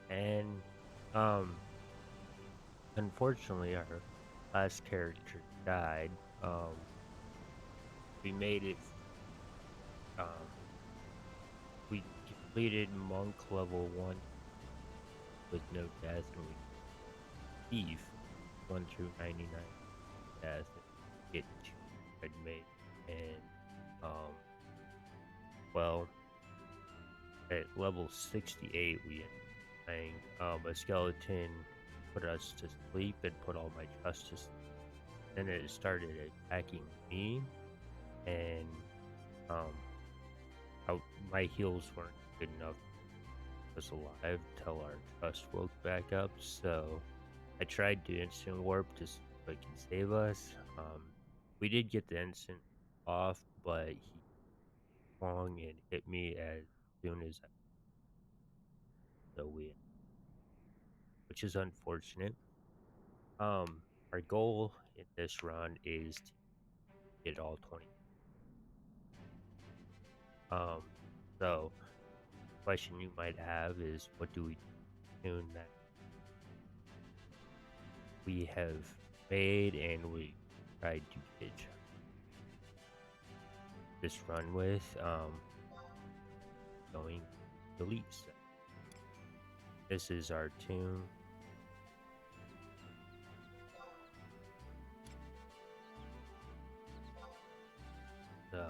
And um unfortunately our last character died. We made it we completed monk level 1 with no death, and we thief 1 through 99 death and get 2 red mage. And um well, at level 68 we ended up playing a skeleton put us to sleep and put all my trust to sleep. Then it started attacking me, and um my heals weren't good enough to keep us alive till our trust woke back up. So I tried to instant warp to see if it can save us. We did get the instant off, but he swung and hit me as soon as I so we, which is unfortunate. Our goal in this run is to get all 20. Um, so question you might have is, what do we do that we have made and we tried to get this run with? Going delete set. This is our tomb. So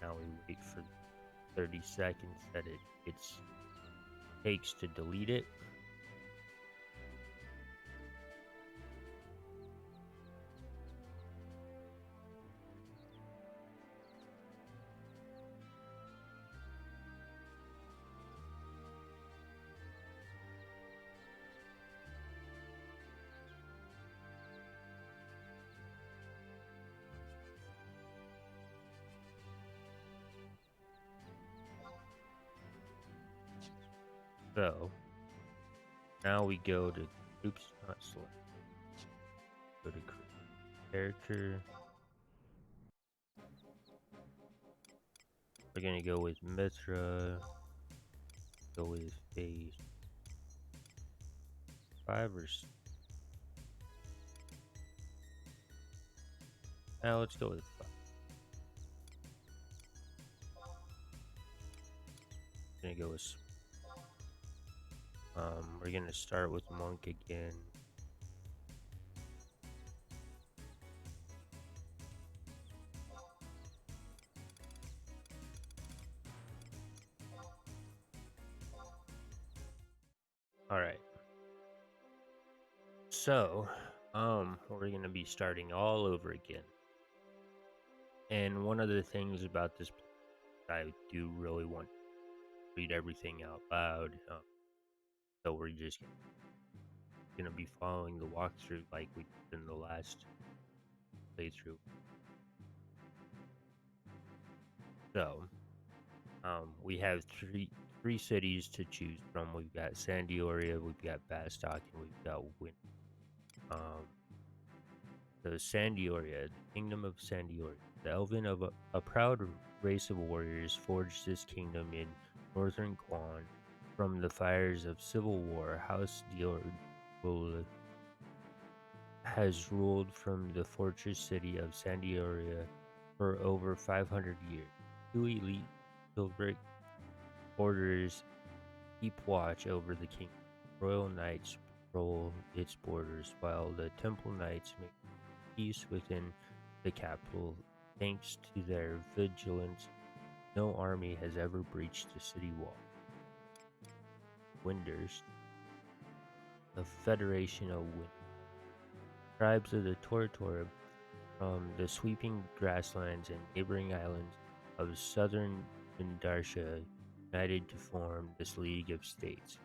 now we wait for 30 seconds that it takes to delete it. So now we go to, oops, not select, go to create character. We're gonna go with Mithra, go with phase 5 or now let's go with 5. Gonna go with we're gonna start with monk again. All right. So, we're gonna be starting all over again. And one of the things about this, I do really want to read everything out loud. So we're just gonna be following the walkthrough like we did in the last playthrough. So, we have three cities to choose from. We've got Sandioria, we've got Bastok, and we've got Win. So Sandioria, the kingdom of Sandioria. The Elven of a proud race of warriors forged this kingdom in northern Quan from the fires of civil war. House Dior has ruled from the fortress city of Sandioria for over 500 years. Two elite chivalric orders keep watch over the kingdom. Royal knights patrol its borders, while the temple knights make peace within the capital. Thanks to their vigilance, no army has ever breached the city wall. Winders, the Federation of Wind. Tribes of the Tortor from the sweeping grasslands and neighboring islands of southern Vindarsha united to form this League of States.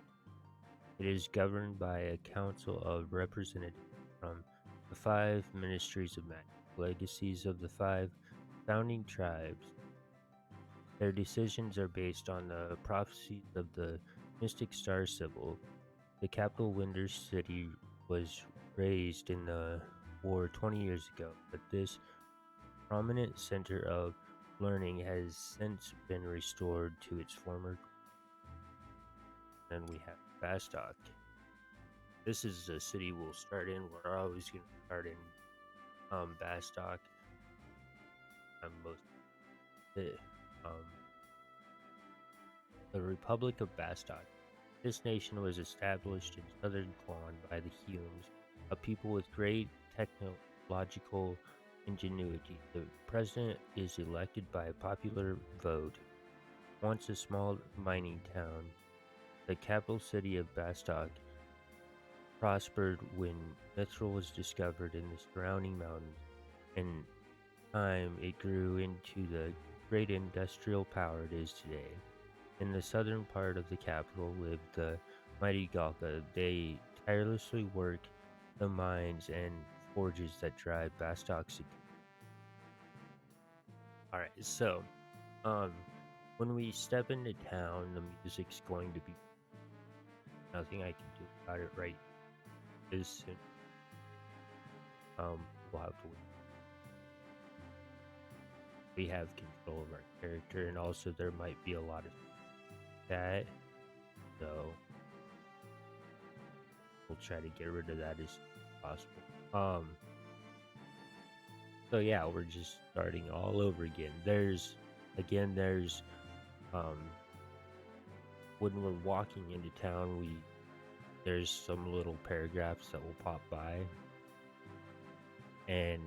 It is governed by a council of representatives from the 5 ministries of magic, legacies of the 5 founding tribes. Their decisions are based on the prophecies of the mystic star Sybil. The capital Winders City was raised in the war 20 years ago, but this prominent center of learning has since been restored to its former. Then we have Bastok. This is a city we'll start in. We're always going to start in Bastok. Most um, the Republic of Bastok. This nation was established in southern Klon by the Humes, a people with great technological ingenuity. The president is elected by a popular vote. Once a small mining town, the capital city of Bastok prospered when mithril was discovered in the surrounding mountains. In time, it grew into the great industrial power it is today. In the southern part of the capital lived the mighty Galka. They tirelessly work the mines and forges that drive Bastok's. Alright, so um when we step into town, the music's going to be nothing I can do about it right this soon. We'll have to wait. We have control of our character, and also there might be a lot of that, so we'll try to get rid of that as soon as possible. So yeah, we're just starting all over again. There's when we're walking into town, there's some little paragraphs that will pop by, and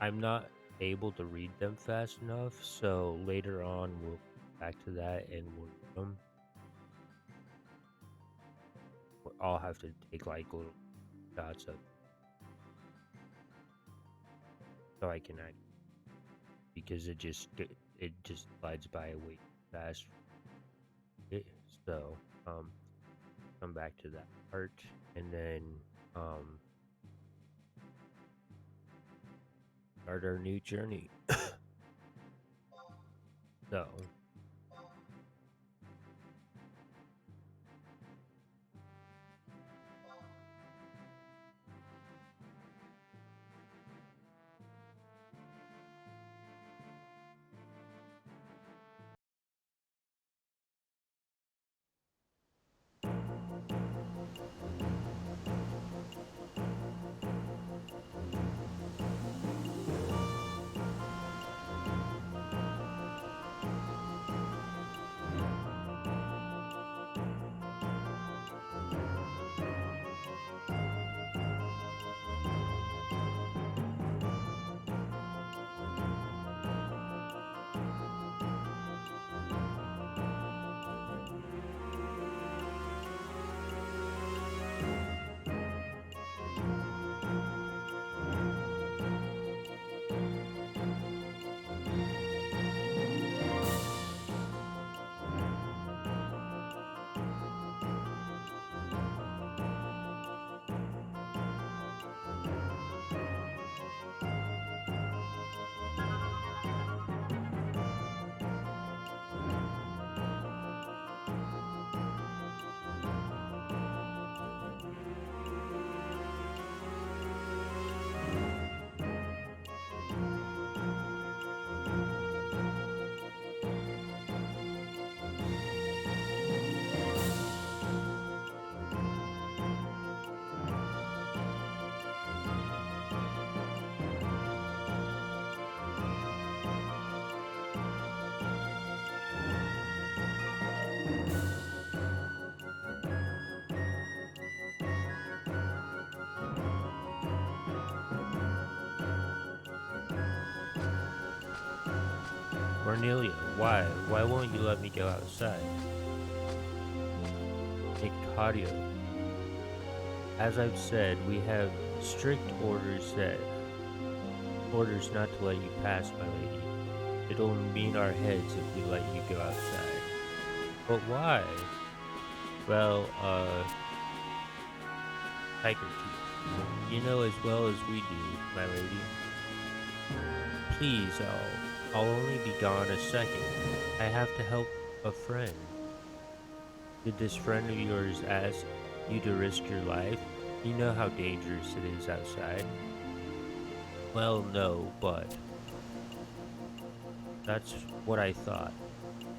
I'm not able to read them fast enough, so later on we'll come back to that and we'll read them. I'll have to take like little shots of so I can act because it just slides by way fast. So come back to that part and then start our new journey. So Cornelia, why? Why won't you let me go outside? Nicadio, as I've said, we have strict orders not to let you pass, my lady. It'll mean our heads if we let you go outside. But why? Well, Tiger Teeth, you know as well as we do, my lady. Please, I'll only be gone a second. I have to help a friend. Did this friend of yours ask you to risk your life? You know how dangerous it is outside. Well, no, but That's what I thought.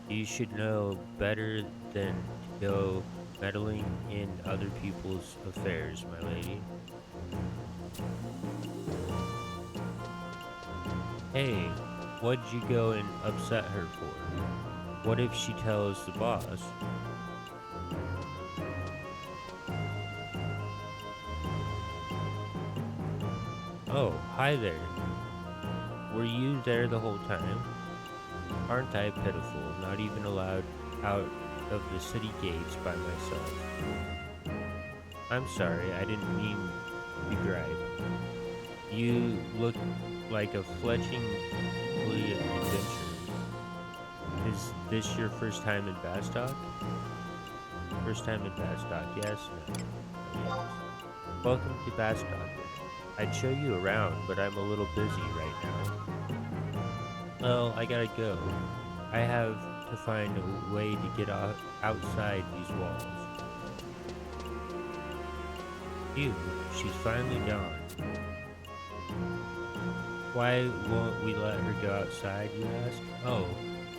You should know better than to go meddling in other people's affairs, my lady. Hey, what'd you go and upset her for? What if she tells the boss? Oh, hi there. Were you there the whole time? Aren't I pitiful, not even allowed out of the city gates by myself? I'm sorry, I didn't mean to gripe. You look like a fledgling adventurer. Is this your first time in Bastock? First time in Bastock, yes, no, no, yes. Welcome to Bastock. I'd show you around, but I'm a little busy right now. Well, I gotta go. I have to find a way to get outside these walls. Phew, she's finally gone. Why won't we let her go outside, you ask? Oh,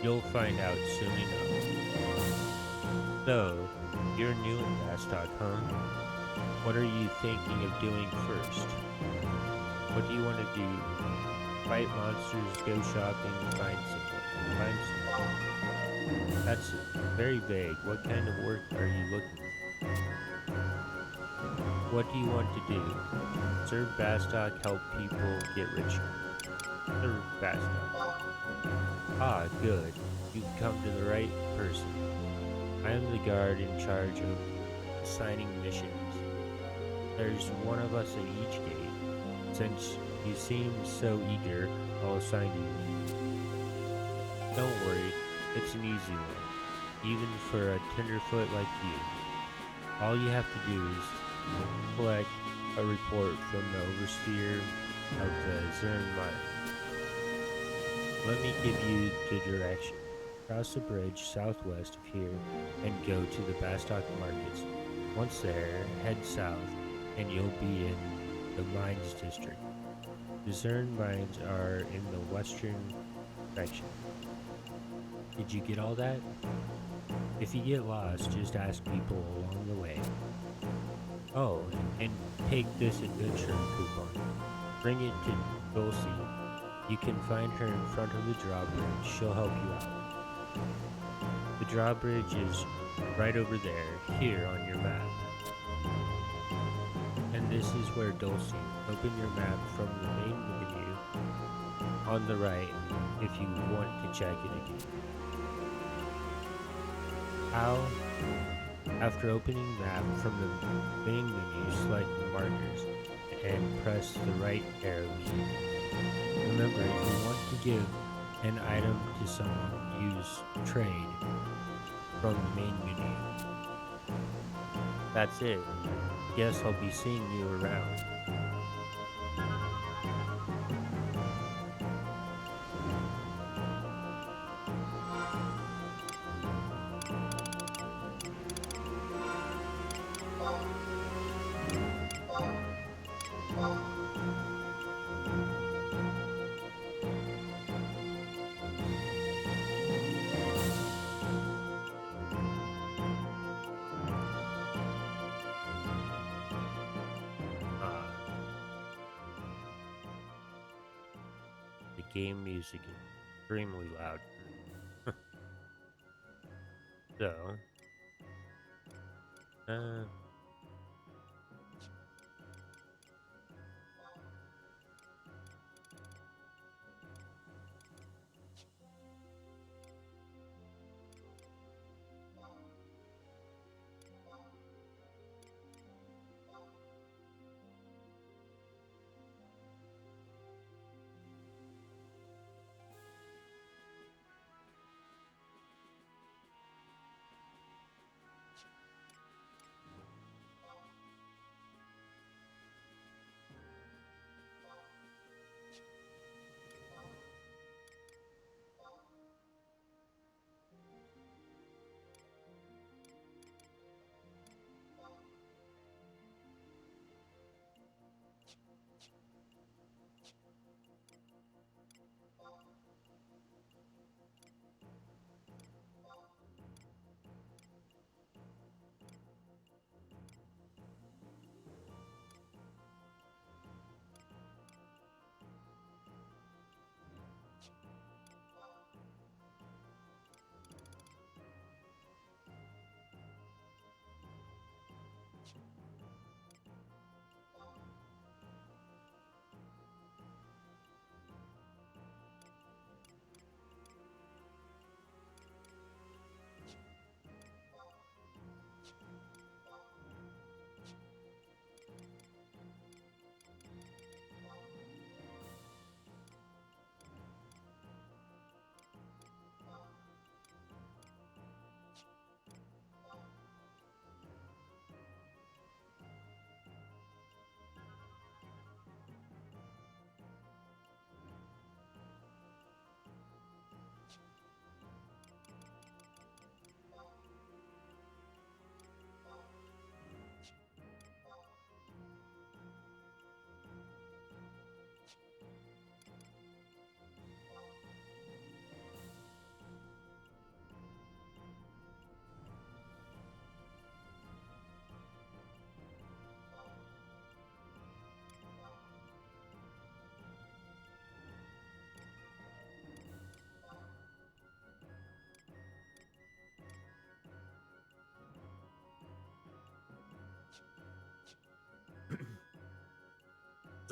you'll find out soon enough. So, you're new in Bastock, huh? What are you thinking of doing first? What do you want to do? Fight monsters, go shopping, find someone. Find someone. That's very vague. What kind of work are you looking for? What do you want to do? Serve Bastock, help people get richer. Serve Bastock. Ah, good. You've come to the right person. I am the guard in charge of assigning missions. There's one of us at each gate. Since you seem so eager, I'll assign you one. Don't worry, it's an easy one, even for a tenderfoot like you. All you have to do is collect a report from the overseer of the Zern mine. Let me give you the direction. Cross the bridge southwest of here and go to the Bastock markets. Once there, head south and you'll be in the mines district. The Zern mines are in the western section. Did you get all that? If you get lost, just ask people along the way. Oh, and take this adventure coupon. Bring it to Dulcie. You can find her in front of the drawbridge. She'll help you out. The drawbridge is right over there, here on your map. And this is where Dulcie. Open your map from the main menu on the right if you want to check it again. How? After opening map from the main menu, select the markers and press the right arrow key. Remember, if you want to give an item to someone, use trade from the main menu. That's it. Guess I'll be seeing you around. Ah, the game music is extremely loud. So, uh,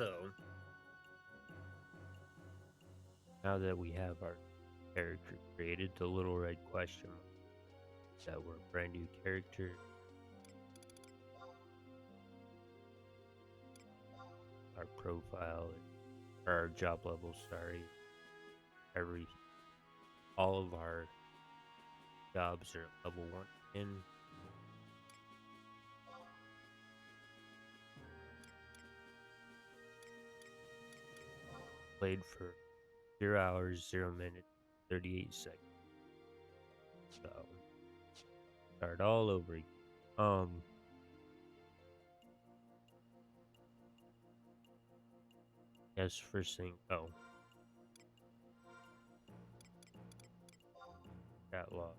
So, now that we have our character created, the little red question mark that we're a brand new character, our profile, or our job level, sorry, all of our jobs are level 1 in. Played for 0 hours, 0 minutes, 38 seconds. So, start all over again. Yes, first thing, cat log.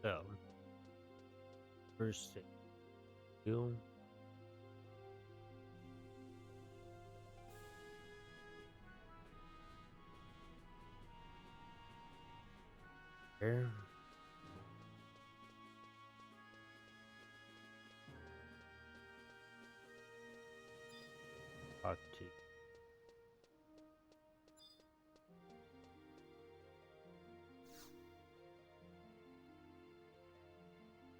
So, first thing, do there. Talk to.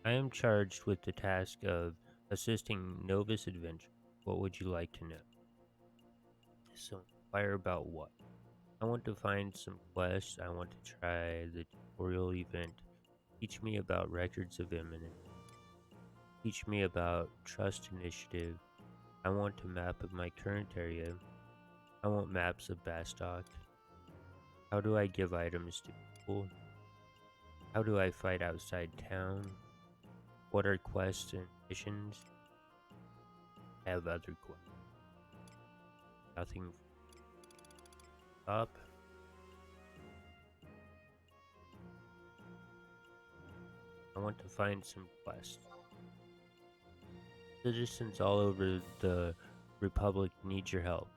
I am charged with the task of assisting Novice Adventure. What would you like to know? So, inquire about what? I want to find some quests. I want to try the tutorial event. Teach me about records of imminence. Teach me about trust initiative. I want a map of my current area. I want maps of Bastock. How do I give items to people? How do I fight outside town? What are quests and missions? I have other quests. Nothing up. I want to find some quests. Citizens all over the Republic need your help.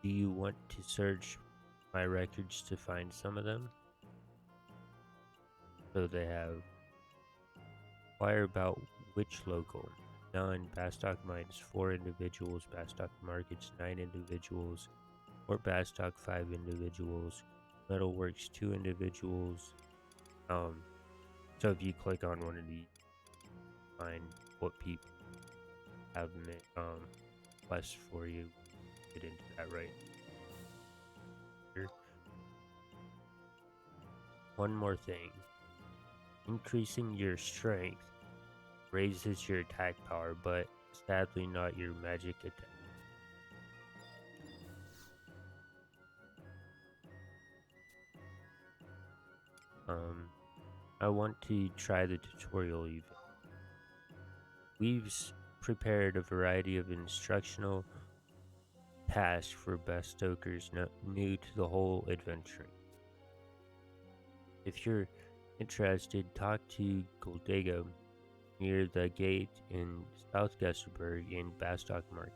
Do you want to search my records to find some of them? So they have inquire about which local. None. Bastock Mines 4 individuals. Bastock Markets 9 individuals. Fort Bastock 5 individuals. Metalworks 2 individuals. So if you click on one of these, find what people have quests for you. Get into that right here. One more thing. Increasing your strength raises your attack power, but sadly not your magic attack. I want to try the tutorial event. We've prepared a variety of instructional task for bestokers new to the whole adventure. If you're interested, talk to Goldego near the gate in South Gusterberg in Bastock Market.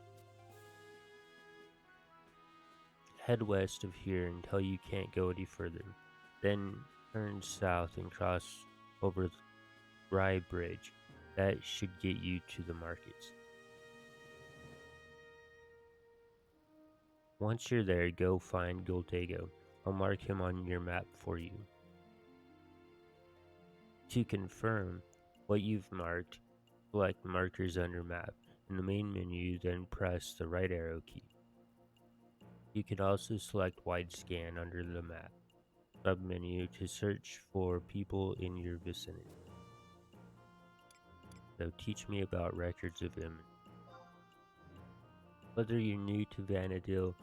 Head west of here until you can't go any further. Then turn south and cross over the Rye Bridge. That should get you to the markets. Once you're there, go find Goldego. I'll mark him on your map for you. To confirm what you've marked, select Markers under Map. In the main menu, then press the right arrow key. You can also select Wide Scan under the map submenu to search for people in your vicinity. So teach me about records of imminence. Whether you're new to Vana'diel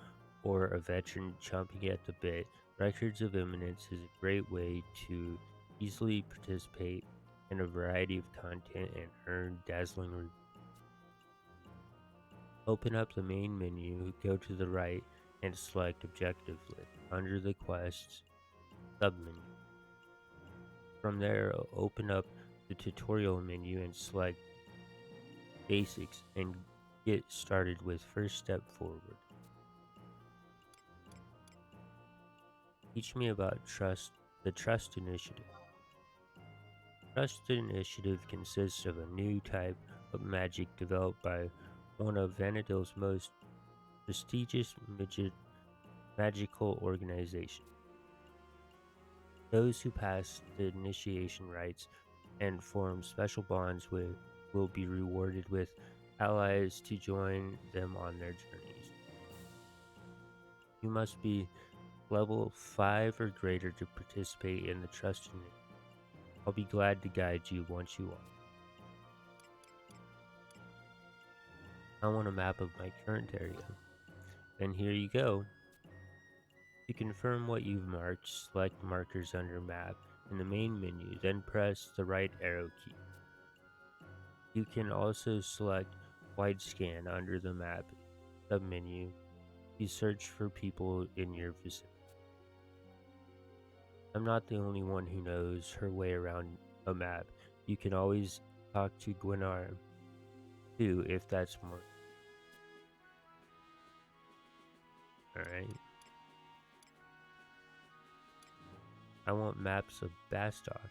or a veteran chomping at the bit, Records of Imminence is a great way to easily participate in a variety of content and earn dazzling reviews. Open up the main menu, go to the right, and select Objective List under the Quests submenu. From there, open up the tutorial menu and select Basics and get started with First Step Forward. Teach me about the Trust Initiative. Trust Initiative consists of a new type of magic developed by one of Vana'diel's most prestigious magical organizations. Those who pass the initiation rites and form special bonds will be rewarded with allies to join them on their journeys. You must be level 5 or greater to participate in the Trust Initiative. I'll be glad to guide you once you are. I want a map of my current area. Then here you go. To confirm what you've marked, select Markers under Map in the main menu, then press the right arrow key. You can also select Wide Scan under the map submenu to search for people in your vicinity. I'm not the only one who knows her way around a map. You can always talk to Gwynar too if that's more. Alright. I want maps of Bastock.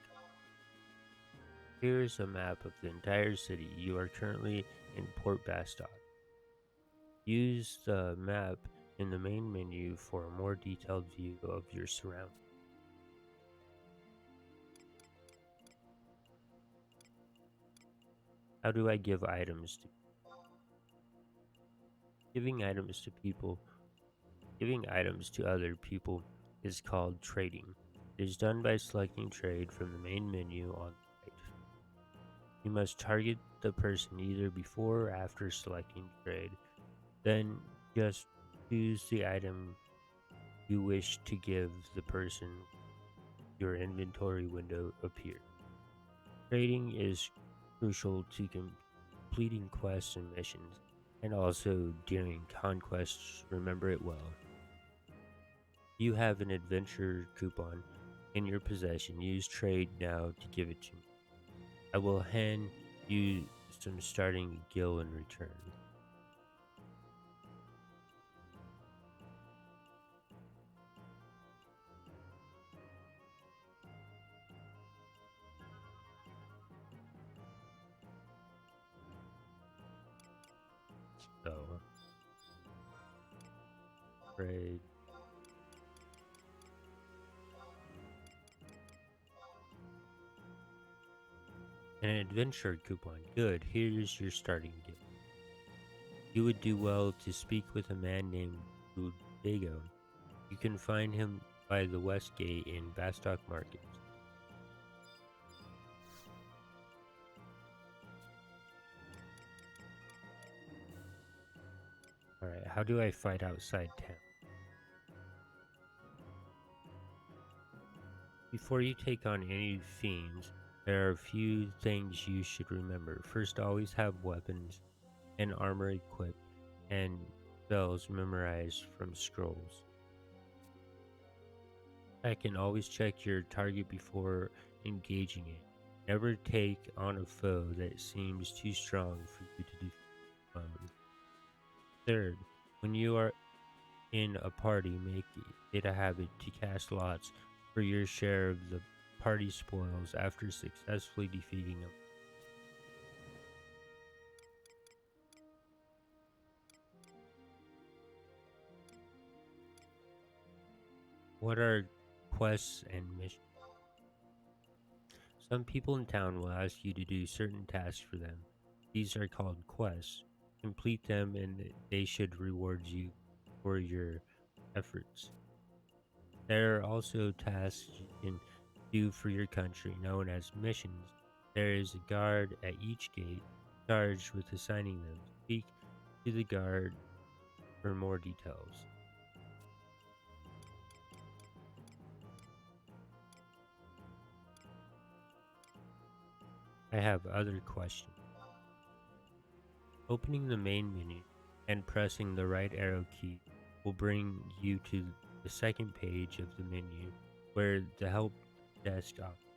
Here's a map of the entire city. You are currently in Port Bastock. Use the map in the main menu for a more detailed view of your surroundings. How do I give items to Giving items to other people is called trading. It is done by selecting trade from the main menu on the right. You must target the person either before or after selecting trade. Then just choose the item you wish to give the person. Your inventory window appears. Trading is crucial to completing quests and missions, and also during conquests. Remember it well. You have an adventure coupon in your possession. Use trade now to give it to me. I will hand you some starting gil in return. So, trade. An adventure coupon. Good. Here's your starting gift. You would do well to speak with a man named Rhaspodies. You can find him by the West Gate in Bastock Markets. Alright, how do I fight outside town? Before you take on any fiends, there are a few things you should remember. First, always have weapons and armor equipped, and spells memorized from scrolls. I can always check your target before engaging it. Never take on a foe that seems too strong for you to defeat alone. Third, when you are in a party, make it a habit to cast lots for your share of the party spoils after successfully defeating them. What are quests and missions? Some people in town will ask you to do certain tasks for them. These are called quests. Complete them and they should reward you for your efforts. There are also tasks you can do for your country, known as missions. There is a guard at each gate charged with assigning them. Speak to the guard for more details. I have other questions. Opening the main menu and pressing the right arrow key will bring you to the second page of the menu where the help desk option.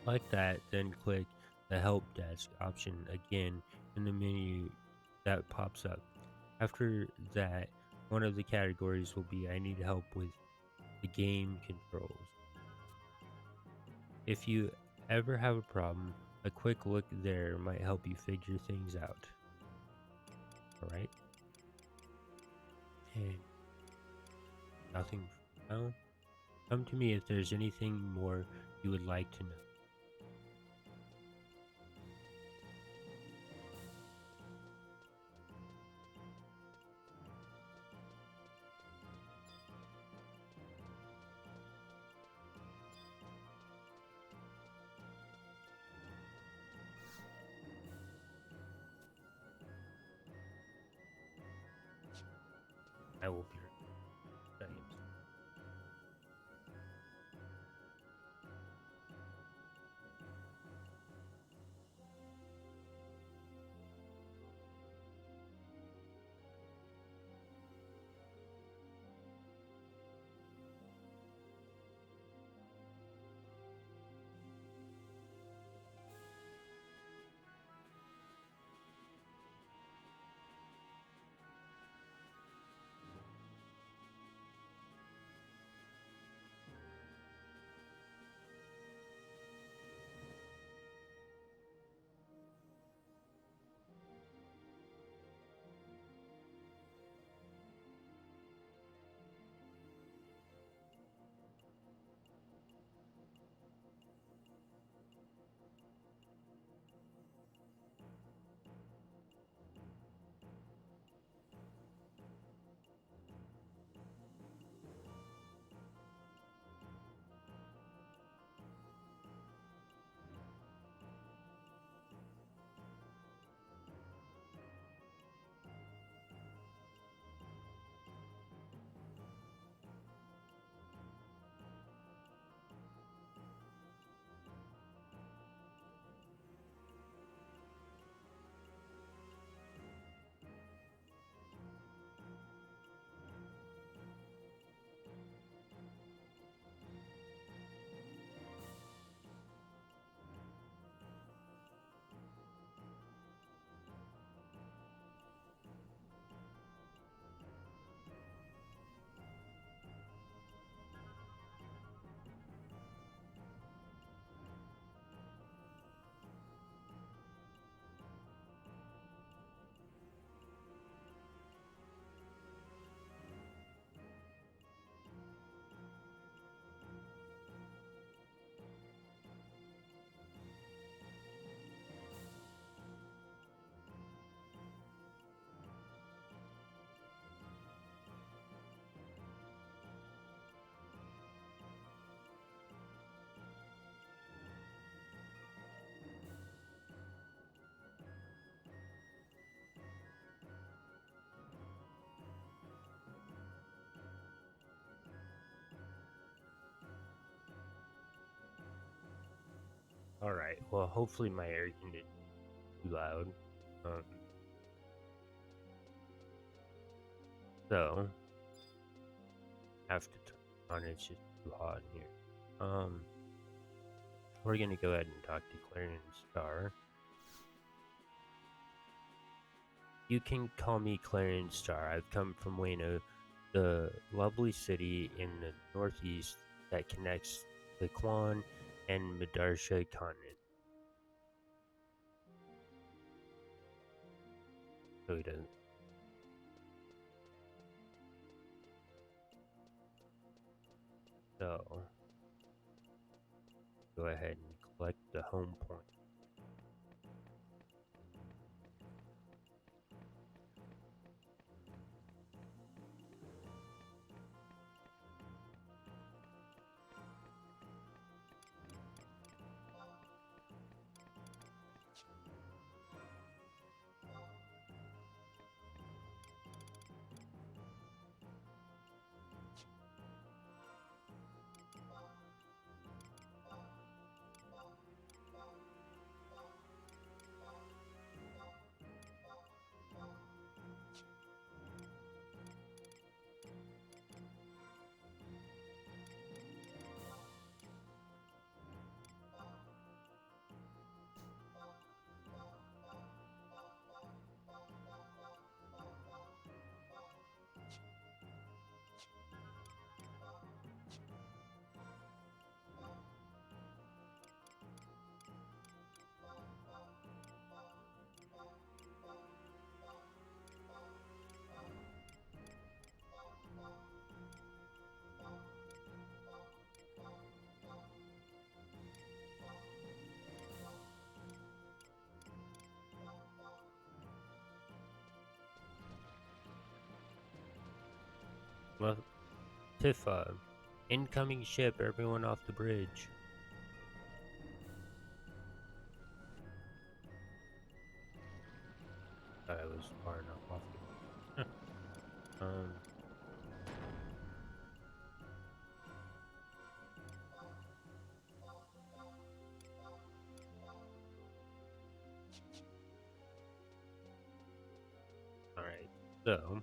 Like that, then click the help desk option again in the menu that pops up. After that, one of the categories will be I need help with the game controls. If you ever have a problem, a quick look there might help you figure things out. Alright? And nothing for now. Come to me if there's anything more you would like to know. I will be right back. Alright, well, hopefully my air conditioner is too loud. Um, So, have to turn it on. It's just too hot in here. We're gonna go ahead and talk to Clarion Star. You can call me Clarion Star. I've come from Wano, the lovely city in the northeast that connects the Kwan and Madarsha continent. So he doesn't. So, go ahead and collect the home point. Well, Tifa, incoming ship, everyone off the bridge. Thought I was far enough off the Alright, so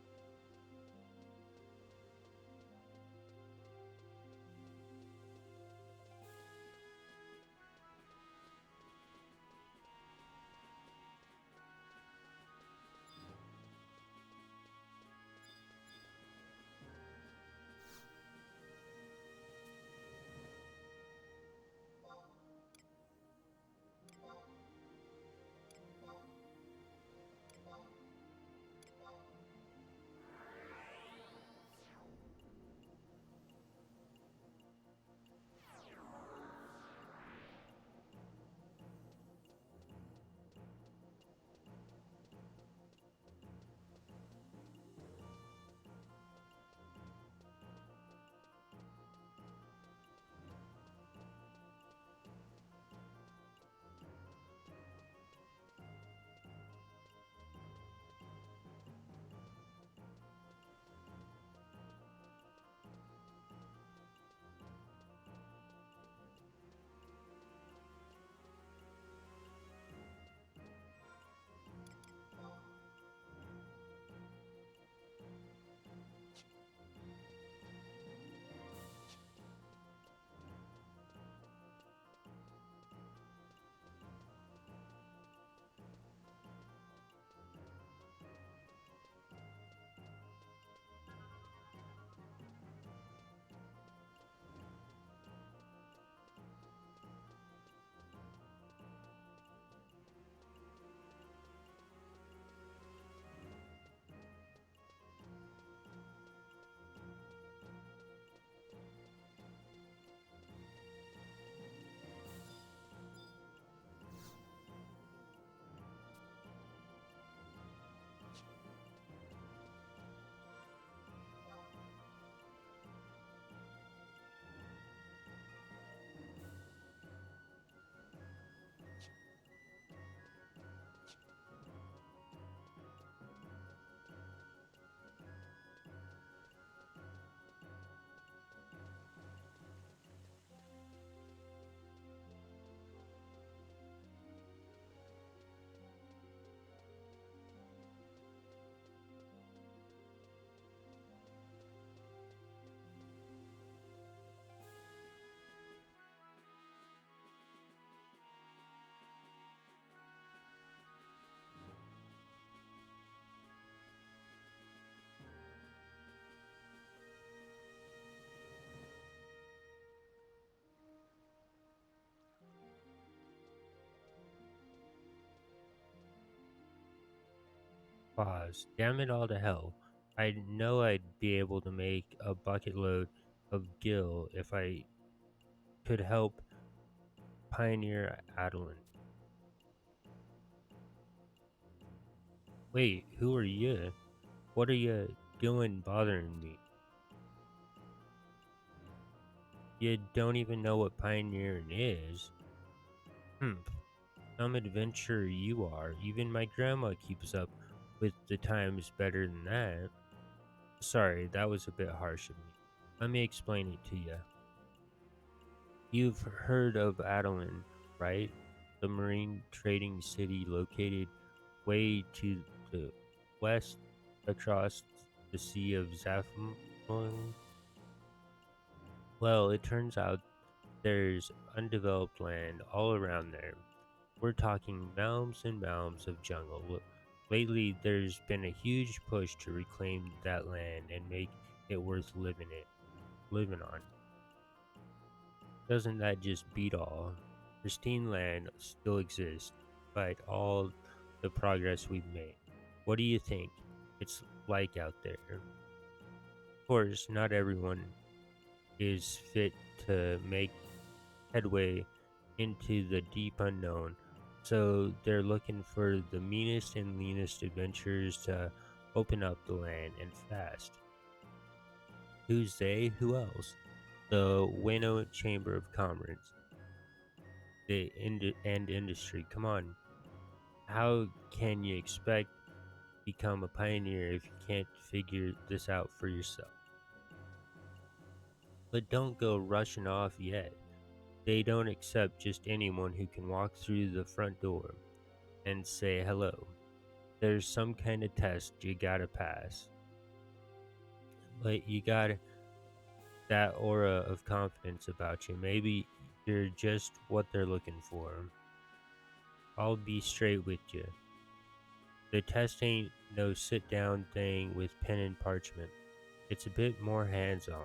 Pause. Damn it all to hell. I know I'd be able to make a bucket load of gill if I could help Pioneer Adeline. Wait, who are you? What are you doing bothering me? You don't even know what pioneering is. Humph, some adventurer you are. Even my grandma keeps up with the times better than that. Sorry, that was a bit harsh of me. Let me explain it to you. You've heard of Adeline, right? The marine trading city located way to the west across the Sea of Zafamon. Well, it turns out there's undeveloped land all around there. We're talking mounds and mounds of jungle. Lately, there's been a huge push to reclaim that land and make it worth living on. Doesn't that just beat all? Pristine land still exists, despite all the progress we've made. What do you think it's like out there? Of course, not everyone is fit to make headway into the deep unknown, so they're looking for the meanest and leanest adventurers to open up the land and fast. Who's they? Who else? The Winnow Chamber of Commerce, the industry. Come on, how can you expect to become a pioneer if you can't figure this out for yourself? But don't go rushing off yet. They don't accept just anyone who can walk through the front door and say hello. There's some kind of test you gotta pass. But you got that aura of confidence about you. Maybe you're just what they're looking for. I'll be straight with you. The test ain't no sit down thing with pen and parchment. It's a bit more hands on.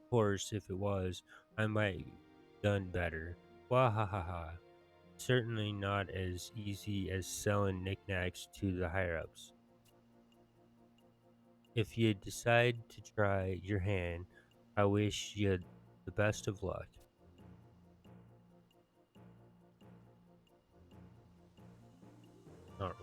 Of course, if it was, I might done better. Wahahaha. Certainly not as easy as selling knickknacks to the higher ups. If you decide to try your hand, I wish you the best of luck. All right.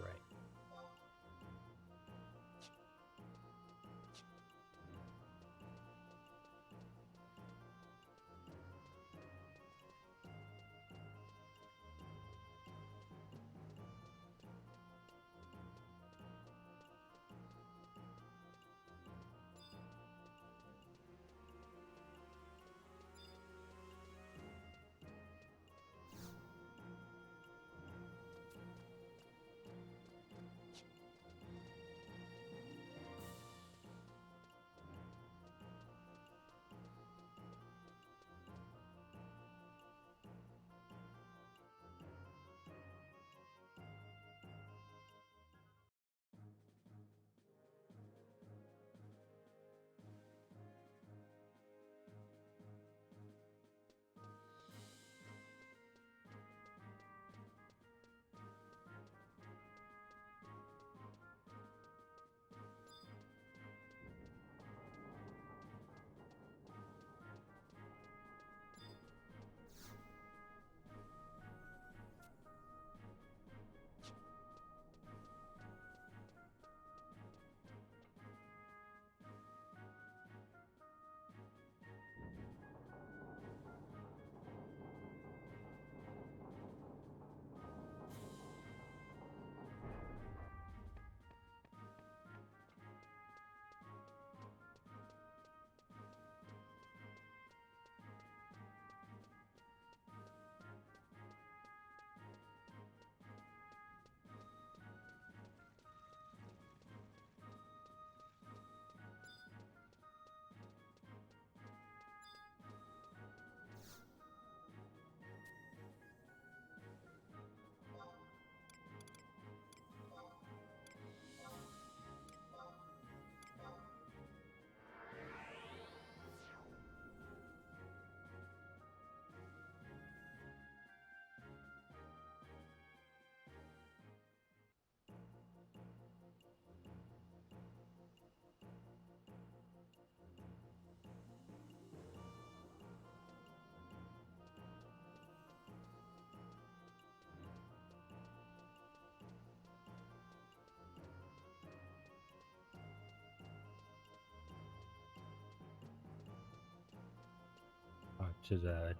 to the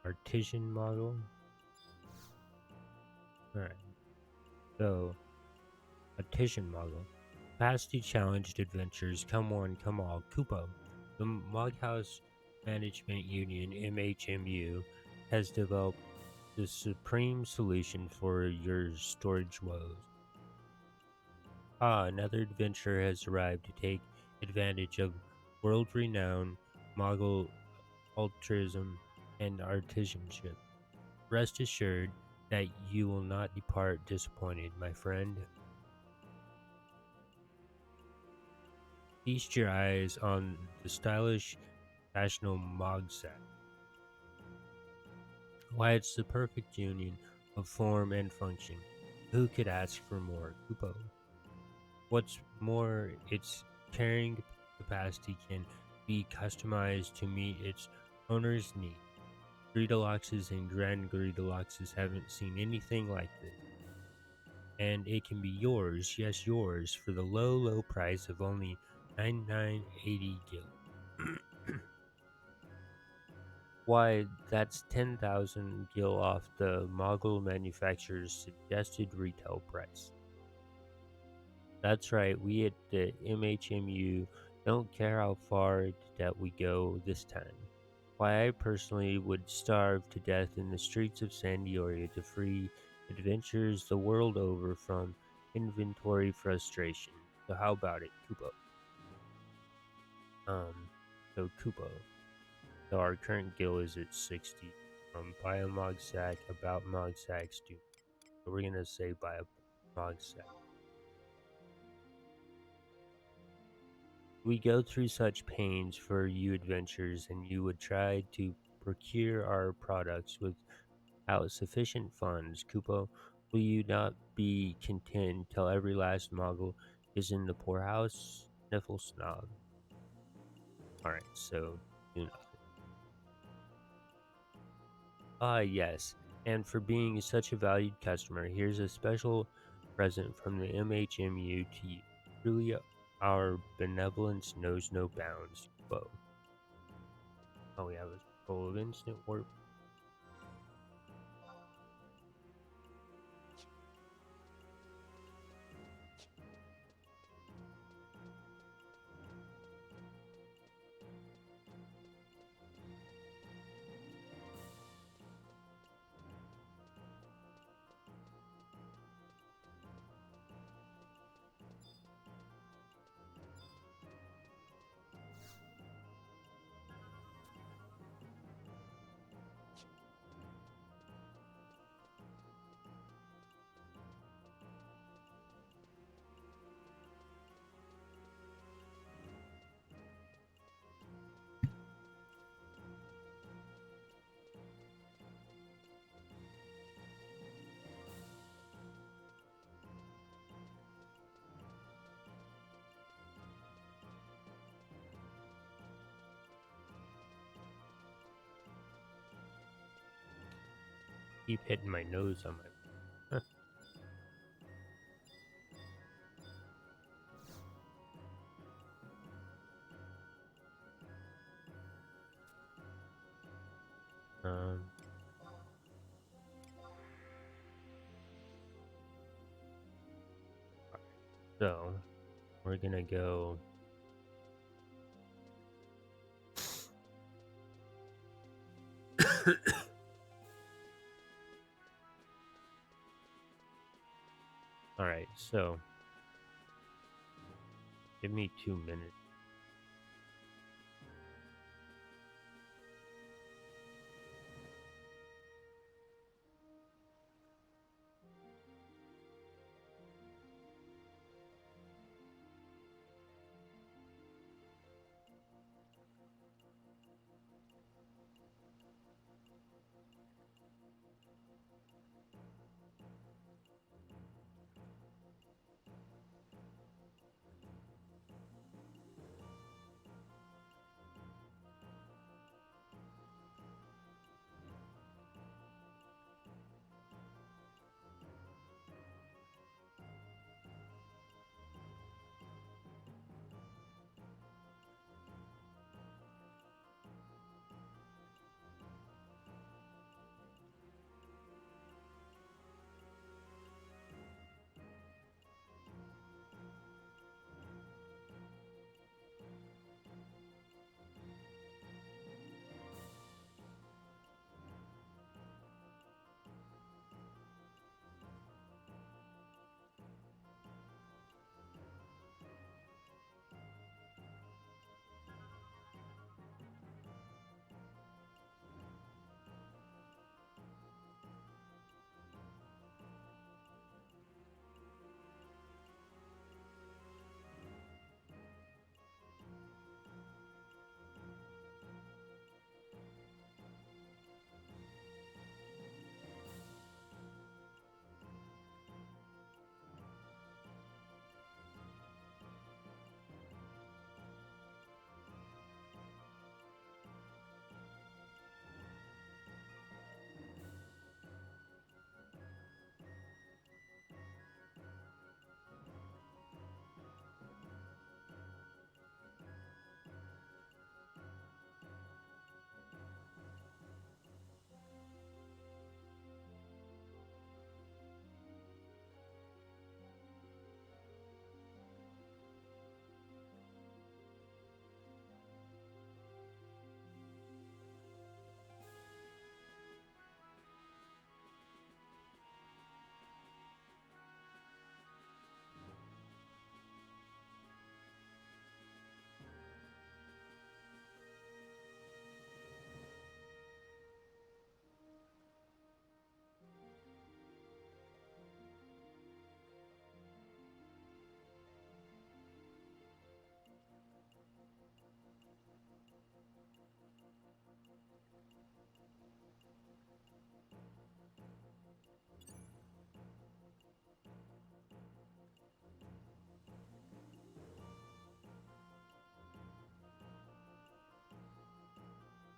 artisan model. Alright, so artisan model. Capacity challenged adventures, come one, come all. Kupo. The Moghouse Management Union, MHMU, has developed the supreme solution for your storage woes. Another adventurer has arrived to take advantage of world-renowned Mogul altruism and artisanship. Rest assured that you will not depart disappointed, my friend. Feast your eyes on the stylish national Mogsack. Why, it's the perfect union of form and function. Who could ask for more? Kupo. What's more, its carrying capacity can be customized to meet its owner's needs. Greedaloxes and Grand Greedaloxes haven't seen anything like this. And it can be yours, yes yours, for the low, low price of only 9980 gil. Why, that's 10,000 gil off the Mogul manufacturer's suggested retail price. That's right, we at the MHMU don't care how far that we go this time. Why, I personally would starve to death in the streets of San Diego to free adventurers the world over from inventory frustration. So how about it, Kupo? Kupo. So our current gil is at 60. Buy a Mogsack, about Mogsacks, do. So we're gonna say buy a Mogsack. We go through such pains for you adventurers, and you would try to procure our products without sufficient funds. Kupo, will you not be content till every last Mogul is in the poorhouse? Sniffle snob. Alright, so do nothing. Yes, and for being such a valued customer, here's a special present from the MHMU to you. Truly, our benevolence knows no bounds. Whoa. Oh, we have a scroll of instant warp. Keep hitting my nose on my. um. So we're gonna go. All right, so give me 2 minutes.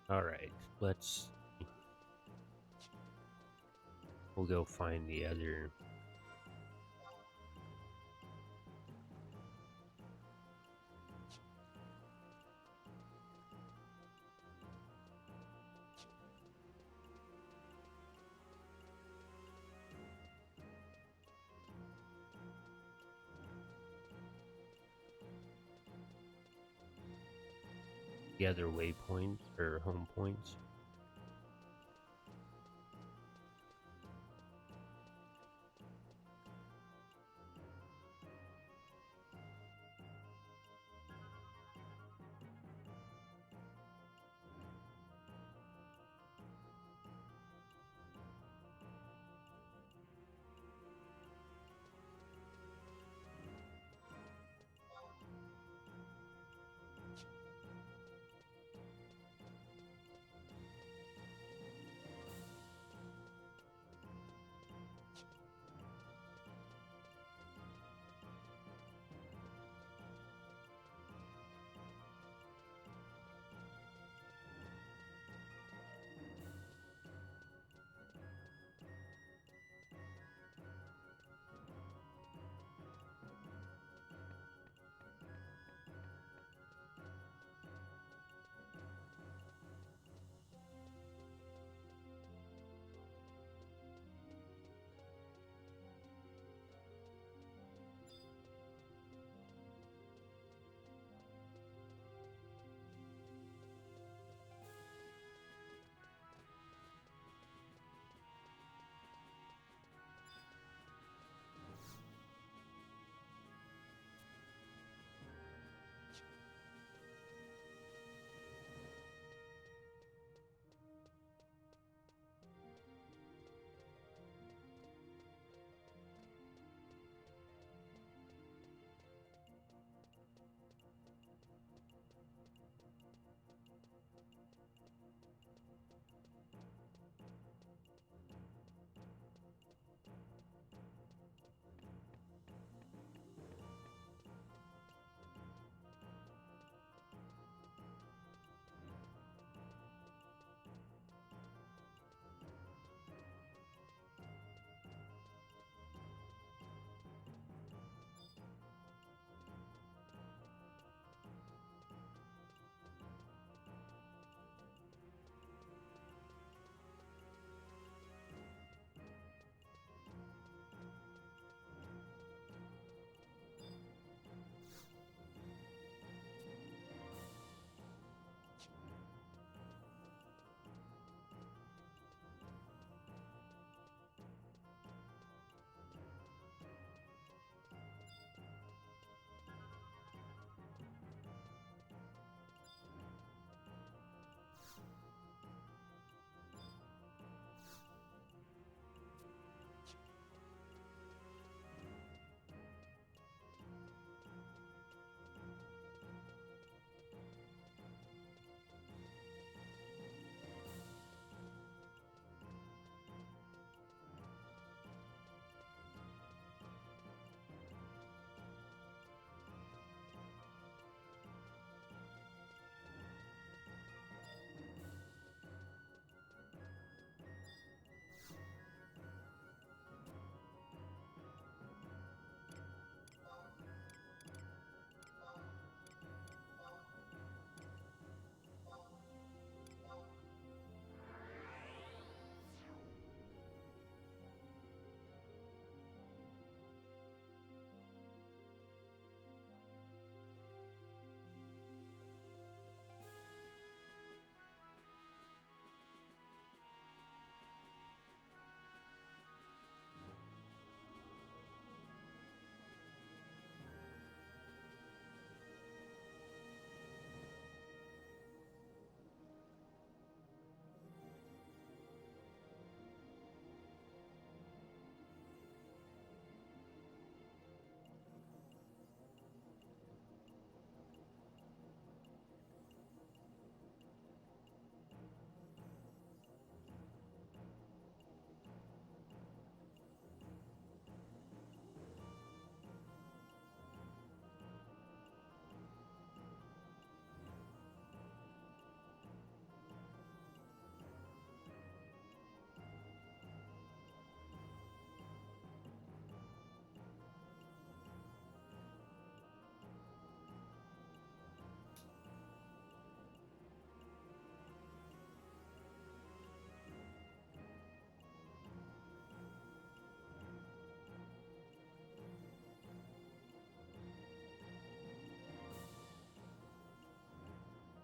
Alright, we'll go find the other. The other waypoints or home points.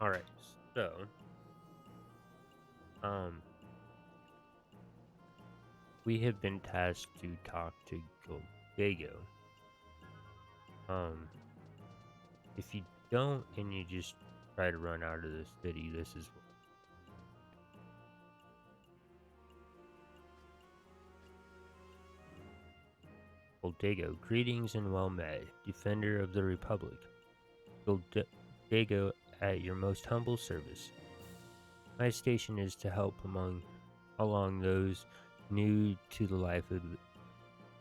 Alright, so, um, we have been tasked to talk to Goldago. Um, if you don't and you just try to run out of the city, this is what Goldago. Greetings and well met, defender of the Republic. Goldago at your most humble service. My station is to help along those new to the life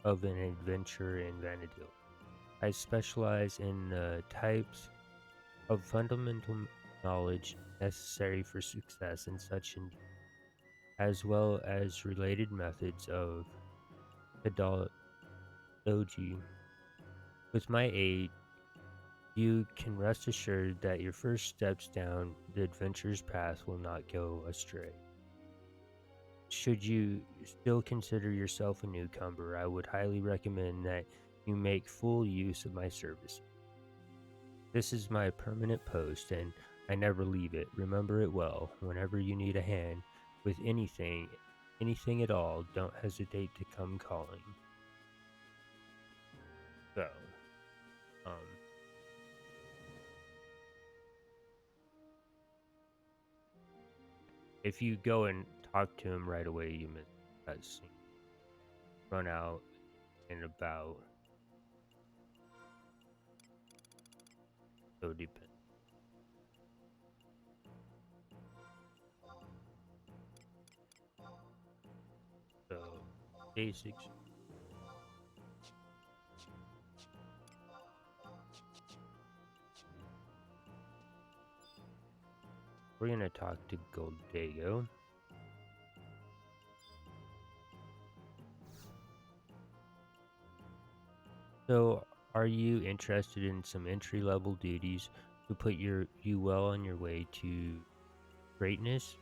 of an adventurer in Vana'diel. I specialize in the types of fundamental knowledge necessary for success in such an as well as related methods of pedagogy. With my aid, you can rest assured that your first steps down the adventurer's path will not go astray. Should you still consider yourself a newcomer, I would highly recommend that you make full use of my service. This is my permanent post and I never leave it. Remember it well. Whenever you need a hand with anything at all, don't hesitate to come calling. So, um, if you go and talk to him right away, you miss that scene. Run out and about. So depend. So basics. We're gonna talk to Goldago. So, are you interested in some entry-level duties to put you well on your way to greatness?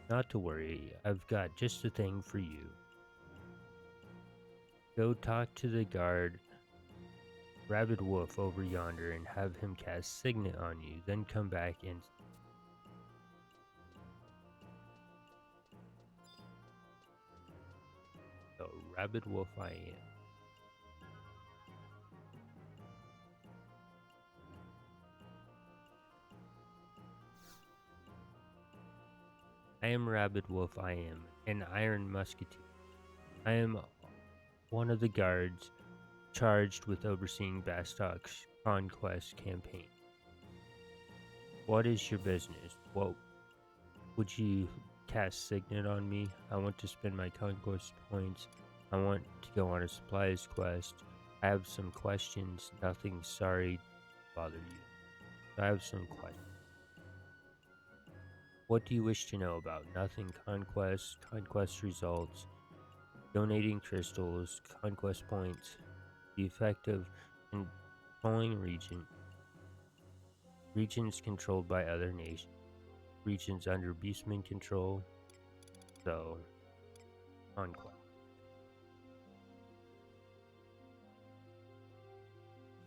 Not to worry, I've got just the thing for you. Go talk to the guard Rabid Wolf over yonder and have him cast Signet on you, then come back and so Rabid Wolf I am. I am Rabid Wolf I am, an Iron Musketeer. I am one of the guards charged with overseeing Bastok's conquest campaign. What is your business? What would you cast Signet on me? I want to spend my conquest points. I want to go on a supplies quest. I have some questions. Nothing sorry to bother you. I have some questions. What do you wish to know about? Nothing. Conquest results, donating crystals, conquest points, the effect of controlling regions controlled by other nations, regions under beastman control, so conquest.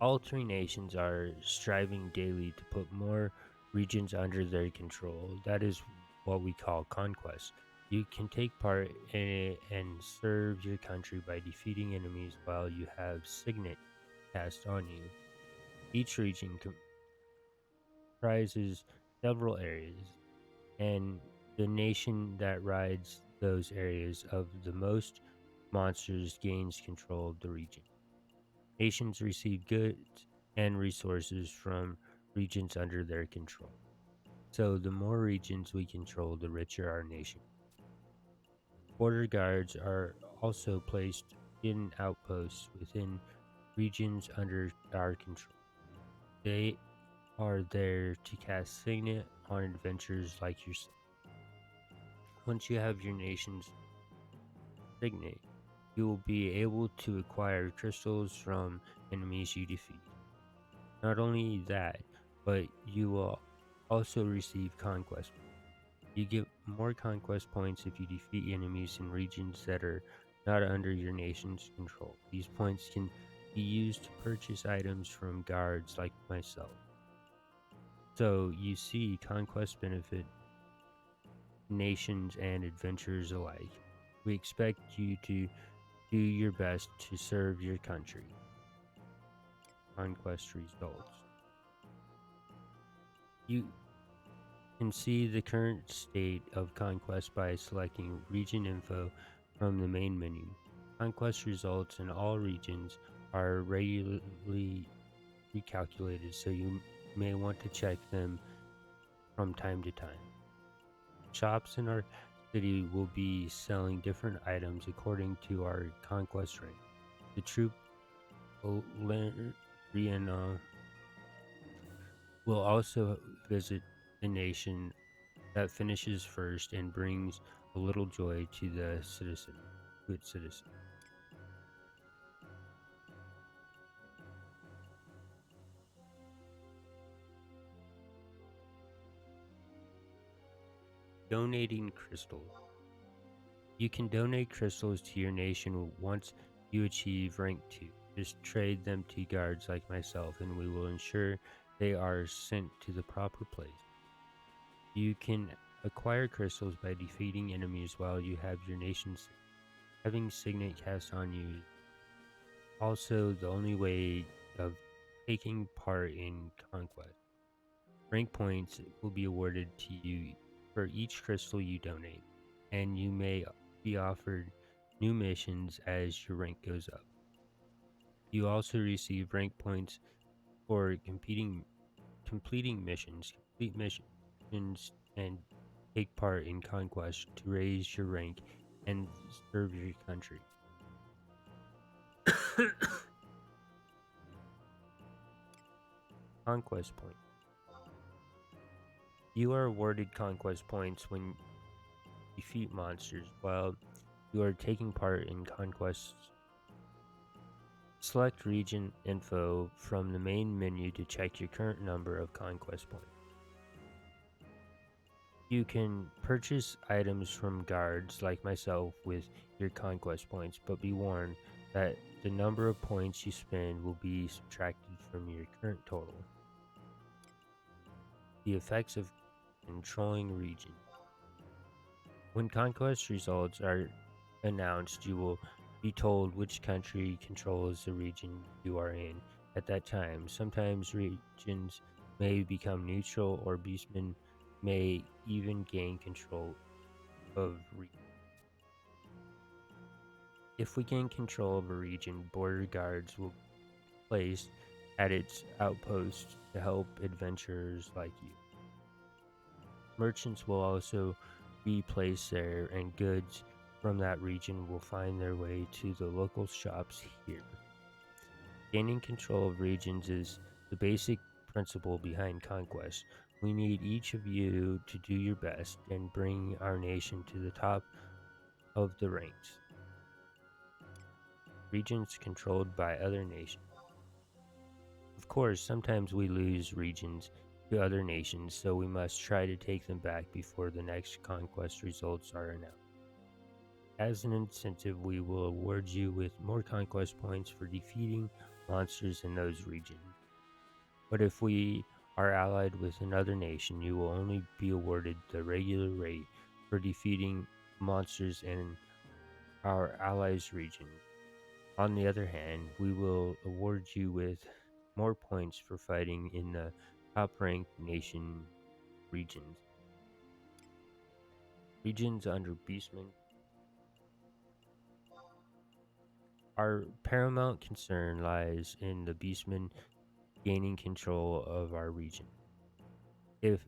All three nations are striving daily to put more regions under their control. That is what we call conquest. You can take part in it and serve your country by defeating enemies while you have Signet cast on you. Each region comprises several areas, and the nation that rides those areas of the most monsters gains control of the region. Nations receive goods and resources from regions under their control. So the more regions we control, the richer our nation. Border guards are also placed in outposts within regions under our control. They are there to cast Signet on adventurers like yourself. Once you have your nation's Signet, you will be able to acquire crystals from enemies you defeat. Not only that, but you will also receive conquest. You get more conquest points if you defeat enemies in regions that are not under your nation's control. These points can be used to purchase items from guards like myself. So you see, conquest benefit nations and adventurers alike. We expect you to do your best to serve your country. Conquest results. You can see the current state of conquest by selecting region info from the main menu. Conquest results in all regions are regularly recalculated, so you may want to check them from time to time. Shops in our city will be selling different items according to our conquest rank. The troop will also visit the nation that finishes first and brings a little joy to the citizen, to its citizen. Donating crystals. You can donate crystals to your nation once you achieve rank 2. Just trade them to guards like myself and we will ensure they are sent to the proper place. You can acquire crystals by defeating enemies while you have your nation safe. Having signet cast on you is also the only way of taking part in conquest. Rank points will be awarded to you for each crystal you donate, and you may be offered new missions as your rank goes up. You also receive rank points for completing missions, complete missions, and take part in conquest to raise your rank and serve your country. Conquest points. You are awarded conquest points when you defeat monsters while you are taking part in conquests. Select region info from the main menu to check your current number of conquest points. You can purchase items from guards like myself with your conquest points, but be warned that the number of points you spend will be subtracted from your current total. The effects of controlling region. When conquest results are announced, you will be told which country controls the region you are in at that time. Sometimes regions may become neutral, or beastmen may even gain control of region. If we gain control of a region, border guards will be placed at its outposts to help adventurers like you. Merchants will also be placed there, and goods from that region will find their way to the local shops here. Gaining control of regions is the basic principle behind conquest. We need each of you to do your best and bring our nation to the top of the ranks. Regions controlled by other nations. Of course, sometimes we lose regions to other nations, so we must try to take them back before the next conquest results are announced. As an incentive, we will award you with more conquest points for defeating monsters in those regions. But if we are allied with another nation, you will only be awarded the regular rate for defeating monsters in our allies' region. On the other hand, we will award you with more points for fighting in the top-ranked nation regions. Regions under Beastmen. Our paramount concern lies in the Beastmen gaining control of our region. If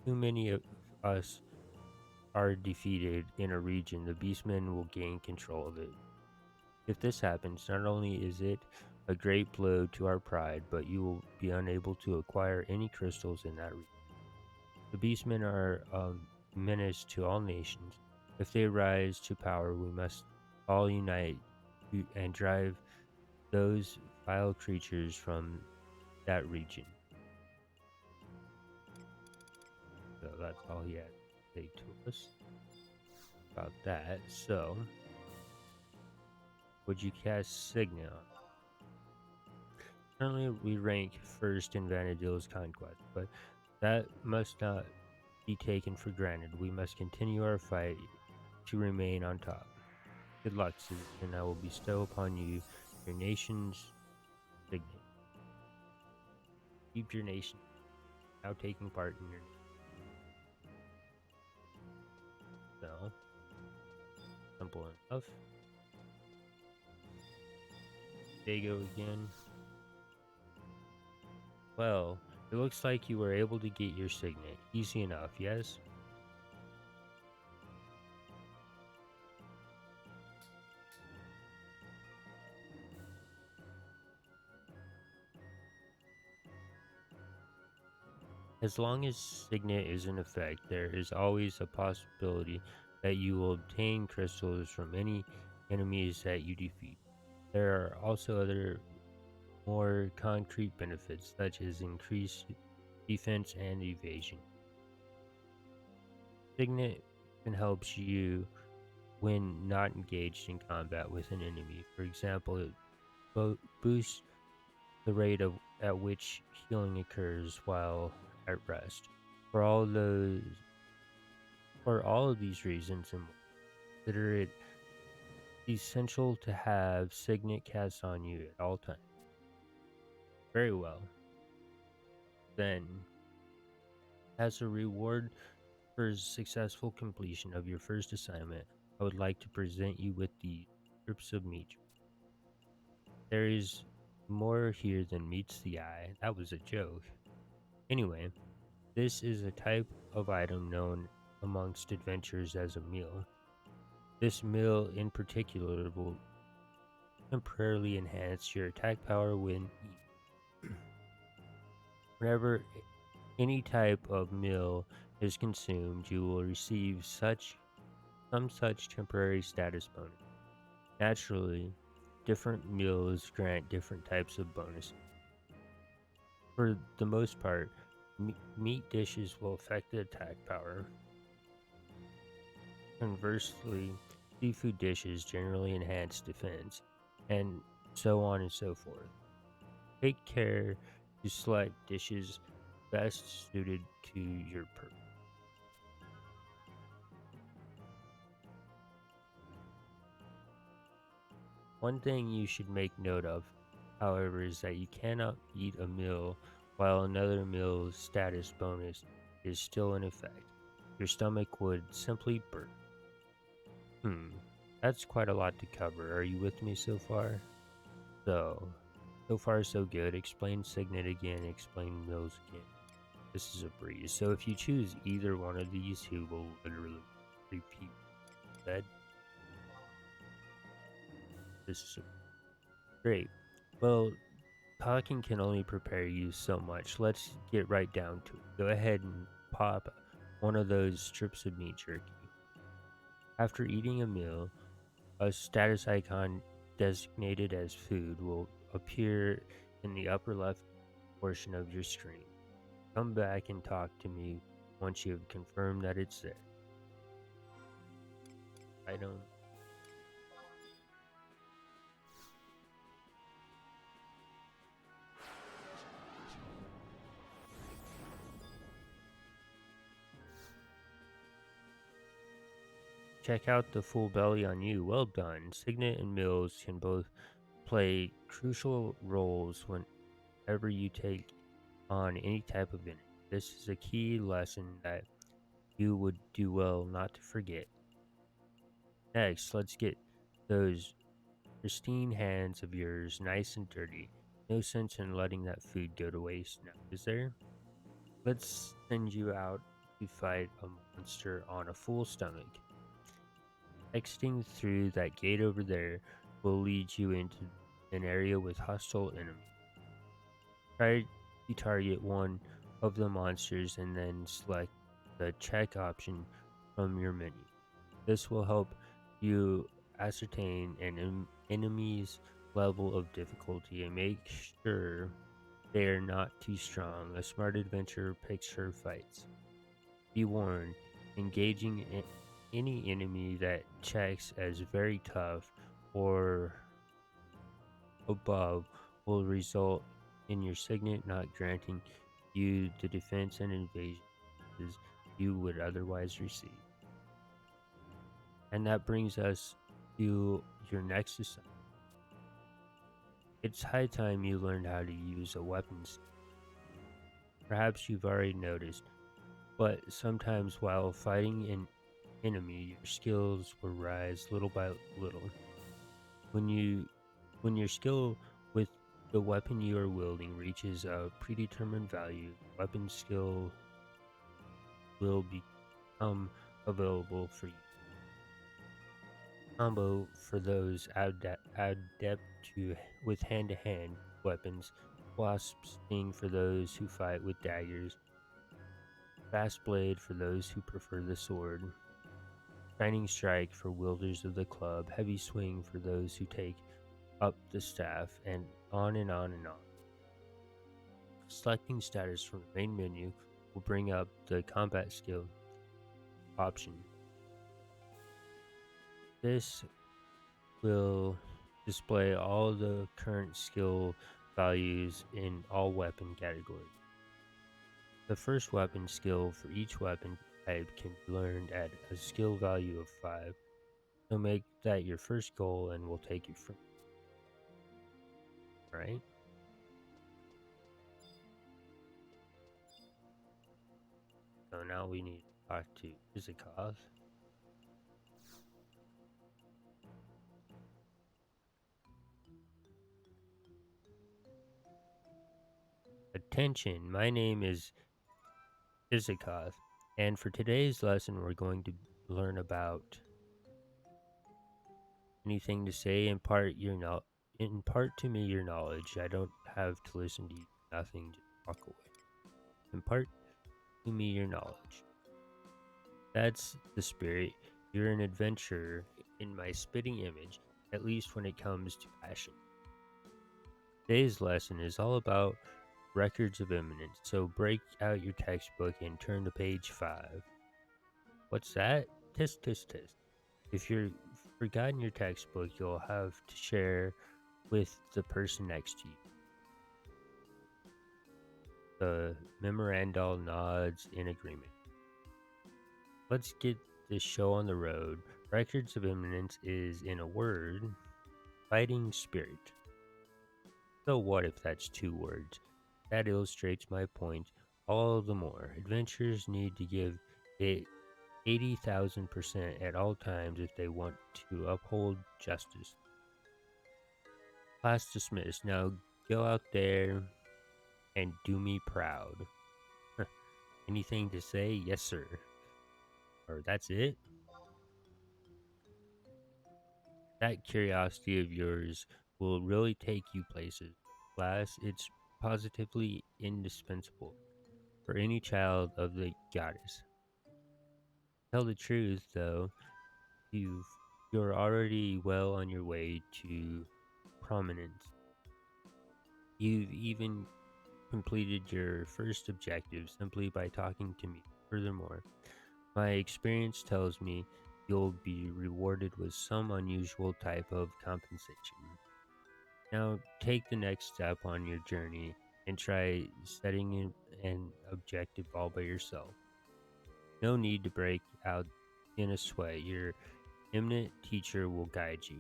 too many of us are defeated in a region, the Beastmen will gain control of it. If this happens, not only is it a great blow to our pride, but you will be unable to acquire any crystals in that region. The Beastmen are a menace to all nations. If they rise to power, we must all unite and drive those vile creatures from that region. So that's all he had to say to us about that. So, would you cast Signet on? Currently, we rank first in Vana'diel's conquest, but that must not be taken for granted. We must continue our fight to remain on top. Good luck, citizen. I will bestow upon you your nation's signet. Keep your nation now taking part in your so simple enough. Dago again. Well, it looks like you were able to get your signet. Easy enough, yes? As long as signet is in effect, there is always a possibility that you will obtain crystals from any enemies that you defeat. There are also other more concrete benefits, such as increased defense and evasion. Signet can help you when not engaged in combat with an enemy. For example, it boosts the rate at which healing occurs while at rest. For all those, for all of these reasons and more, consider it essential to have Signet cast on you at all times. Very well. Then, as a reward for successful completion of your first assignment, I would like to present you with the strips of meat. There is more here than meets the eye. That was a joke. Anyway, this is a type of item known amongst adventurers as a meal. This meal in particular will temporarily enhance your attack power when eaten. Whenever any type of meal is consumed, you will receive some such temporary status bonus. Naturally, different meals grant different types of bonuses. For the most part, meat dishes will affect the attack power. Conversely, seafood dishes generally enhance defense, and so on and so forth. Take care to select dishes best suited to your purpose. One thing you should make note of, however, is that you cannot eat a meal while another meal's status bonus is still in effect. Your stomach would simply burst. That's quite a lot to cover. Are you with me so far? So far so good. Explain Signet again, explain Mills again. This is a breeze. So if you choose either one of these, he will literally repeat that. This is great. Well, talking can only prepare you so much. Let's get right down to it. Go ahead and pop one of those strips of meat jerky. After eating a meal, a status icon designated as food will appear in the upper left portion of your screen. Come back and talk to me once you have confirmed that it's there. I don't. Check out the full belly on you. Well done. Signet and Mills can both play crucial roles whenever you take on any type of enemy. This is a key lesson that you would do well not to forget. Next, let's get those pristine hands of yours nice and dirty. No sense in letting that food go to waste now, is there? Let's send you out to fight a monster on a full stomach. Exiting through that gate over there will lead you into an area with hostile enemies. Try to target one of the monsters and then select the check option from your menu. This will help you ascertain an enemy's level of difficulty and make sure they are not too strong. A smart adventurer picks her fights. Be warned, engaging any enemy that checks as very tough or above will result in your signet, not granting you the defense and invasion you would otherwise receive. And that brings us to your next assignment. It's high time you learned how to use a weapon. Perhaps you've already noticed, but sometimes while fighting an enemy, your skills will rise little by little. When you when your skill with the weapon you are wielding reaches a predetermined value, weapon skill will become available for you. Combo for those adept with hand-to-hand weapons, wasp sting for those who fight with daggers, fast blade for those who prefer the sword, shining strike for wielders of the club, heavy swing for those who take up the staff, and on and on and on. Selecting status from the main menu will bring up the combat skill option. This will display all the current skill values in all weapon categories. The first weapon skill for each weapon type can be learned at a skill value of 5, so make that your first goal and we'll take you from there, right? So now we need to talk to Izakov. Attention, my name is Izakov, and for today's lesson we're going to learn about anything to say. Impart to me your knowledge. I don't have to listen to you. Nothing. Just walk away. Impart to me your knowledge. That's the spirit. You're an adventurer in my spitting image, at least when it comes to passion. Today's lesson is all about records of eminence, so break out your textbook and turn to page 5. What's that? Tisk, tisk, tisk. If you've forgotten your textbook, you'll have to share with the person next to you. The memorandal nods in agreement. Let's get this show on the road. Records of Eminence is, in a word, fighting spirit. So what if that's 2 words? That illustrates my point all the more. Adventurers need to give it 80,000% at all times if they want to uphold justice. Class dismissed. Now go out there and do me proud. Anything to say? Yes, sir. Or that's it? That curiosity of yours will really take you places. Class, it's positively indispensable for any child of the goddess. Tell the truth, though, you're already well on your way to prominence. You've even completed your first objective simply by talking to me. Furthermore, my experience tells me you'll be rewarded with some unusual type of compensation. Now take the next step on your journey and try setting an objective all by yourself. No need to break out in a sweat. Your eminent teacher will guide you.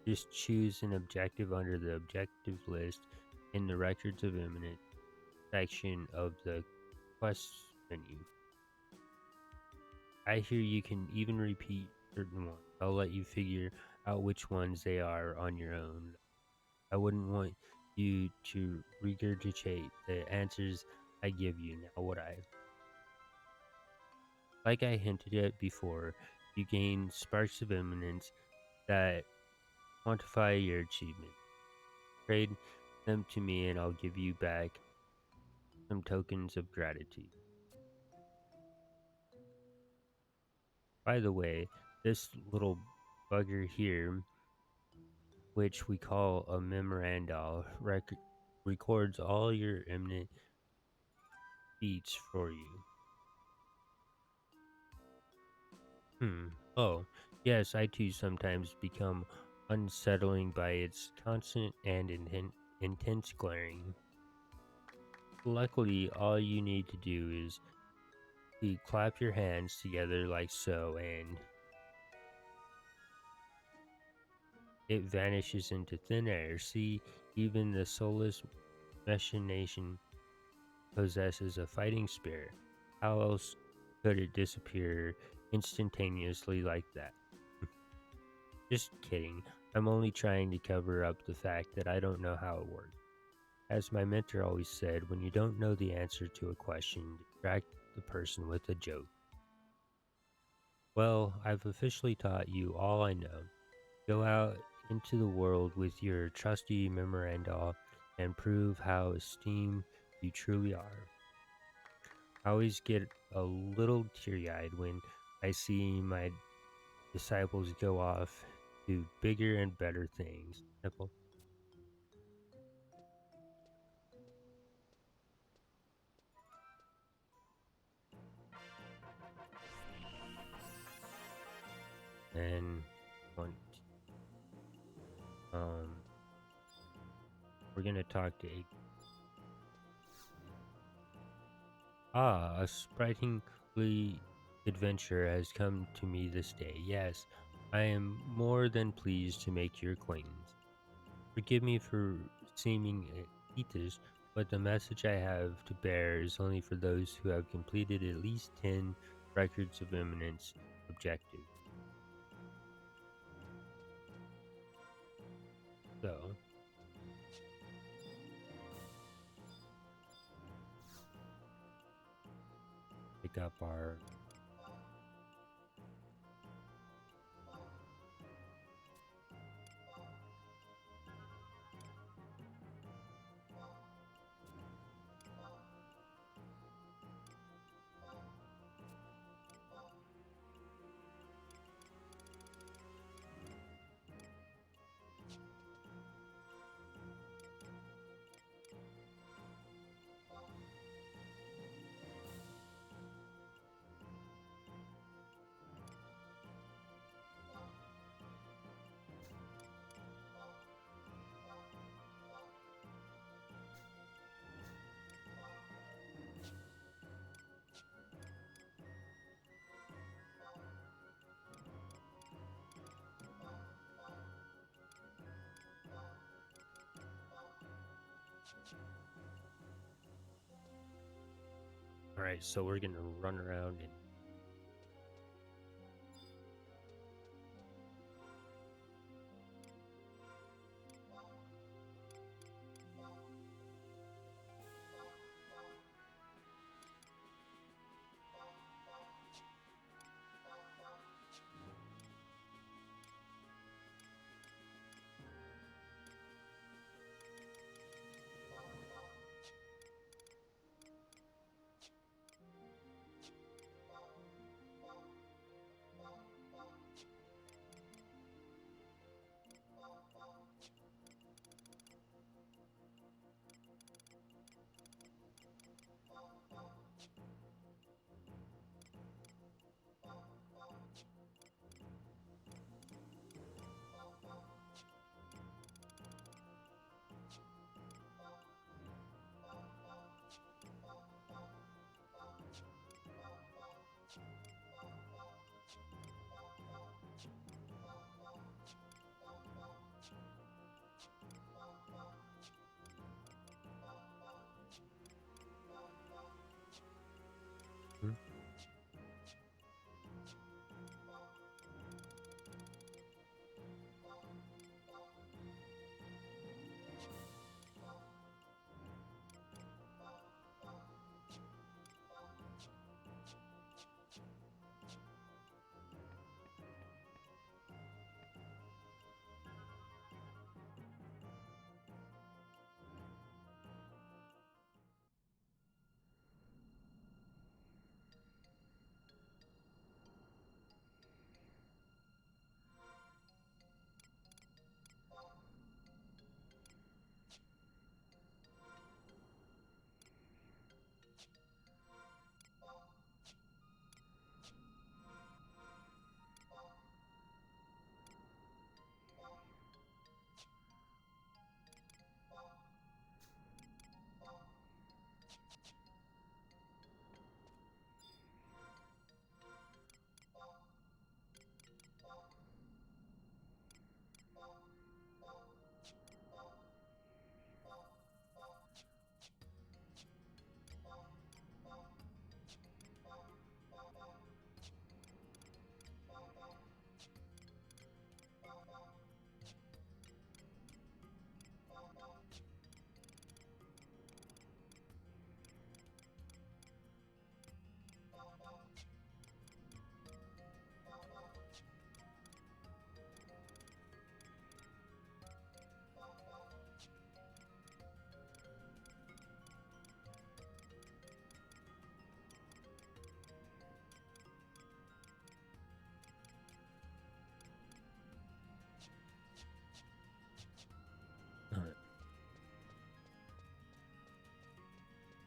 Just choose an objective under the objective list in the Records of Eminence section of the quests menu. I hear you can even repeat certain ones. I'll let you figure out which ones they are on your own. I wouldn't want you to regurgitate the answers I give you, now would I? Like I hinted at before, you gain sparks of eminence that quantify your achievement. Trade them to me and I'll give you back some tokens of gratitude. By the way, this little bugger here, which we call a memorandal, records all your eminent feats for you. Oh, yes, I too sometimes become unsettling by its constant and intense glaring. Luckily, all you need to do is to clap your hands together like so, and it vanishes into thin air. See, even the soulless machination possesses a fighting spirit. How else could it disappear instantaneously like that? Just kidding. I'm only trying to cover up the fact that I don't know how it works. As my mentor always said, when you don't know the answer to a question, distract the person with a joke. Well, I've officially taught you all I know. Go out into the world with your trusty memoranda and prove how esteemed you truly are. I always get a little teary-eyed when I see my disciples go off to bigger and better things. Nipple. And want, um, we're gonna talk to a sprightly adventure has come to me this day. Yes, I am more than pleased to make your acquaintance. Forgive me for seeming elitist, but the message I have to bear is only for those who have completed at least 10 records of eminence objectives. So, pick up our Alright, so we're gonna run around and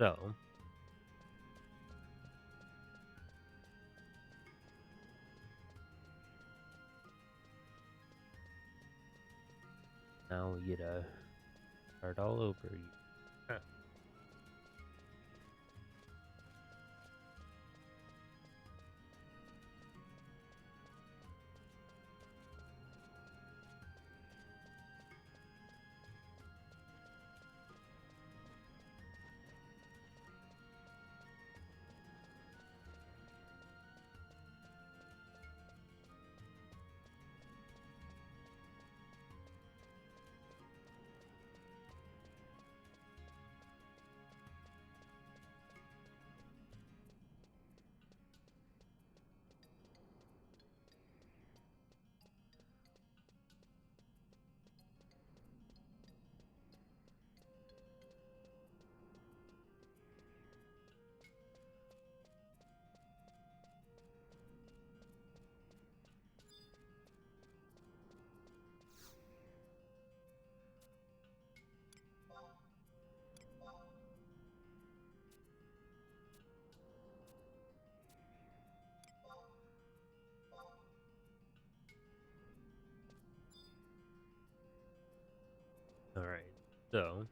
So now we get to start all over. Huh. All right. So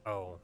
Oh.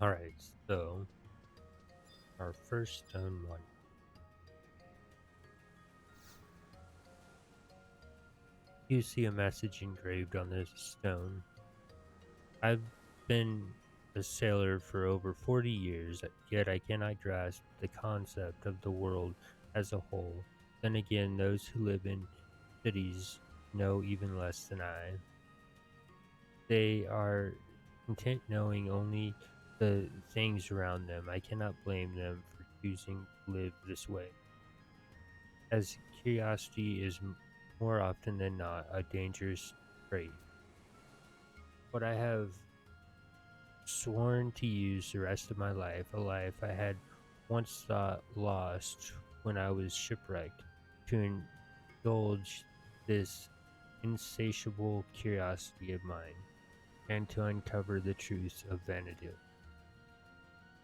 Alright, so our first stone one. You see a message engraved on this stone. I've been a sailor for over 40 years, yet I cannot grasp the concept of the world as a whole. Then again, those who live in cities know even less than I. They are content knowing only the things around them. I cannot blame them for choosing to live this way, as curiosity is more often than not a dangerous trait. What I have sworn to use the rest of my life, a life I had once thought lost when I was shipwrecked, to indulge this insatiable curiosity of mine, and to uncover the truths of Vana'diel.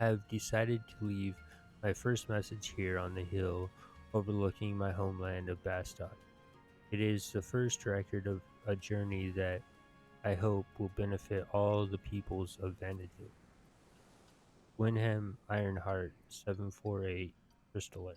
I have decided to leave my first message here on the hill overlooking my homeland of Bastad. It is the first record of a journey that I hope will benefit all the peoples of Vana'diel. Wyndham Ironheart 748 Crystal.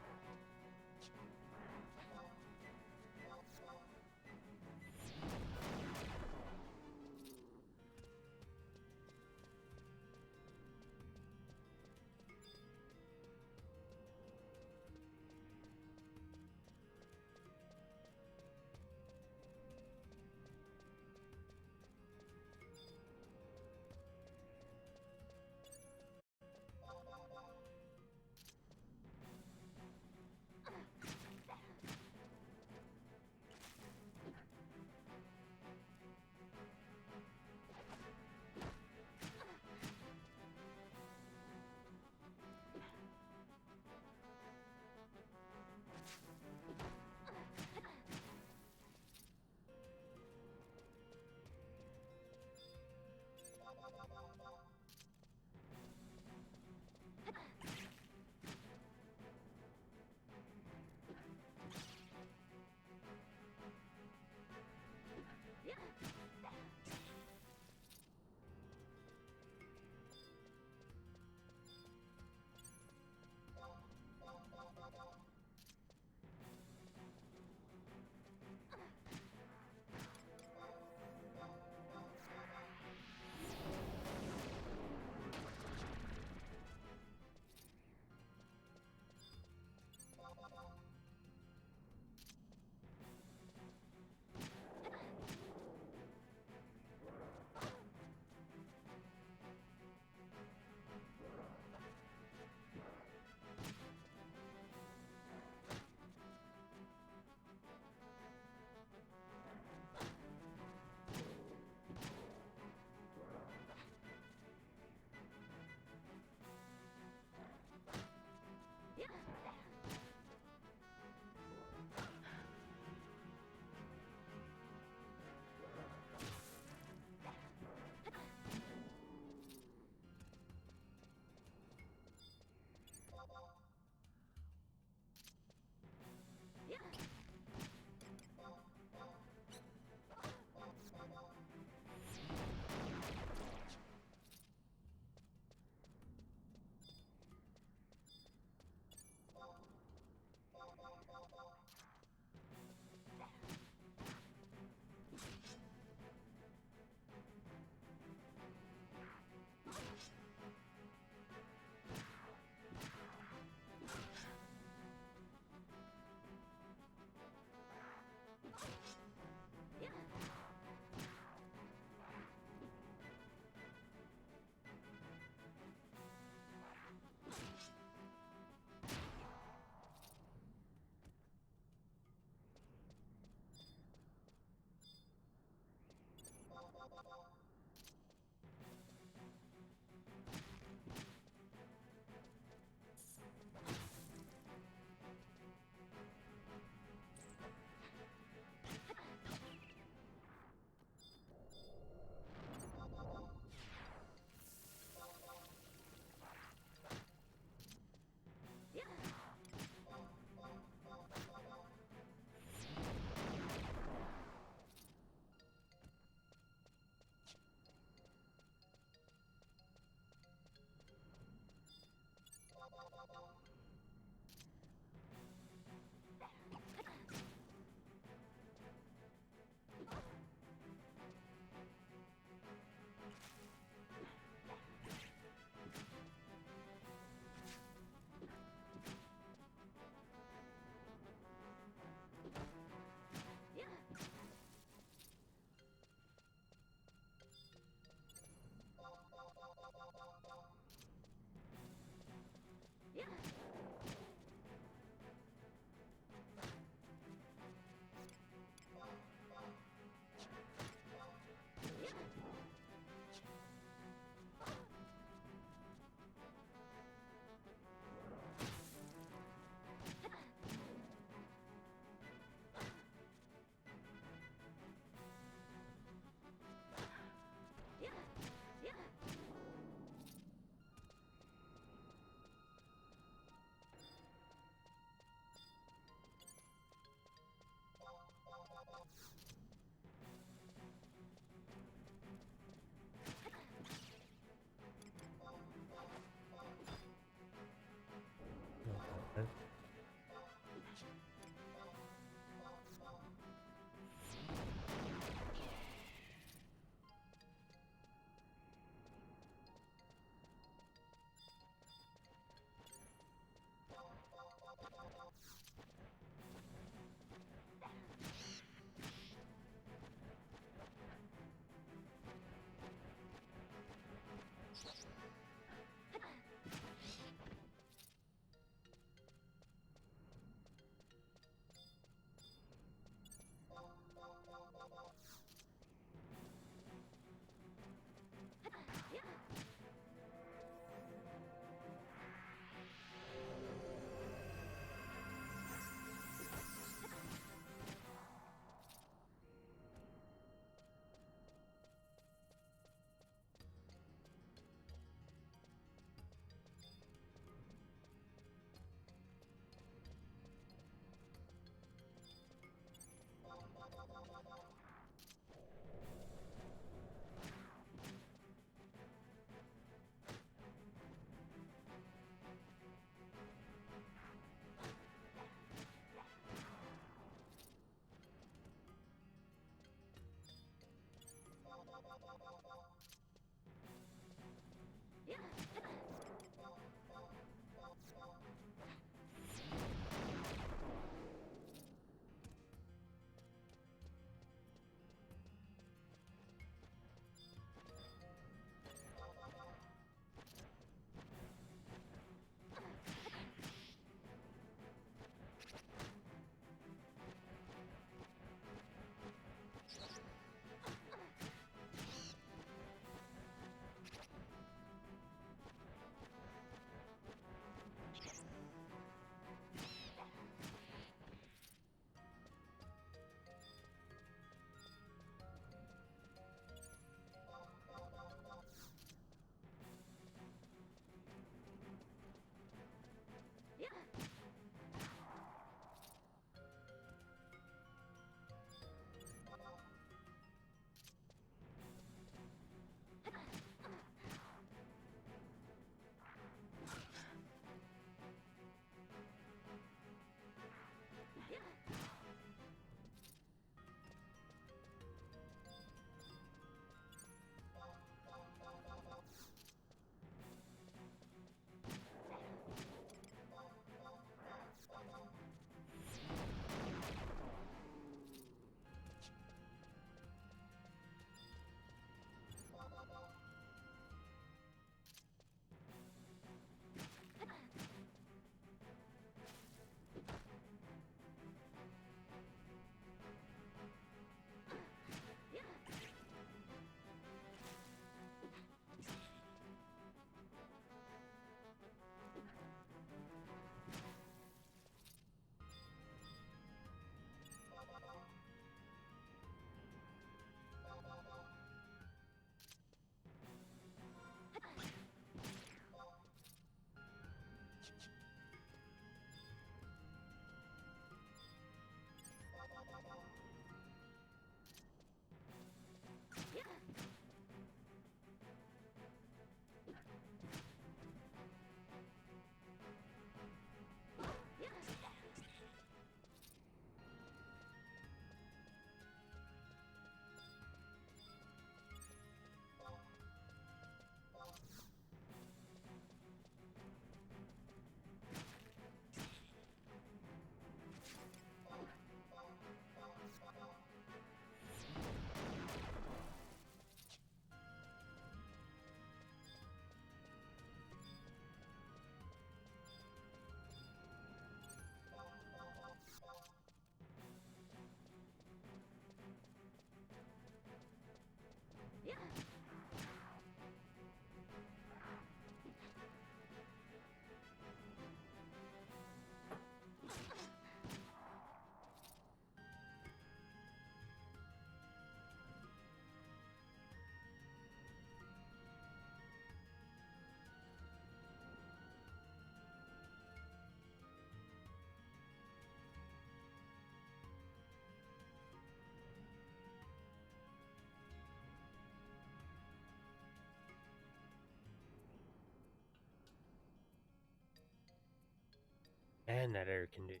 And that air conditioner.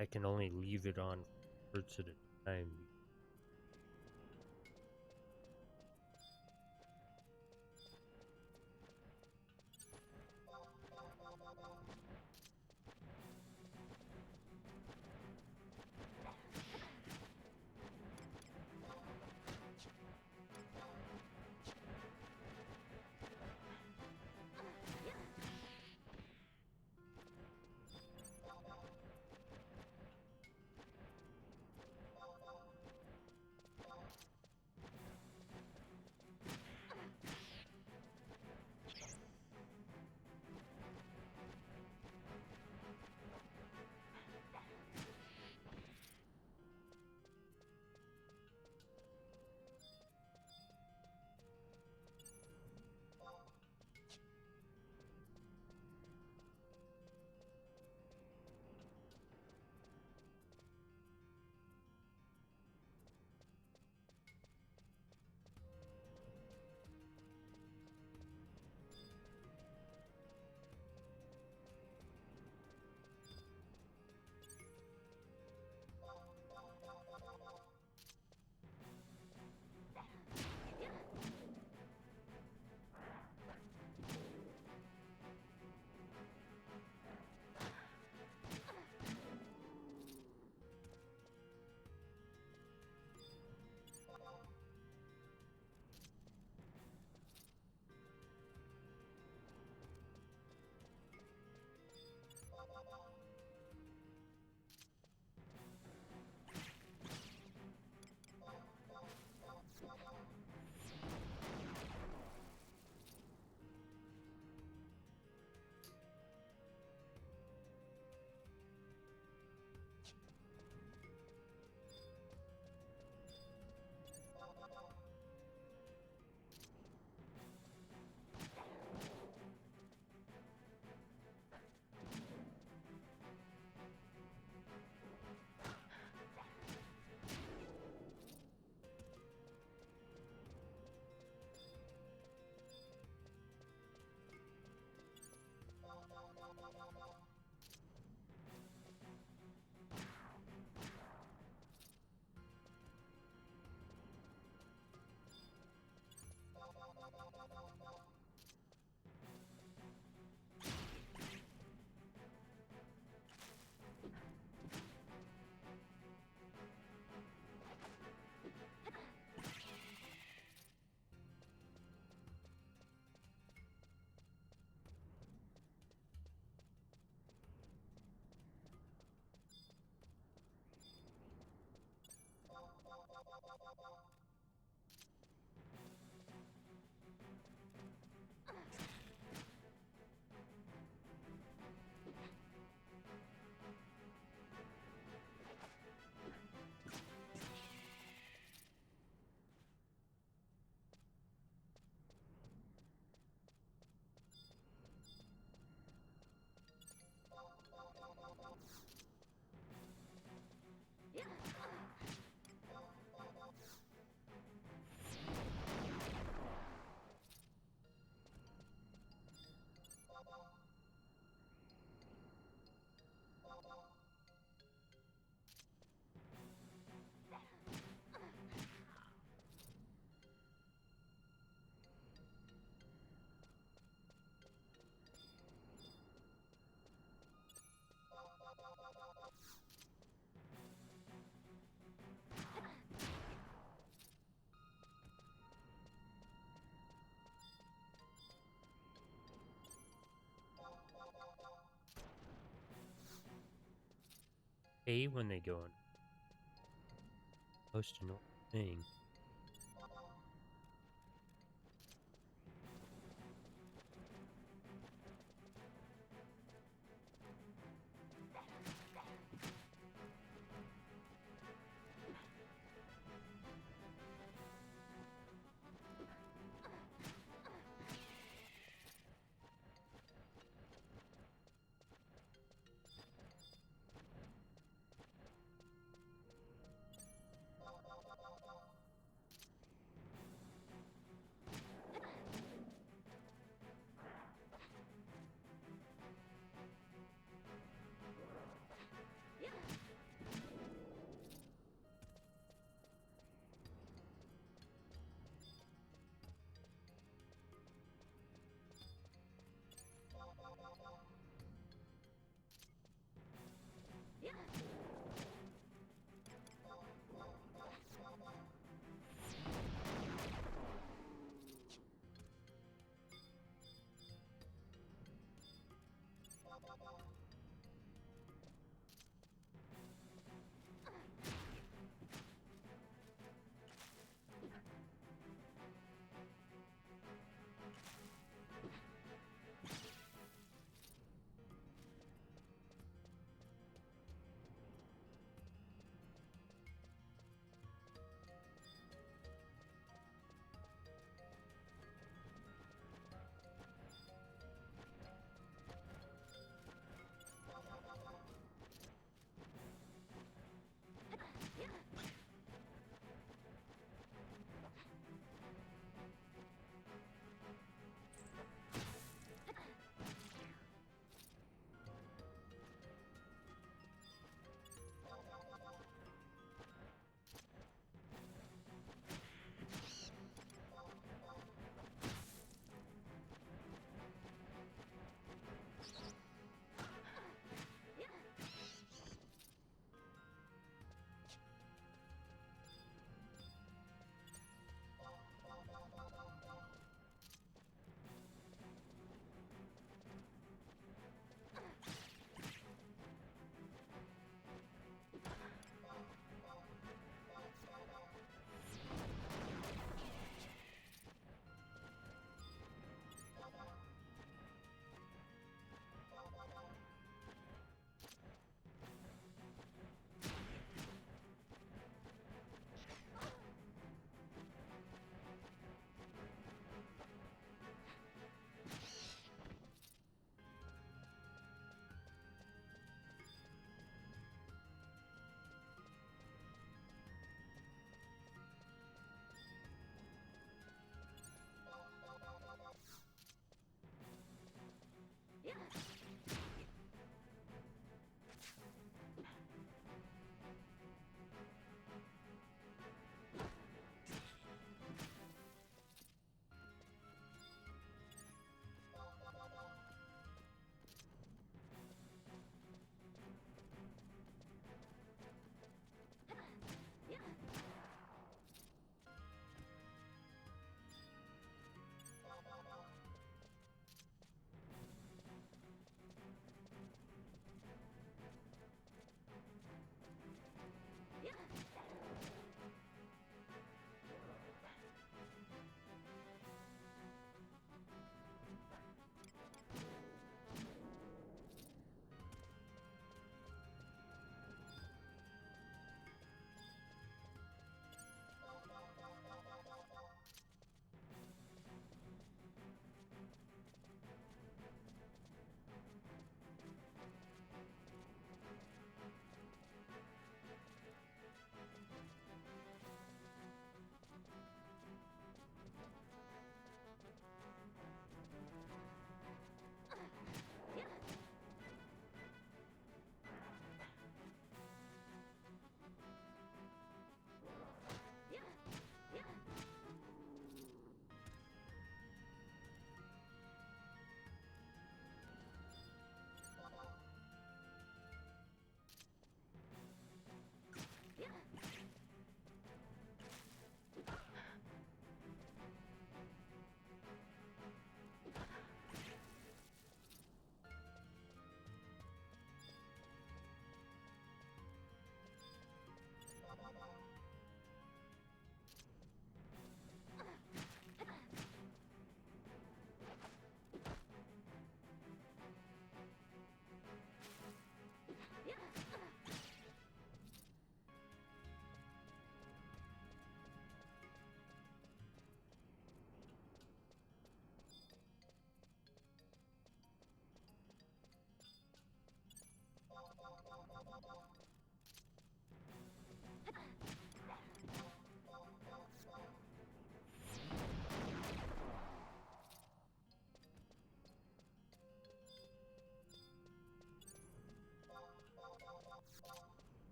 I can only leave it on for parts at a time. Hey, when they go on post a normal thing.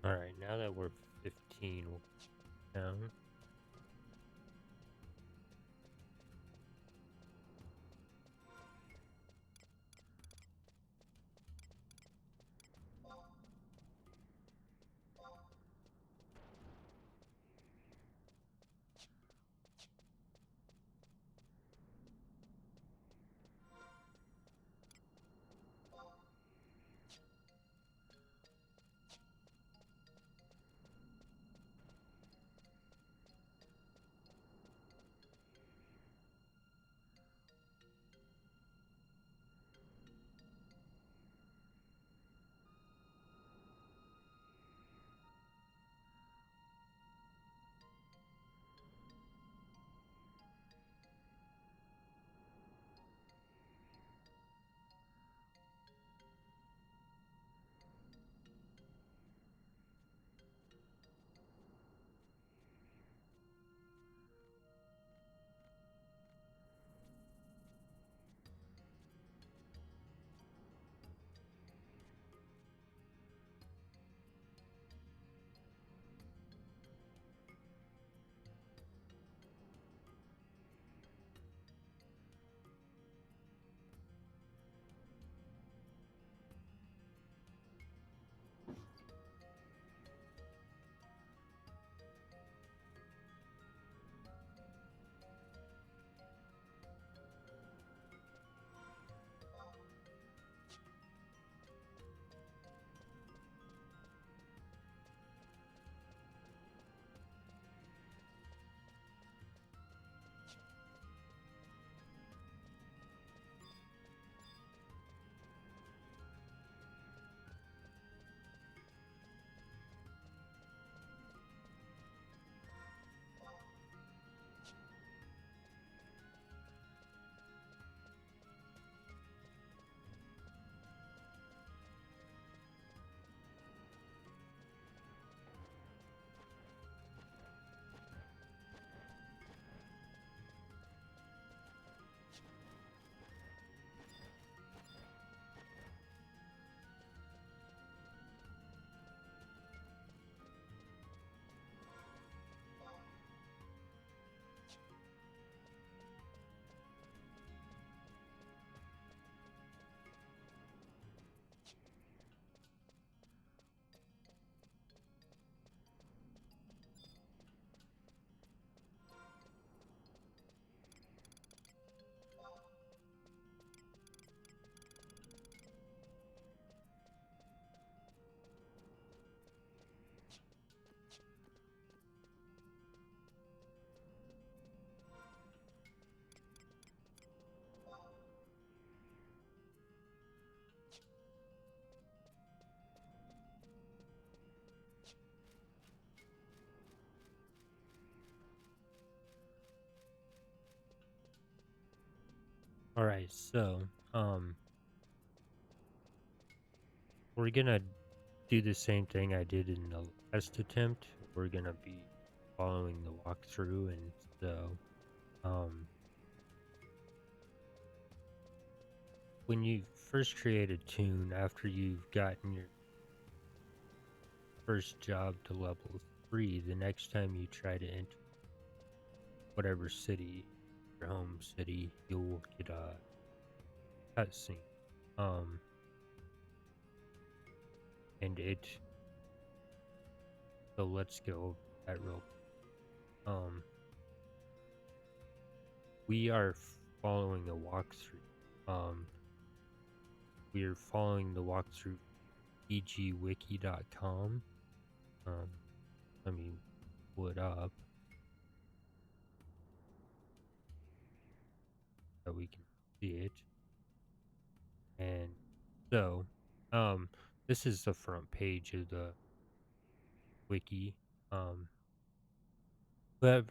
Alright, now that we're 15 down. All right, so we're gonna do the same thing I did in the last attempt. We're gonna be following the walkthrough, and so um, when you first create a tune after you've gotten your first job to level 3, the next time you try to enter whatever city, your home city, you'll get a cutscene. Um, and it so let's go over that real. Um, we are following a walkthrough. Um, we are following the walkthrough egwiki.com. Um, let me pull it up so we can see it. And so, um, this is the front page of the wiki. Um, but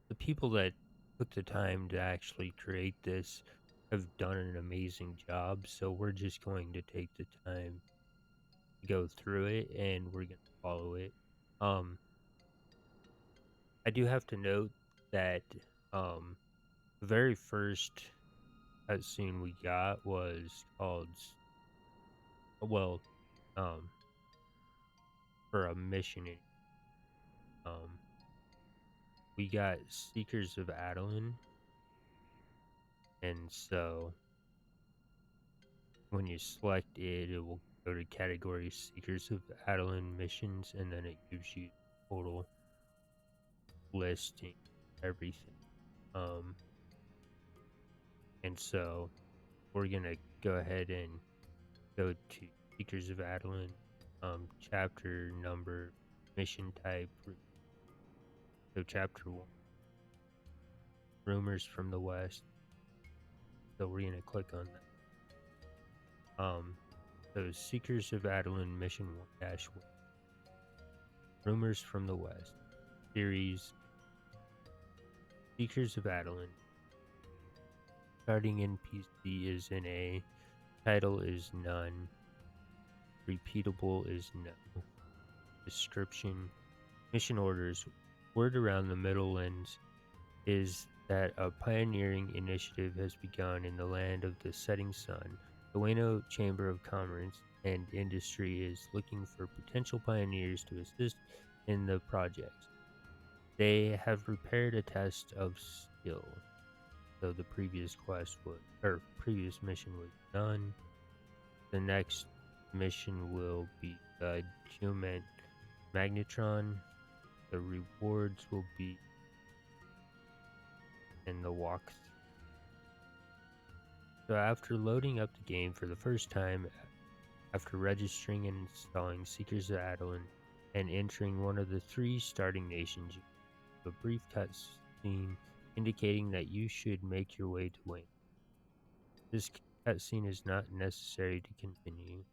the people that took the time to actually create this have done an amazing job. So we're just going to take the time to go through it and we're going to follow it. Um, I do have to note that um, the very first cutscene we got was called, well, um, for a mission. Um, we got Seekers of Adeline, and so when you select it, it will go to category Seekers of Adeline missions, and then it gives you total listing everything. Um, and so we're gonna go ahead and go to Seekers of Adeline, chapter number, mission type. So chapter 1, Rumors from the West. So we're gonna click on that. So Seekers of Adeline mission 1-1, Rumors from the West, series Seekers of Adeline. Starting NPC is an A, title is none, repeatable is no, description, mission orders. Word around the Middlelands is that a pioneering initiative has begun in the land of the setting sun. The Wano Chamber of Commerce and Industry is looking for potential pioneers to assist in the project. They have prepared a test of skill. So the previous quest was, or previous mission was done. The next mission will be the Human Magnetron. The rewards will be in the walkthrough. So after loading up the game for the first time, after registering and installing Seekers of Adeline and entering one of the 3 starting nations, you have a brief cutscene indicating that you should make your way to Wayne. This cutscene is not necessary to continue.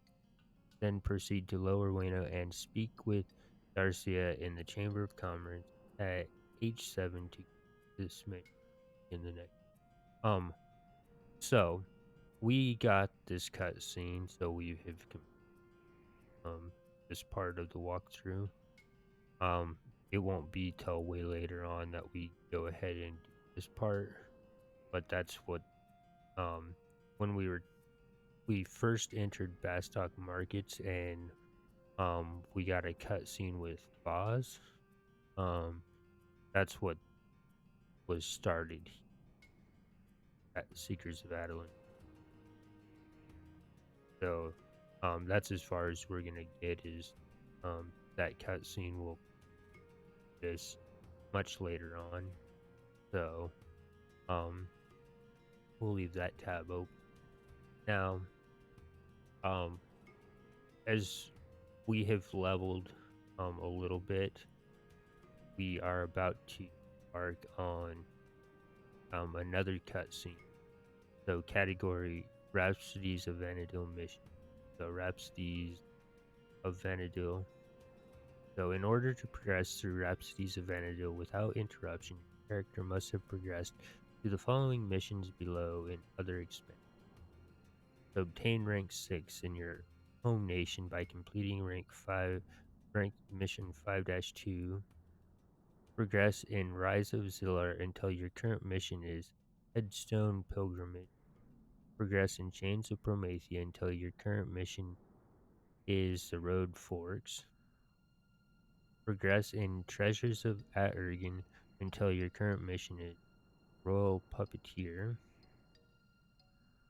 Then proceed to Lower Wano and speak with Darcia in the Chamber of Commerce at H7 to dismiss in the next. So we got this cutscene, so we have this part of the walkthrough. It won't be till way later on that we go ahead and do this part, but that's what when we first entered Bastock Markets and we got a cutscene with Boz. Um, that's what was started at Seekers of Adeline. So, that's as far as we're gonna get is that cutscene will be this much later on. So, um, we'll leave that tab open. Now, um, as we have leveled a little bit, we are about to embark on another cutscene. So category Rhapsodies of Vana'diel mission. So Rhapsodies of Vana'diel. So in order to progress through Rhapsodies of Vana'diel without interruption, your character must have progressed Do the following missions below and other expenses. Obtain rank 6 in your home nation by completing rank mission 5-2. Progress in Rise of Zillar until your current mission is Headstone Pilgrimage. Progress in Chains of Promethea until your current mission is the Road Forks. Progress in Treasures of Aturgan until your current mission is Royal Puppeteer.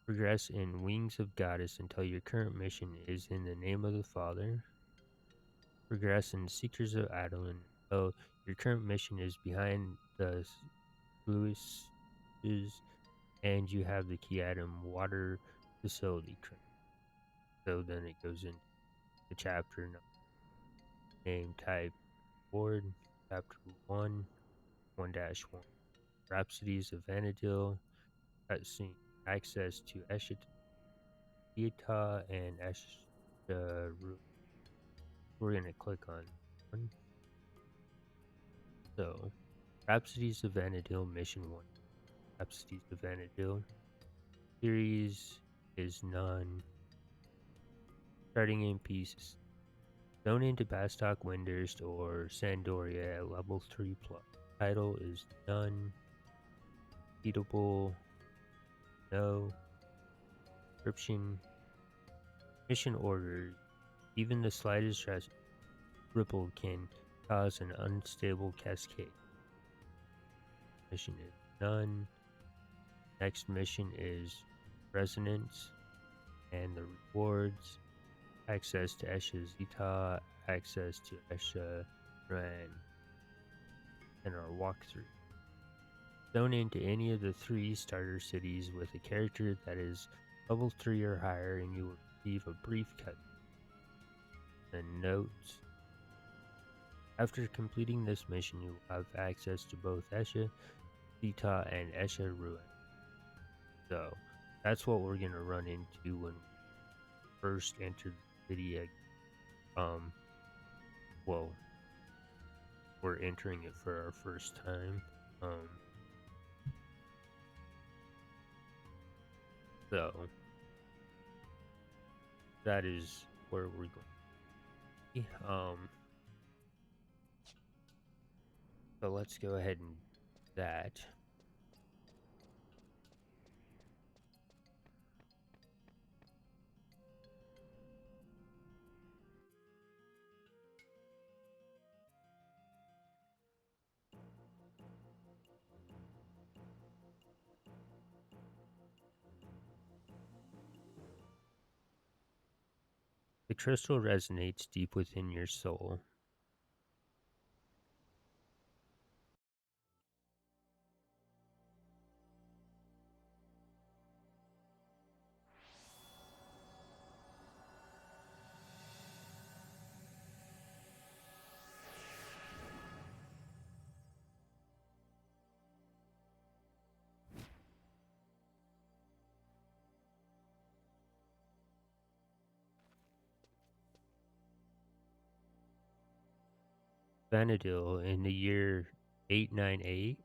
Progress in Wings of Goddess until your current mission is In the Name of the Father. Progress in Seekers of Adolin until your current mission is Behind the Sluices and you have the key item Water Facility Crane. So then it goes into the chapter name type board, chapter 1, 1-1. Rhapsodies of Vana'diel, cutscene, access to Eshita and Eshta. We're going to click on one. So, Rhapsodies of Vana'diel, Mission 1. Rhapsodies of Vana'diel. Series is none. Starting in pieces. Zone into Bastok, Windurst, or Sandoria at level 3+. Title is none. Beatable. No. Description. Mission orders. Even the slightest ripple can cause an unstable cascade. Mission is none. Next mission is Resonance. And the rewards. Access to Esha Zita. Access to Esha Ran. And our walkthrough. Zone into any of the 3 starter cities with a character that is level 3 or higher and you will receive a brief cut. And notes. After completing this mission, you will have access to both Esha Zita and Esha Ruin. So that's what we're gonna run into when we first enter the city. Well, we're entering it for our first time. So that is where we're going. So let's go ahead and do that. The crystal resonates deep within your soul. Vana'diel in the year 898.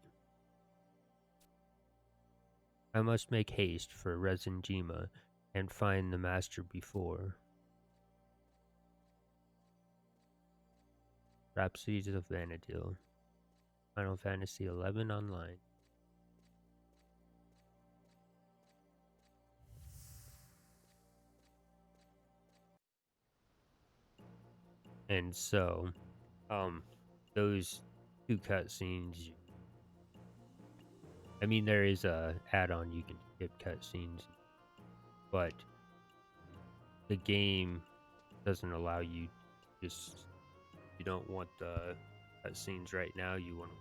I must make haste for Resenjima and find the master before. Rhapsodies of Vana'diel. Final Fantasy XI Online. And so, those 2 cutscenes. I mean, there is a add-on you can skip cutscenes, but the game doesn't allow you to just. You don't want the cutscenes right now. You want.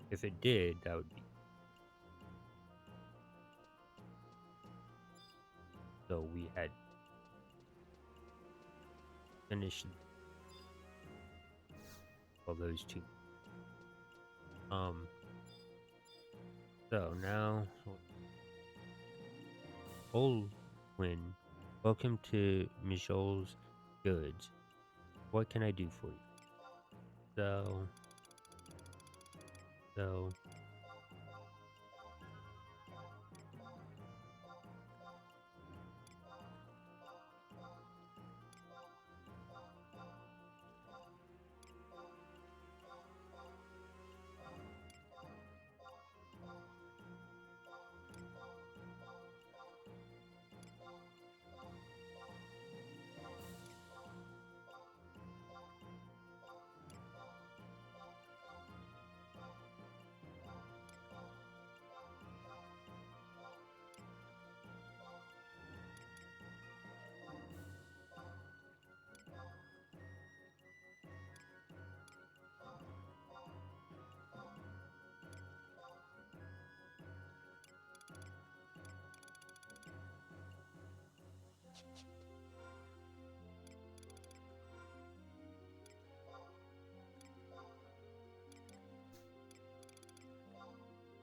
If it did, that would be. So we had finished all those 2. So now, Olwyn, welcome to Mijol's Goods. What can I do for you? So,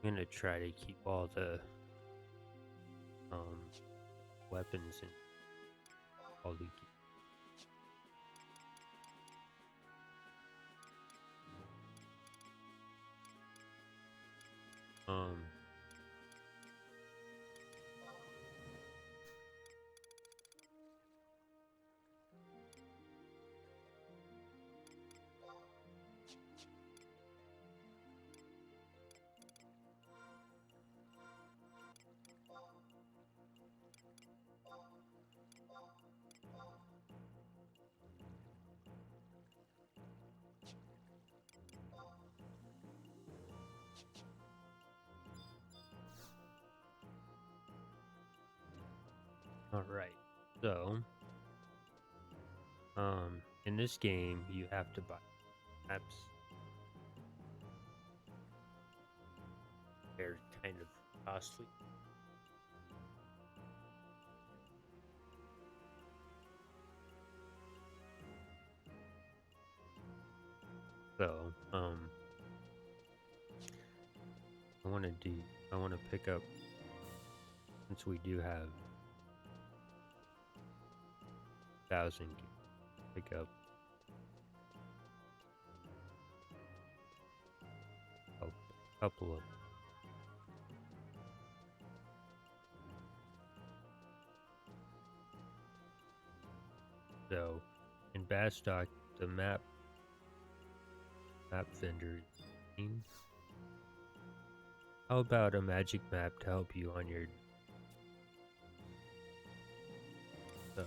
I'm gonna try to keep all the weapons and all the um all right. So in this game you have to buy maps. They're kind of costly. So I want to pick up, since we do have 1,000, pick up a couple of. So in Bastock, the map vendor. How about a magic map to help you on your? So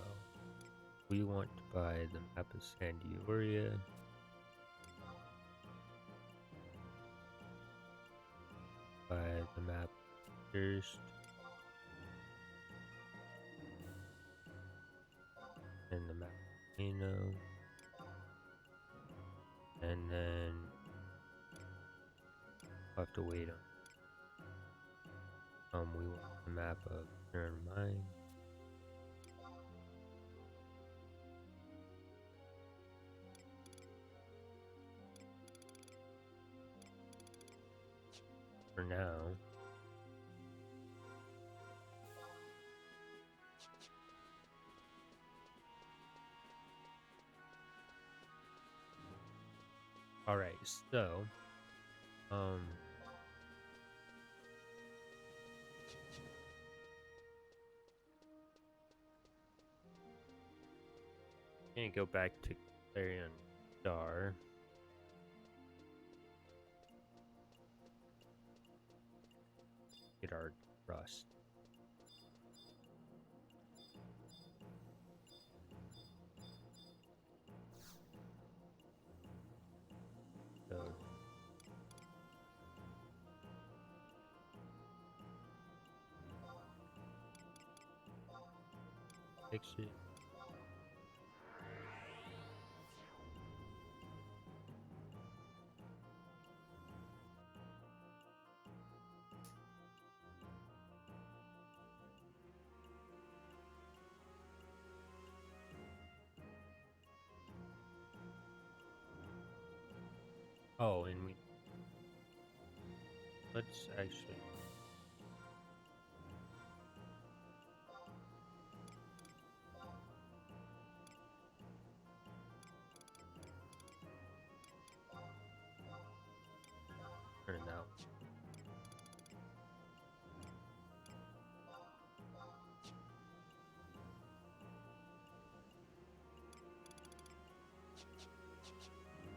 we want to buy the map of Sandioria. Buy the map first. And the map Volcano. And then we'll have to wait on we want the map of Turn Mine. For now. Alright, so gonna go back to Clarion Star. Get our rust. So fix it. Oh, and let's actually turn it out.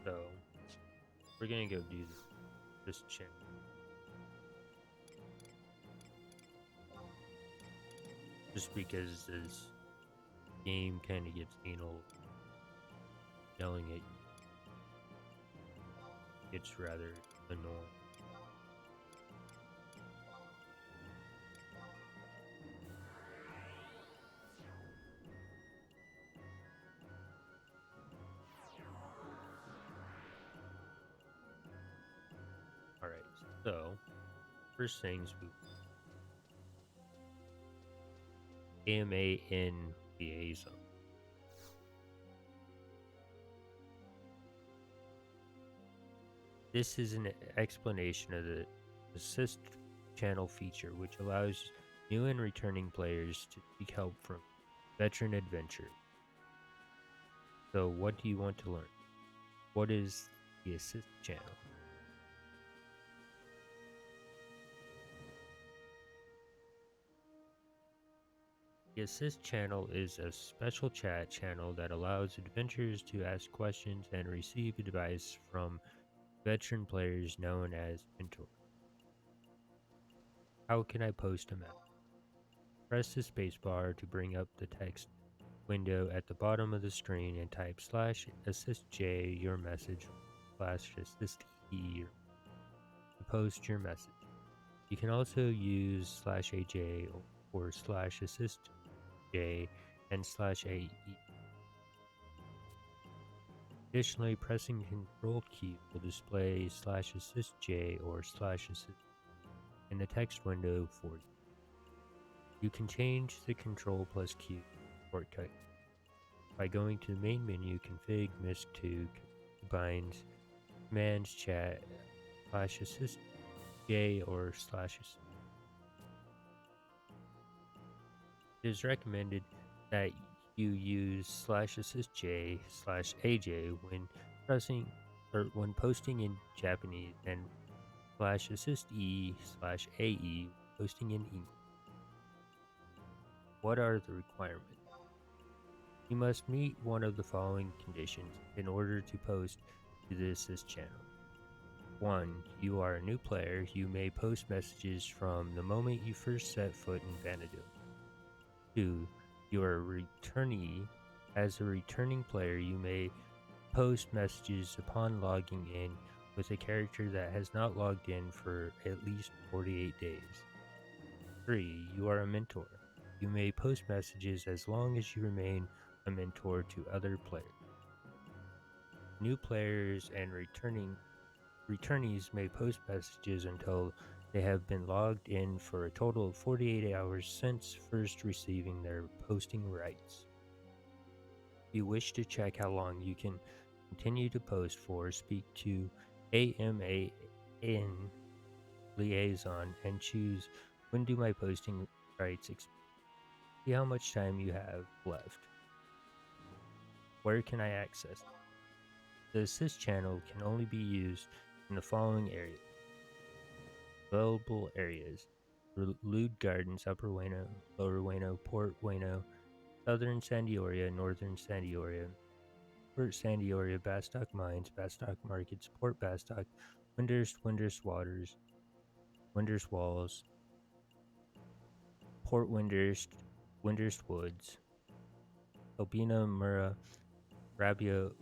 So we're gonna go do this check. Just because this game kind of gets anal, yelling at you. It's rather annoying. Alright, so first things we AMA in liaison. This is an explanation of the assist channel feature, which allows new and returning players to seek help from veteran adventurers. So, what do you want to learn? What is the assist channel? The Assist channel is a special chat channel that allows adventurers to ask questions and receive advice from veteran players known as mentors. How can I post a message? Press the spacebar to bring up the text window at the bottom of the screen and type /assistj your message /assist_e to post your message. You can also use /aj or /assistj and /ae. Additionally, pressing Ctrl key will display /assistj or /assist in the text window for you. You can change the Ctrl plus Q shortcut by going to the main menu, config MISC2 combines commands chat /assistj or /assist. It is recommended that you use /assistj/aj when posting in Japanese and /assist_e/ae posting in English. What are the requirements? You must meet one of the following conditions in order to post to the Assist channel. 1. You are a new player. You may post messages from the moment you first set foot in Vana'diel. 2. You are a returnee. As a returning player, you may post messages upon logging in with a character that has not logged in for at least 48 days. 3. You are a mentor. You may post messages as long as you remain a mentor to other players. New players and returnees may post messages until they have been logged in for a total of 48 hours since first receiving their posting rights. If you wish to check how long you can continue to post for, speak to AMAN liaison and choose when do my posting rights expire. See how much time you have left. Where can I access it? The Assist channel can only be used in the following areas. Available areas: Lude Gardens, Upper Wano, Lower Wano, Port Wano, Southern Sandioria, Northern Sandioria, Port Sandioria, Bastock Mines, Bastock Markets, Port Bastock, Windurst Waters, Windurst Walls, Port Windurst, Windurst Woods, Albina, Murrah, Rabio,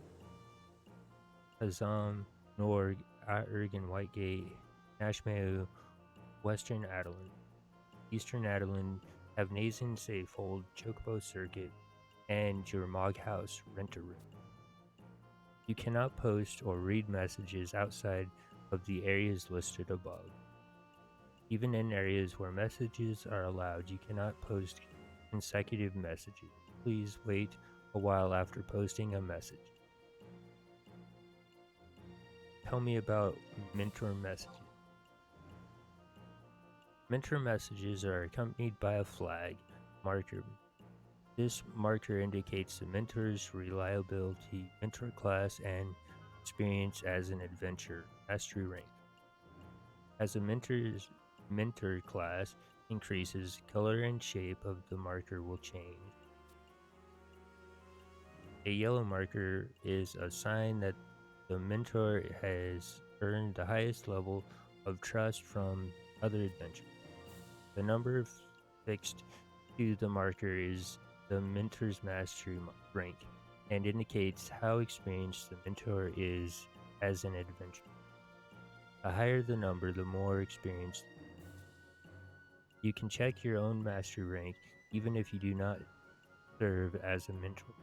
Hazam, Norg, Ergan, Whitegate, Nashmeo, Western Adelan, Eastern Adelan, Avnazin Safehold, Chocobo Circuit, and your Mog House Renter Room. You cannot post or read messages outside of the areas listed above. Even in areas where messages are allowed, you cannot post consecutive messages. Please wait a while after posting a message. Tell me about mentor messages. Mentor messages are accompanied by a flag marker. This marker indicates the mentor's reliability, mentor class, and experience as an adventurer, mastery rank. As a mentor class increases, color and shape of the marker will change. A yellow marker is a sign that the mentor has earned the highest level of trust from other adventurers. The number fixed to the marker is the mentor's mastery rank and indicates how experienced the mentor is as an adventurer. The higher the number, the more experienced. You can check your own mastery rank even if you do not serve as a mentor.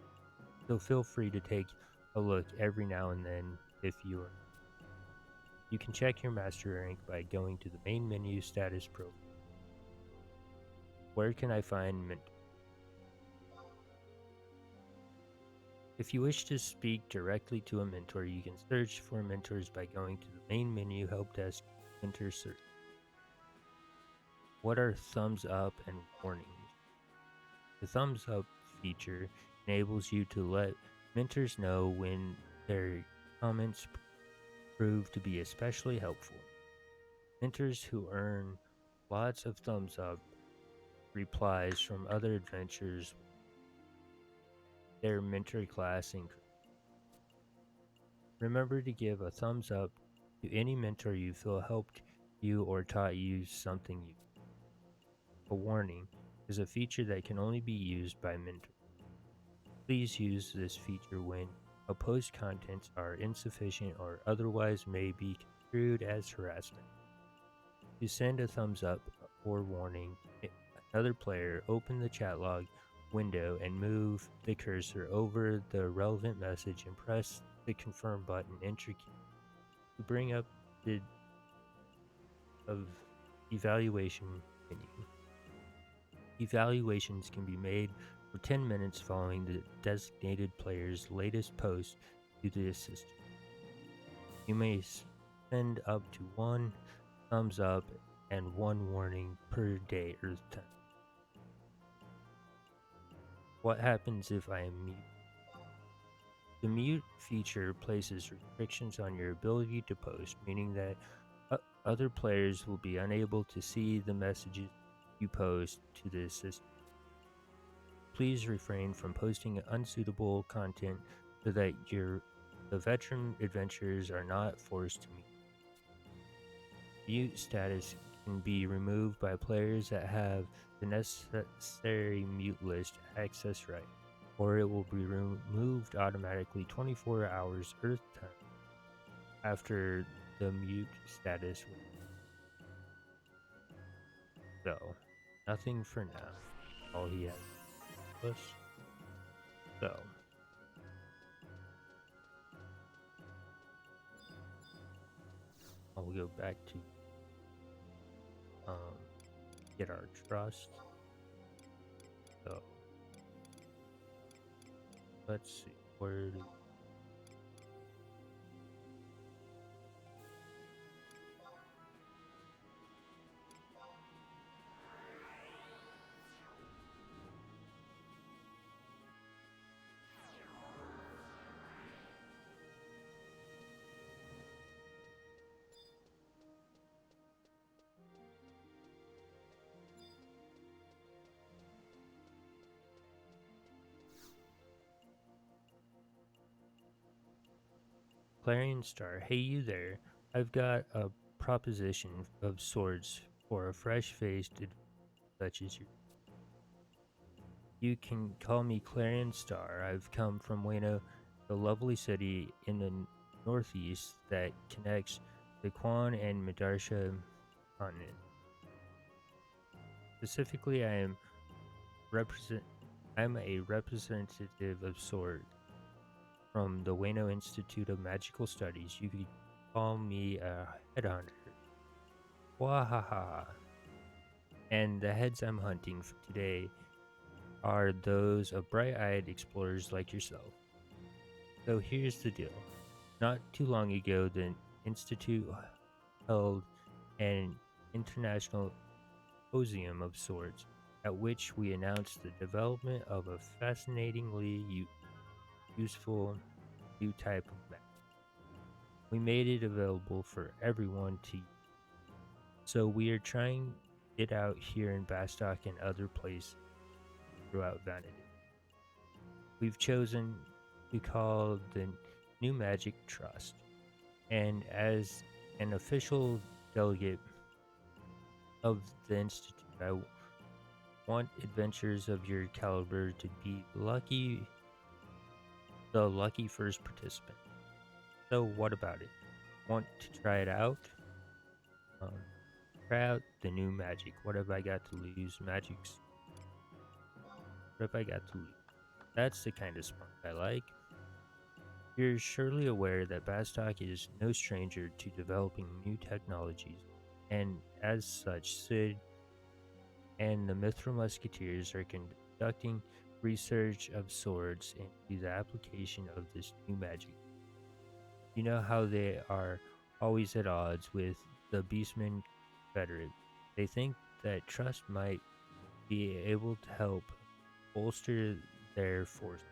So feel free to take a look every now and then if you are. You can check your mastery rank by going to the main menu status profile. Where can I find mentors? If you wish to speak directly to a mentor, you can search for mentors by going to the main menu help desk mentor search. What are thumbs up and warnings? The thumbs up feature enables you to let mentors know when their comments prove to be especially helpful. Mentors who earn lots of thumbs up replies from other adventurers their mentor class increase. Remember to give a thumbs up to any mentor you feel helped you or taught you something new. A warning is a feature that can only be used by mentors. Please use this feature when a post's contents are insufficient or otherwise may be construed as harassment. To send a thumbs up or warning, another player open the chat log window and move the cursor over the relevant message and press the confirm button enter key to bring up the of evaluation menu. Evaluations can be made for 10 minutes following the designated player's latest post to the assistant. You may send up to one thumbs up and one warning per day Earth time. What happens if I am mute? The mute feature places restrictions on your ability to post, meaning that other players will be unable to see the messages you post to the assistant. Please refrain from posting unsuitable content so that the veteran adventurers are not forced to mute. Mute status can be removed by players that have the necessary mute list access right, or it will be removed automatically 24 hours Earth time after the mute status. So, nothing for now. All he has to us. So, I'll go back to get our trust. So, let's see, where do Clarion Star, hey you there. I've got a proposition of sorts for a fresh-faced such as you. You can call me Clarion Star. I've come from Wano, the lovely city in the northeast that connects the Quan and Madarsha continent. Specifically, I'm a representative of sorts from the Wano Institute of Magical Studies. You could call me a headhunter. Wahaha. And the heads I'm hunting for today are those of bright-eyed explorers like yourself. So here's the deal. Not too long ago, the Institute held an international symposium of sorts at which we announced the development of a fascinatingly useful new type of map. We made it available for everyone to use. So we are trying it out here in Bastock and other places throughout Vana'diel. We've chosen to call the New Magic Trust, and as an official delegate of the Institute, I want adventurers of your caliber to be the lucky first participant. So what about it? Want to try it out? Try out the new magic. What have I got to lose? Magics. What have I got to lose? That's the kind of spunk I like. You're surely aware that Bastock is no stranger to developing new technologies, and as such, Sid and the Mithril Musketeers are conducting research of sorts into the application of this new magic. You know how they are always at odds with the Beastmen Confederate. They think that trust might be able to help bolster their force.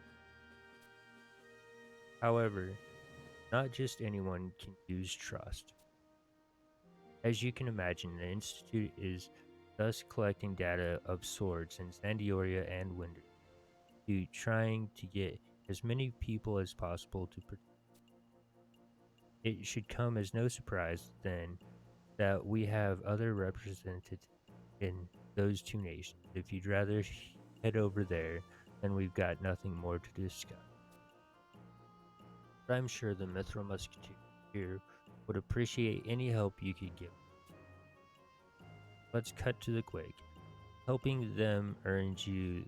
However, not just anyone can use trust. As you can imagine, the Institute is thus collecting data of swords in Zandioria and Winder to trying to get as many people as possible to participate. It should come as no surprise, then, that we have other representatives in those two nations. If you'd rather head over there, then we've got nothing more to discuss. But I'm sure the Mithril Musketeer here would appreciate any help you could give. Let's cut to the quick. Helping them earns you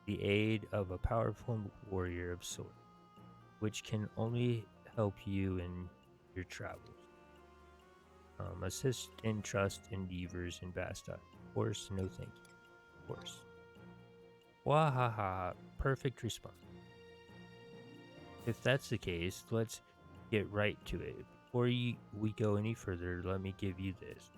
the aid of a powerful warrior of sword, which can only help you in your travels. Assist in trust endeavors in Bastard. Of course, no thank you. Of course. Wahaha, perfect response. If that's the case, let's get right to it. Before we go any further, let me give you this.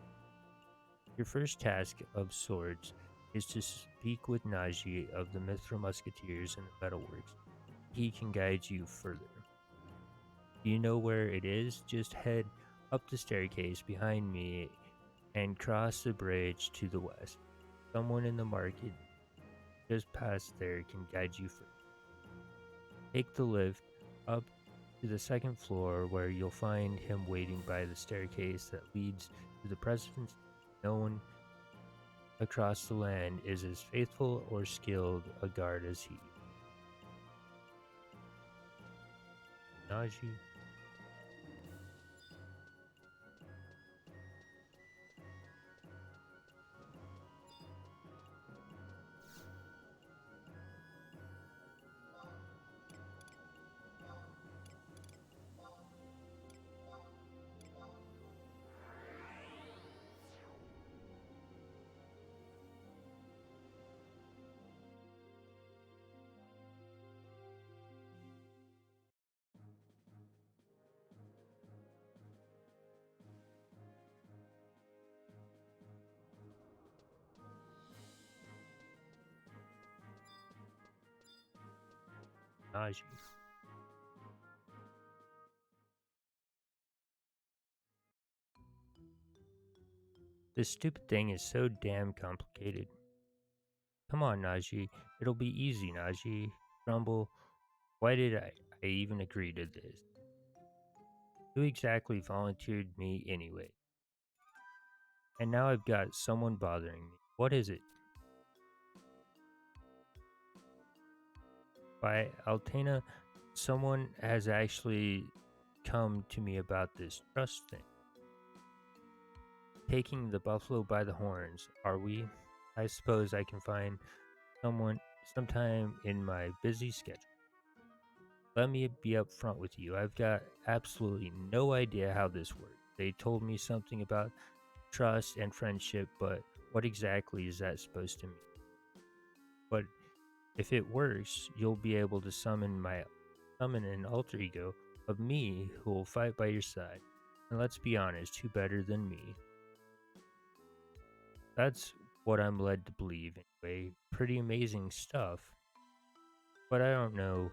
Your first task of swords is to speak with Najee of the Mithril Musketeers and the Metalworks. He can guide you further. Do you know where it is? Just head up the staircase behind me and cross the bridge to the west. Someone in the market just past there can guide you further. Take the lift up to the second floor where you'll find him waiting by the staircase that leads to the presidency. No one across the land is as faithful or skilled a guard as he. Najee. Najee. This stupid thing is so damn complicated. Come on, Najee. It'll be easy, Najee. Grumble. Why did I even agree to this? Who exactly volunteered me anyway? And now I've got someone bothering me. What is it? By Altena, someone has actually come to me about this trust thing. Taking the buffalo by the horns, are we? I suppose I can find someone sometime in my busy schedule. Let me be upfront with you. I've got absolutely no idea how this works. They told me something about trust and friendship, but what exactly is that supposed to mean? But if it works, you'll be able to summon an alter ego of me who will fight by your side. And let's be honest, who better than me? That's what I'm led to believe anyway. Pretty amazing stuff. But I don't know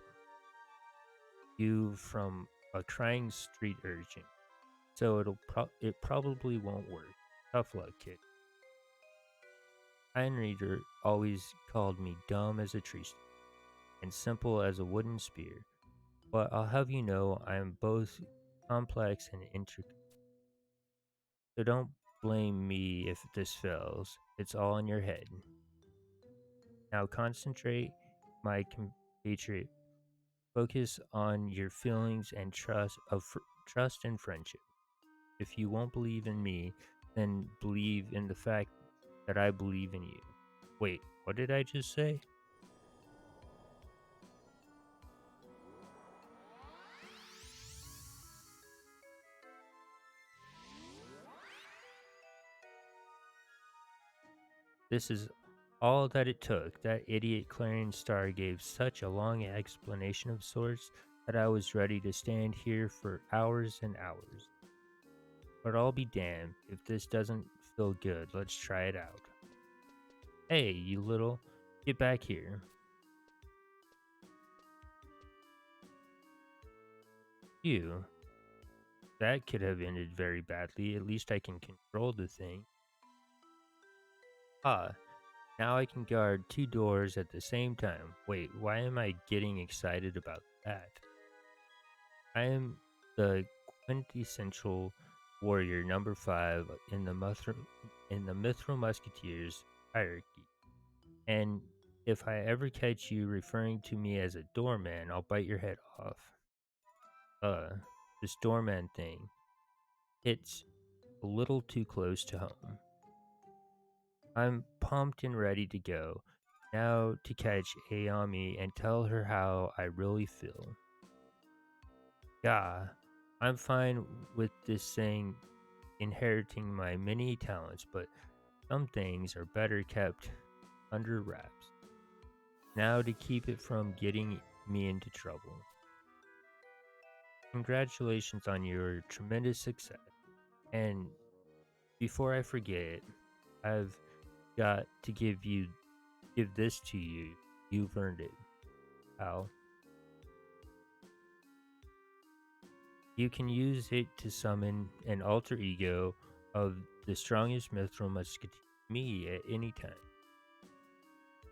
you from a crying street urchin, so it probably won't work. Tough luck, kid. Einrieder always called me dumb as a tree stump and simple as a wooden spear, but I'll have you know I am both complex and intricate. So don't blame me if this fails. It's all in your head. Now concentrate, my compatriot. Focus on your feelings and trust and friendship. If you won't believe in me, then believe in the fact that I believe in you. Wait, what did I just say? This is all that it took. That idiot Clarion Star gave such a long explanation of sorts that I was ready to stand here for hours and hours. But I'll be damned if this doesn't feel good. Let's try it out. Hey, you little, get back here. You. That could have ended very badly. At least I can control the thing. Ah, now I can guard two doors at the same time. Wait, why am I getting excited about that? I am the quintessential warrior number 5 in the Mithril Musketeers hierarchy. And if I ever catch you referring to me as a doorman, I'll bite your head off. This doorman thing, it's a little too close to home. I'm pumped and ready to go. Now to catch Ayami and tell her how I really feel. Yeah, I'm fine with this thing inheriting my many talents, but some things are better kept under wraps. Now to keep it from getting me into trouble. Congratulations on your tremendous success. And before I forget, I've got to give this to you. You've earned it, pal. You can use it to summon an alter ego of the strongest mithril musketeer, me, at any time.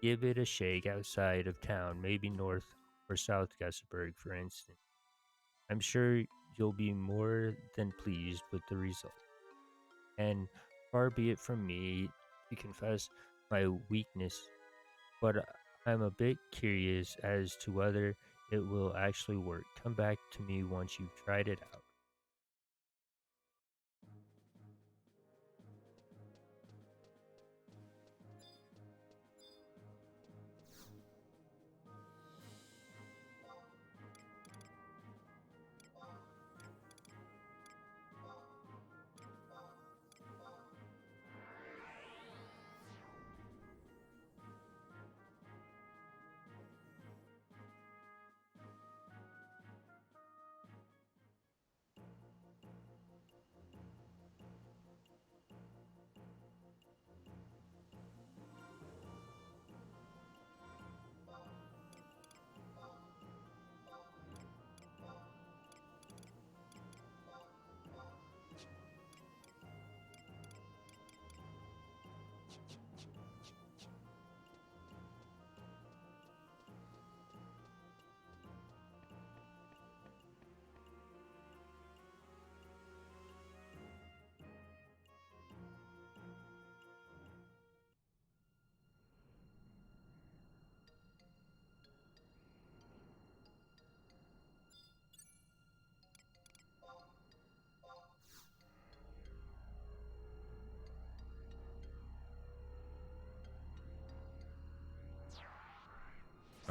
Give it a shake outside of town, maybe north or south Gussenburg, for instance. I'm sure you'll be more than pleased with the result. And far be it from me to confess my weakness, but I'm a bit curious as to whether it will actually work. Come back to me once you've tried it out.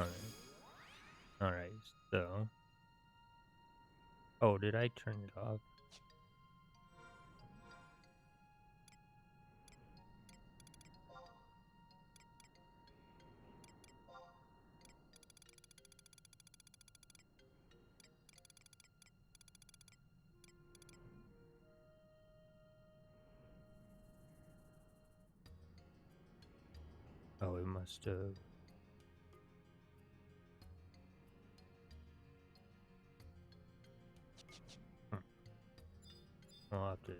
Alright. Alright, so. Oh, did I turn it off? Oh, it must have. Hmm. I'll have to.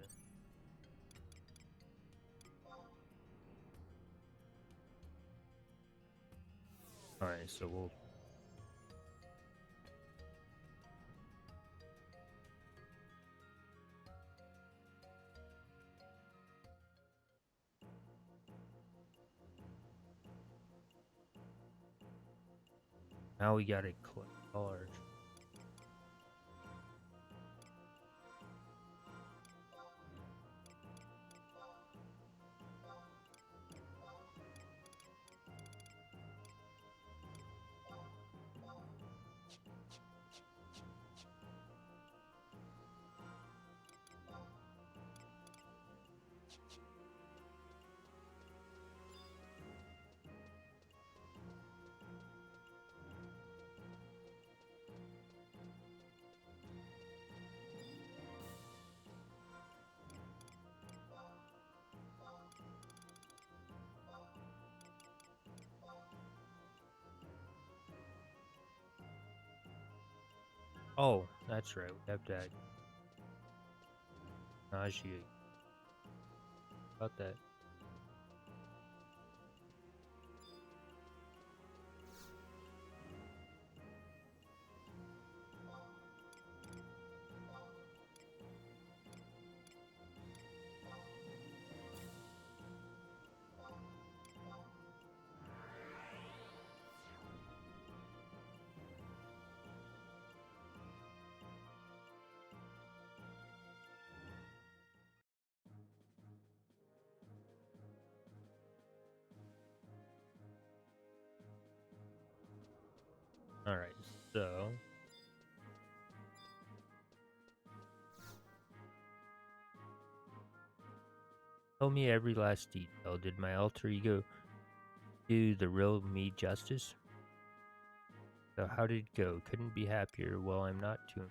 Alright, so we'll. Now we gotta collect cards. Oh, that's right. We have that nausea about that. All right. So, tell me every last detail. Did my alter ego do the real me justice? So, how did it go? Couldn't be happier. Well, I'm not too.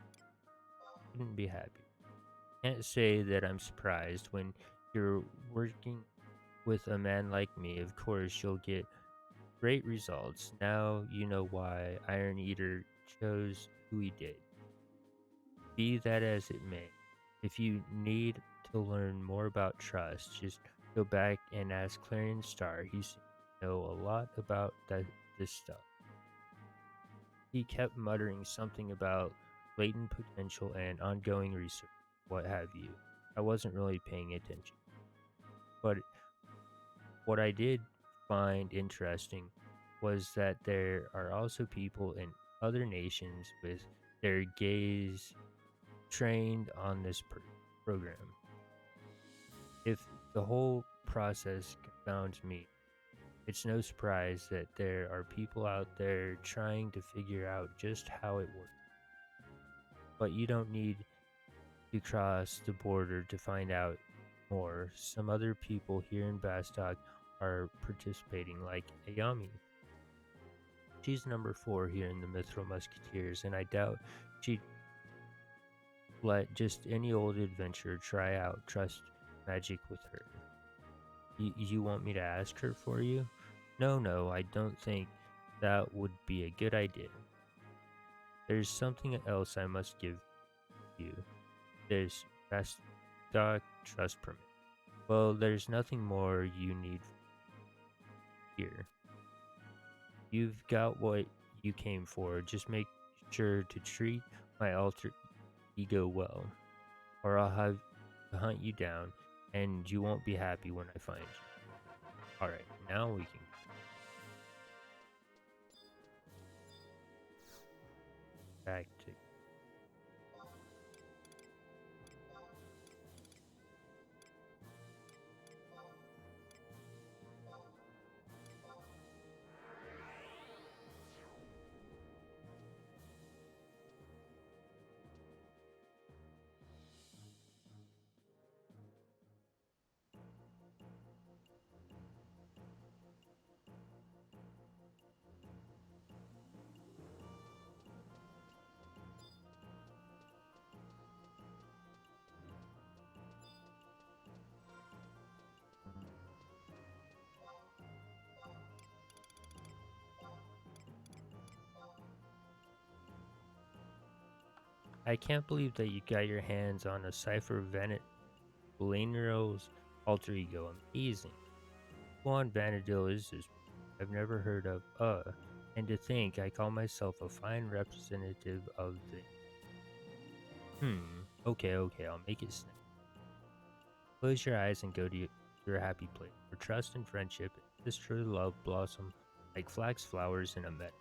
Couldn't be happier. Can't say that I'm surprised when you're working with a man like me. Of course, you'll get great results. Now you know why Iron Eater chose who he did. Be that as it may, if you need to learn more about trust, just go back and ask Clarion Star. He seems to know a lot about this stuff. He kept muttering something about latent potential and ongoing research, what have you. I wasn't really paying attention. But what I did find interesting was that there are also people in other nations with their gaze trained on this program. If the whole process confounds me, it's no surprise that there are people out there trying to figure out just how it works. But you don't need to cross the border to find out more. Some other people here in Bastok are participating, like Ayami. She's number 4 here in the Mithril Musketeers, and I doubt she'd let just any old adventurer try out trust magic with her. You want me to ask her for you? No, I don't think that would be a good idea. There's something else I must give you. There's Bastok trust permit. Well, there's nothing more you need here. You've got what you came for. Just make sure to treat my alter ego well, or I'll have to hunt you down, and you won't be happy when I find you. Alright, now we can go back to. I can't believe that you got your hands on a cipher Vana'diel's alter ego. Amazing. Who on Vana'diel is this? I've never heard of. And to think I call myself a fine representative of the. Okay, I'll make it snap. Close your eyes and go to your happy place, where trust and friendship and sisterly love blossom like flax flowers in a meadow.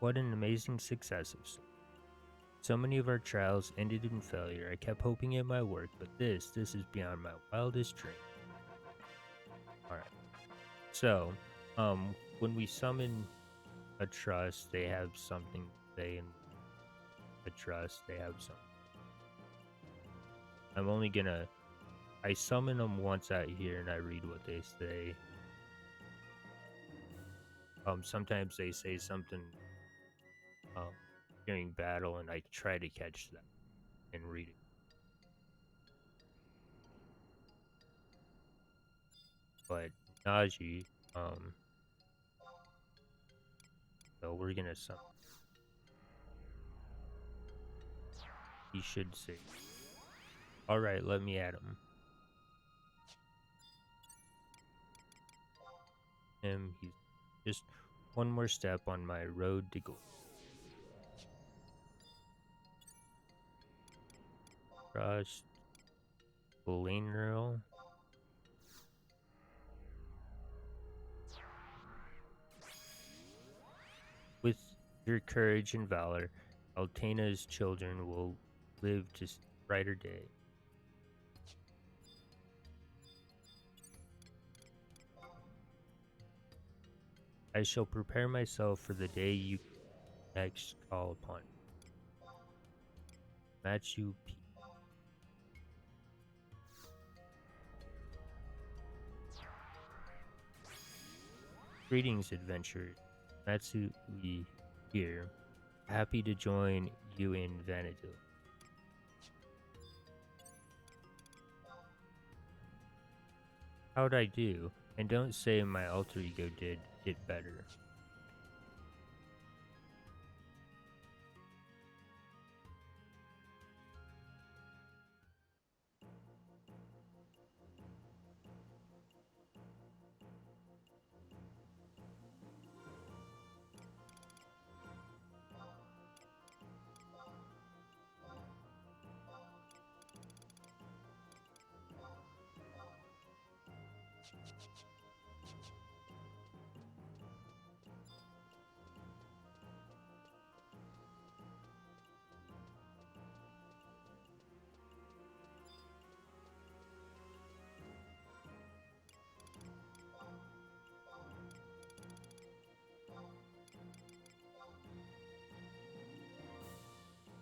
What an amazing success of so many of our trials ended in failure. I kept hoping it might work, but this is beyond my wildest dream. Alright. So, when we summon a trust, they have something to say, and a trust, they have something. I'm only gonna. I summon them once out here and I read what they say. Sometimes they say something um, during battle, and I try to catch that and read it. but Naji, so we're gonna summon. He should say. Alright, let me add him. He's just one more step on my road to glory. Trust Belineral. With your courage and valor, Altena's children will live to see a brighter day. I shall prepare myself for the day you next call upon me. Machu Picchu. Greetings, adventurers. Matsui here. Happy to join you in Vana'diel. How'd I do? And don't say my alter ego did it better.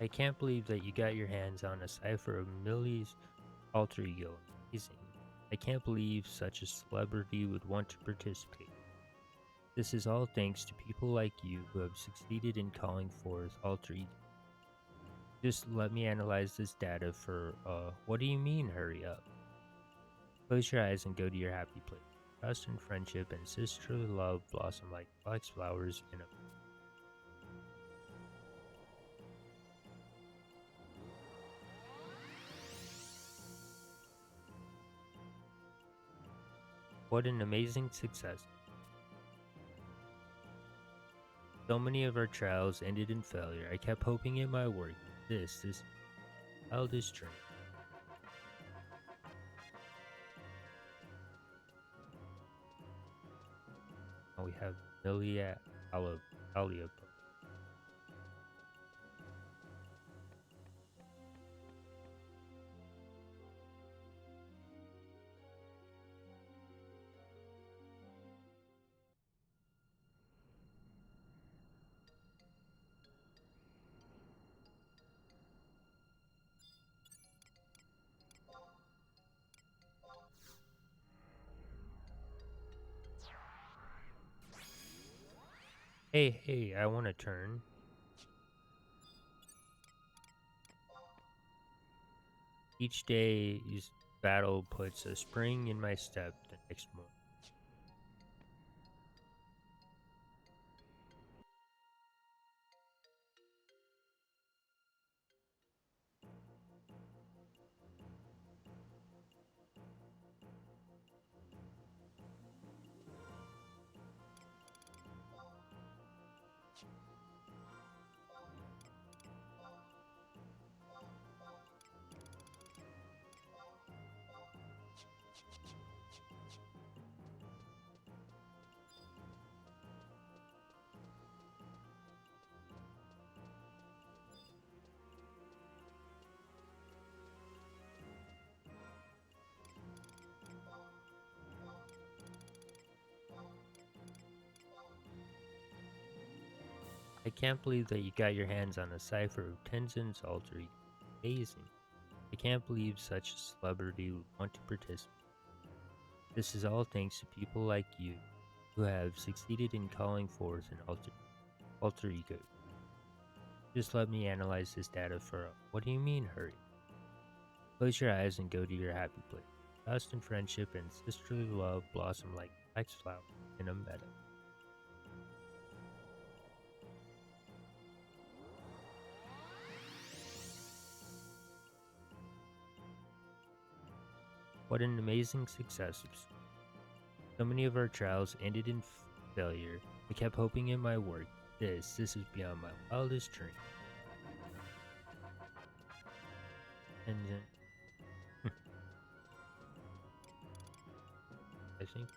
I can't believe that you got your hands on a cipher of Millie's alter ego. Amazing. I can't believe such a celebrity would want to participate. This is all thanks to people like you who have succeeded in calling forth alter ego. Just let me analyze this data for, what do you mean, hurry up? Close your eyes and go to your happy place. Trust and friendship and sisterly love blossom like flax flowers in a. What an amazing success. So many of our trials ended in failure. I kept hoping it might work. This childish dream. Now we have Milia Alia. Hey, I want to turn. Each day's battle puts a spring in my step the next morning. I can't believe that you got your hands on a cipher of Tenzin's alter ego. Amazing. I can't believe such a celebrity would want to participate. This is all thanks to people like you who have succeeded in calling forth an alter ego. Just let me analyze this data for what do you mean, hurry? Close your eyes and go to your happy place. trust and friendship and sisterly love blossom like flax flowers in a meadow. What an amazing success. So many of our trials ended in failure. I kept hoping it might work. This is beyond my wildest dream. And then, I think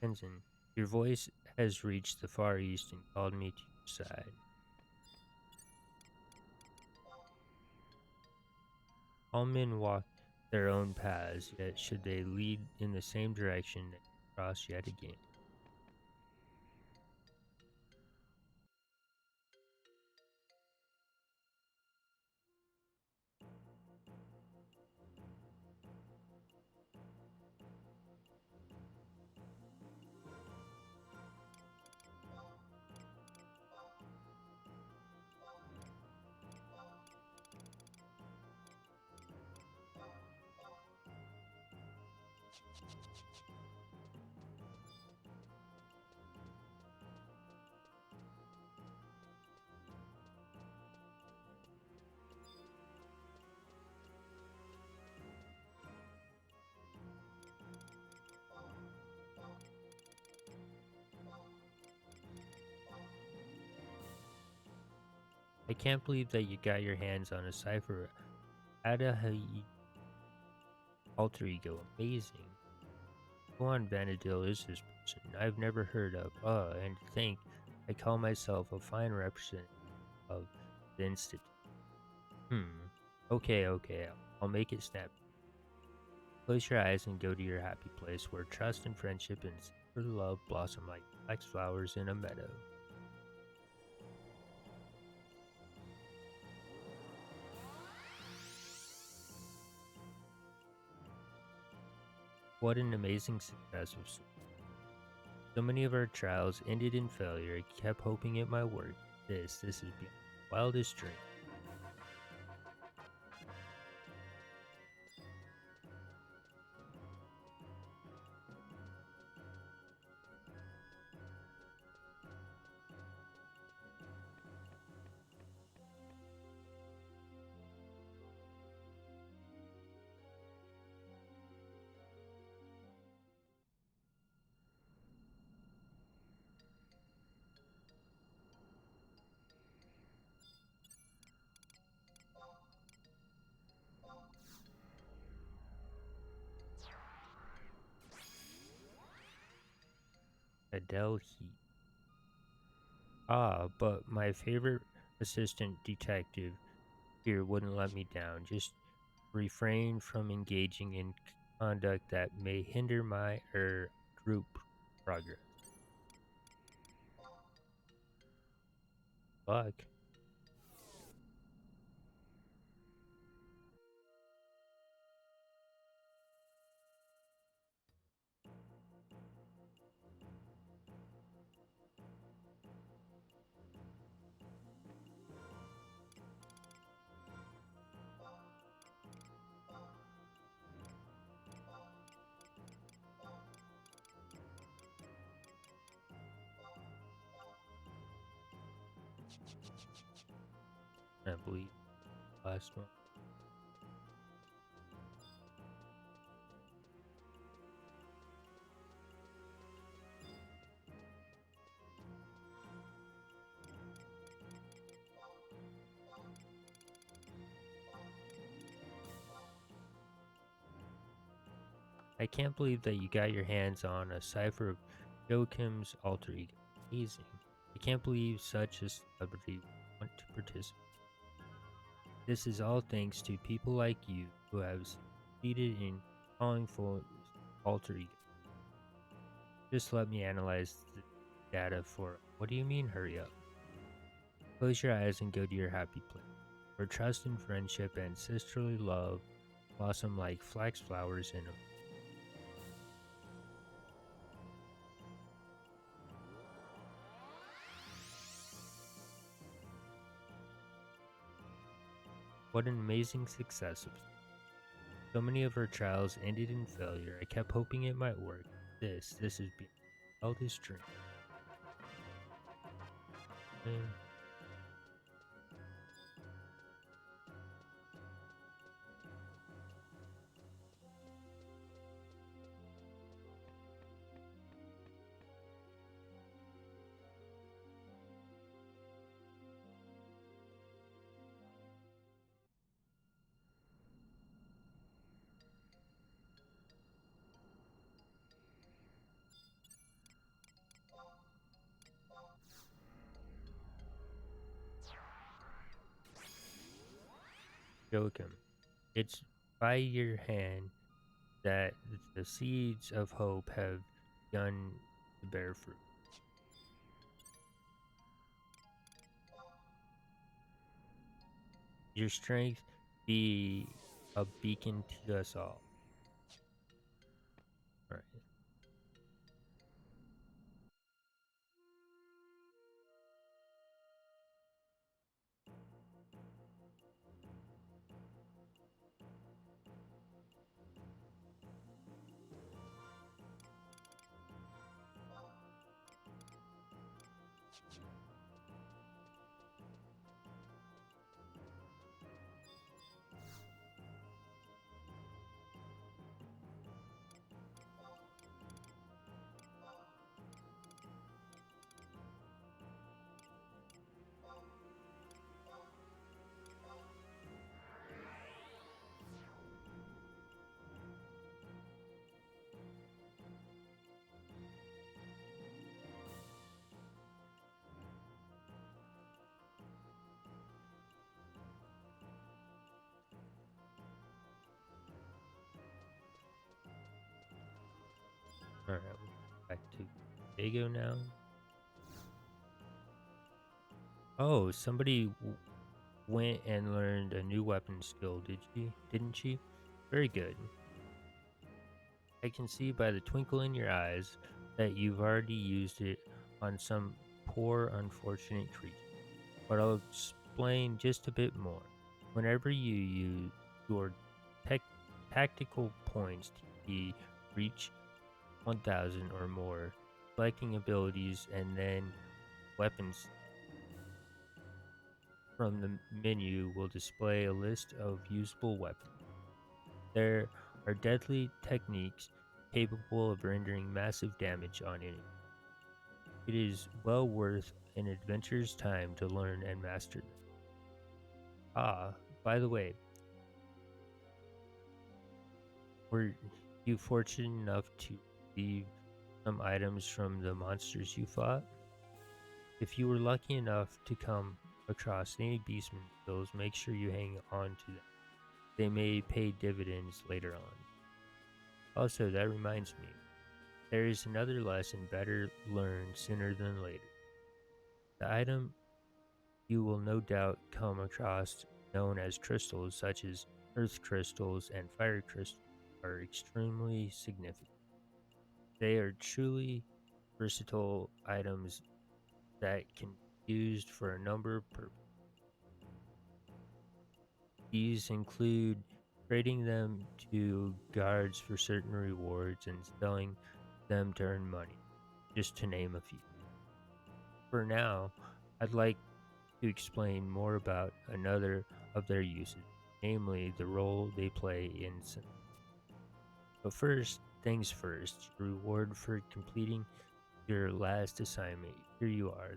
Tenzin, your voice has reached the far east and called me to your side. All men walk their own paths, yet should they lead in the same direction, they cross yet again. I can't believe that you got your hands on a cipher. Alter ego, amazing. Who on Vana'diel is this person? I've never heard of. And to think, I call myself a fine representative of the Institute. Okay, I'll make it snap. Close your eyes and go to your happy place where trust and friendship and sister love blossom like flax flowers in a meadow. What an amazing success of so many of our trials ended in failure. I kept hoping it might work. This is the wildest dream. Adele Heat. But my favorite assistant detective here wouldn't let me down. Just refrain from engaging in conduct that may hinder my group progress. Luck. I believe last one. I can't believe that you got your hands on a cipher of Joachim's alter ego. Amazing. I can't believe such a celebrity would want to participate. This is all thanks to people like you who have succeeded in calling for alter ego. Just let me analyze the data for. What do you mean, hurry up? Close your eyes and go to your happy place, where trust and friendship and sisterly love blossom like flax flowers in a. What an amazing success. So many of our trials ended in failure. I kept hoping it might work. This is beyond my wildest dream. Mm. Joachim, it's by your hand that the seeds of hope have begun to bear fruit. Your strength be a beacon to us all. All right. All right. Back to Dago now. Oh, somebody went and learned a new weapon skill, Didn't she? Very good. I can see by the twinkle in your eyes that you've already used it on some poor unfortunate creature. But I'll explain just a bit more. Whenever you use your tech tactical points to reach 1000 or more, selecting abilities and then weapons from the menu will display a list of usable weapons. There are deadly techniques capable of rendering massive damage on enemies. It is well worth an adventurer's time to learn and master them. Ah, by the way, were you fortunate enough to receive some items from the monsters you fought? If you were lucky enough to come across any beastman skills, make sure you hang on to them. They may pay dividends later on. Also, that reminds me, there is another lesson better learned sooner than later. The item you will no doubt come across known as crystals, such as earth crystals and fire crystals, are extremely significant. They are truly versatile items that can be used for a number of purposes. These include trading them to guards for certain rewards and selling them to earn money, just to name a few. For now, I'd like to explain more about another of their uses, namely the role they play in some. But first things first, reward for completing your last assignment. Here you are,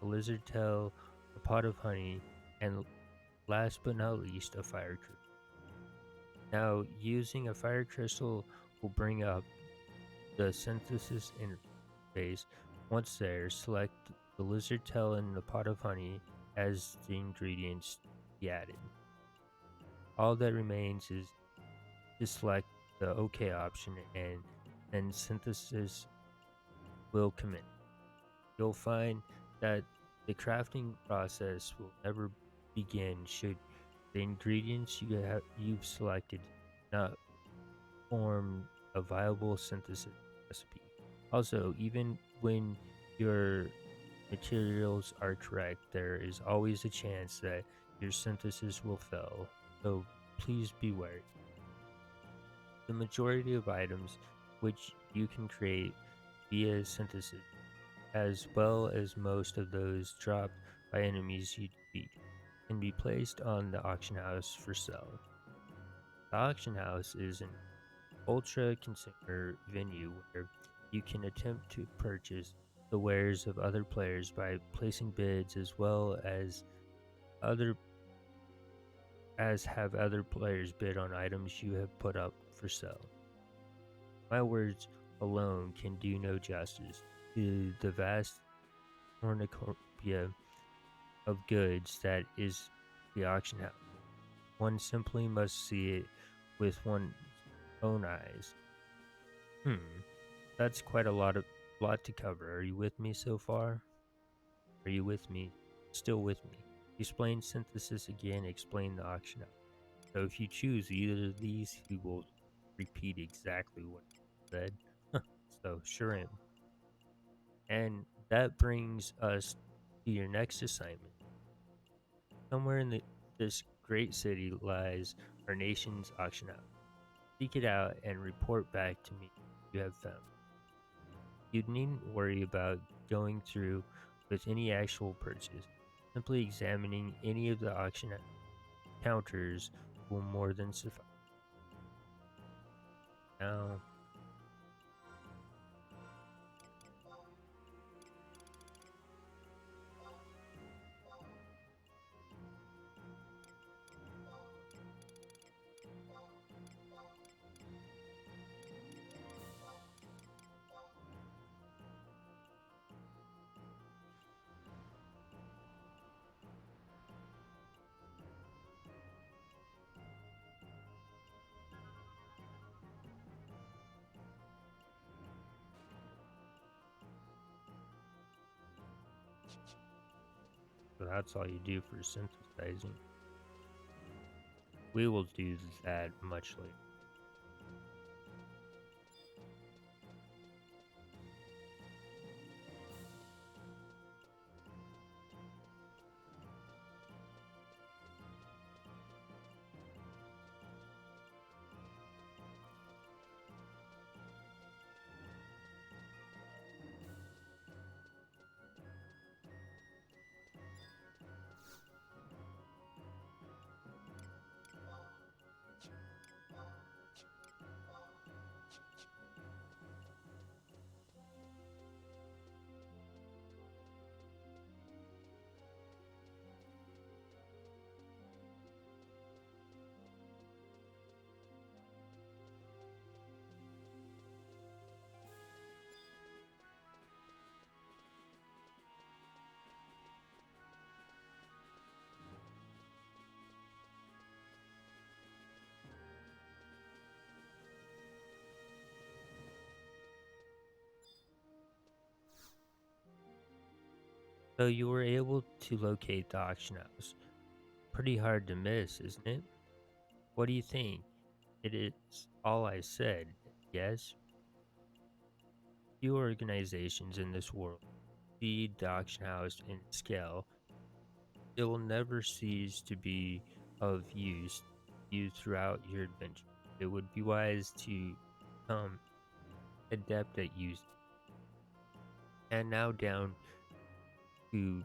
the lizard tail, a pot of honey, and last but not least, a fire crystal. Now, using a fire crystal will bring up the synthesis interface. Once there, select the lizard tail and the pot of honey as the ingredients to be added. All that remains is to select the OK option, and then synthesis will commence. You'll find that the crafting process will never begin should the ingredients you've selected not form a viable synthesis recipe. Also, even when your materials are correct, there is always a chance that your synthesis will fail, so please be wary. The majority of items which you can create via synthesis, as well as most of those dropped by enemies you defeat, can be placed on the auction house for sale. The auction house is an ultra consumer venue where you can attempt to purchase the wares of other players by placing bids as well other as have other players bid on items you have put up for sale. My words alone can do no justice to the vast cornucopia of goods that is the auction house. One simply must see it with one's own eyes. That's quite a lot to cover. Are you with me so far? Are you with me? Still with me? Explain synthesis again, explain the auction house. So if you choose either of these, he will repeat exactly what he said. So sure am. And that brings us to your next assignment. Somewhere in this great city lies our nation's auction house. Seek it out and report back to me what you have found. You needn't worry about going through with any actual purchase. Simply examining any of the auction counters will more than suffice. Now, so that's all you do for synthesizing. We will do that much later. So you were able to locate the auction house. Pretty hard to miss, isn't it? What do you think? It is all I said. Yes, few organizations in this world see the auction house in scale. It will never cease to be of use to you throughout your adventure. It would be wise to become adept at using. And now down to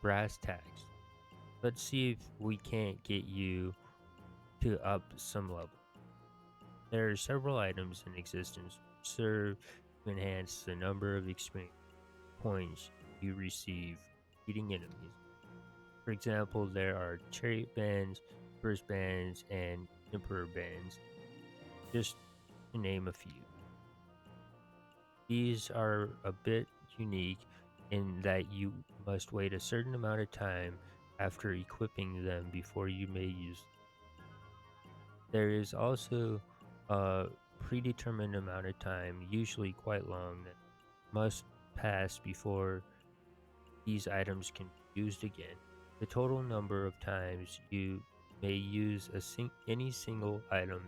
brass tacks. Let's see if we can't get you to up some level. There are several items in existence which serve to enhance the number of experience points you receive beating enemies. For example, there are chariot bands, burst bands, and emperor bands, just to name a few. These are a bit unique in that you must wait a certain amount of time after equipping them before you may use them. There is also A predetermined amount of time, usually quite long, that must pass before these items can be used again. The total number of times you may use any single item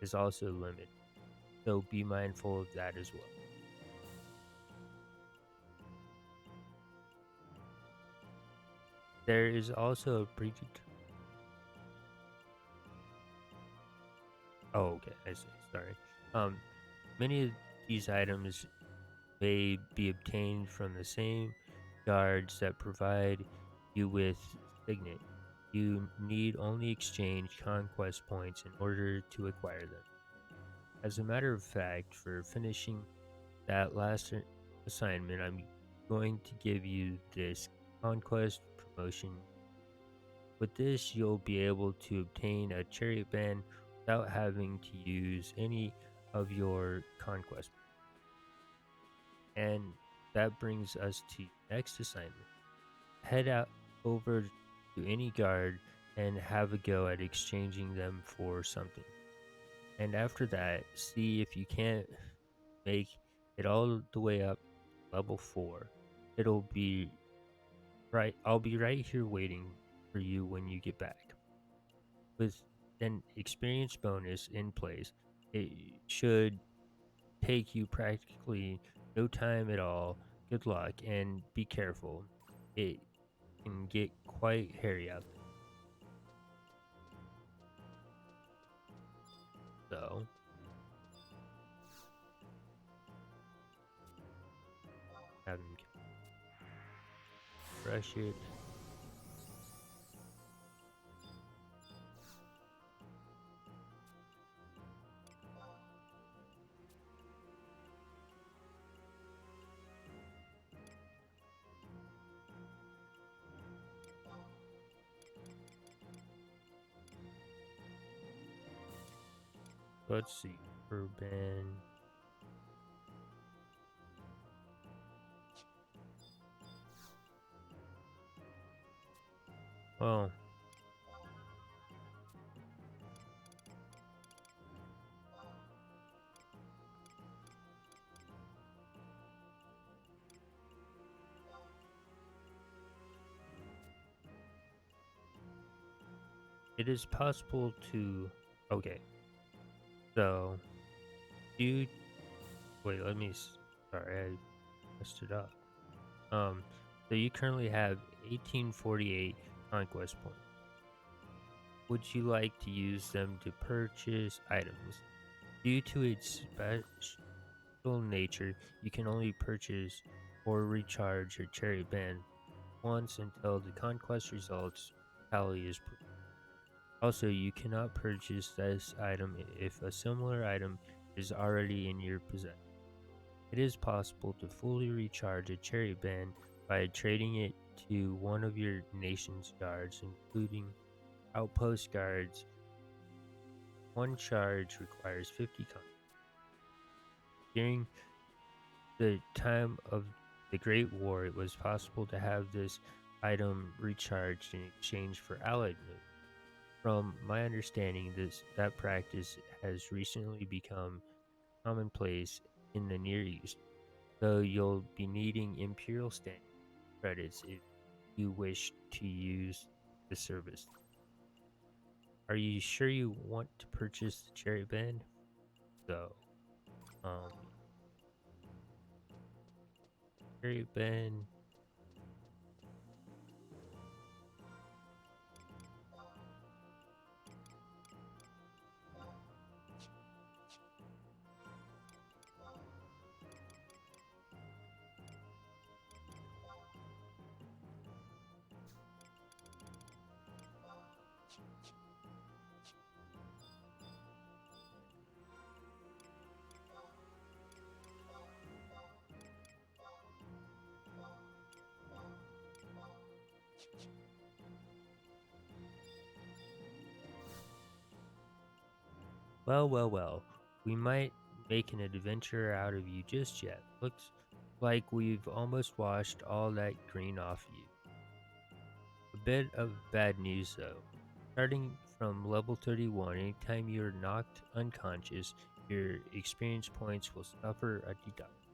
is also limited, so be mindful of that as well. There is also a predetermined. Oh, okay, I see. Sorry. Um, Many of these items may be obtained from the same guards that provide you with signet. You need only exchange conquest points in order to acquire them. As a matter of fact, for finishing that last assignment, I'm going to give you this conquest promotion. With this, you'll be able to obtain a chariot band without having to use any of your conquest. And that brings us to next assignment. Head out over to any guard and have a go at exchanging them for something. And after that, see if you can't make it all the way up to level 4. It'll be right. I'll be right here waiting for you when you get back. With an experience bonus in place, it should take you practically no time at all. Good luck and be careful. It can get quite hairy out there. So, have them brush it. Let's see. Urban. Well, it is possible to. Okay, so you. Wait, let me. Sorry, I messed it up. Um, so you currently have 1848 conquest points. Would you like to use them to purchase items? Due to its special nature, you can only purchase or recharge your chariot band once until the conquest results tally is proved. Also, you cannot purchase this item if a similar item is already in your possession. It is possible to fully recharge a chariot band by trading it to one of your nation's guards, including outpost guards. One charge requires 50 coins. During the time of the Great War, it was possible to have this item recharged in exchange for allied moves. From my understanding, that practice has recently become commonplace in the Near East, though you'll be needing Imperial standing credits if you wish to use the service. Are you sure you want to purchase the chariot band? So, um, chariot band. Well, well, well. We might make an adventurer out of you just yet. Looks like we've almost washed all that green off you. A bit of bad news though. Starting from level 31, anytime you're knocked unconscious, your experience points will suffer a deduction.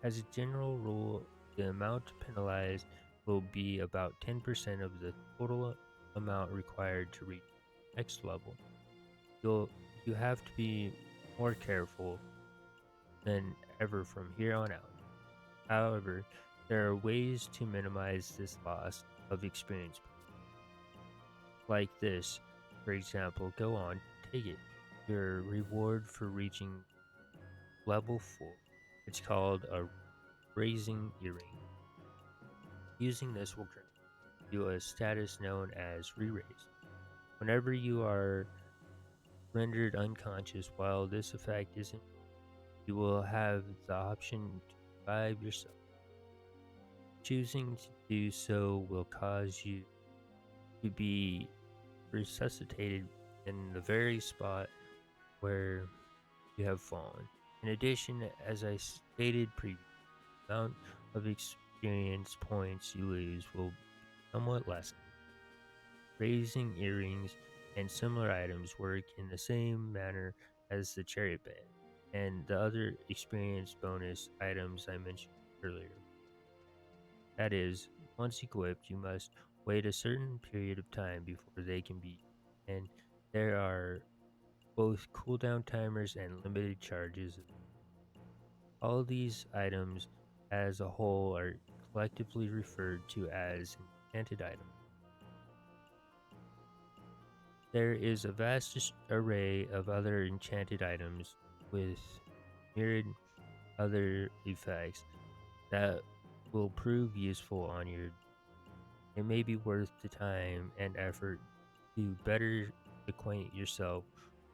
As a general rule, the amount penalized will be about 10% of the total amount required to reach the next level. You have to be more careful than ever from here on out. However, there are ways to minimize this loss of experience points. Like this, for example, go on, take it. Your reward for reaching level 4. It's called a raising earring. Using this will grant you a status known as re-raise. Whenever you are rendered unconscious while this effect isn't, you will have the option to revive yourself. Choosing to do so will cause you to be resuscitated in the very spot where you have fallen. In addition, as I stated previously, the amount of experience points you lose will be somewhat less. Raising earrings and similar items work in the same manner as the chariot band and the other experience bonus items I mentioned earlier. That is, once equipped, you must wait a certain period of time before they can be used, and there are both cooldown timers and limited charges. All these items as a whole are collectively referred to as enchanted items. There is a vast array of other enchanted items with myriad other effects that will prove useful on your. It may be worth the time and effort to better acquaint yourself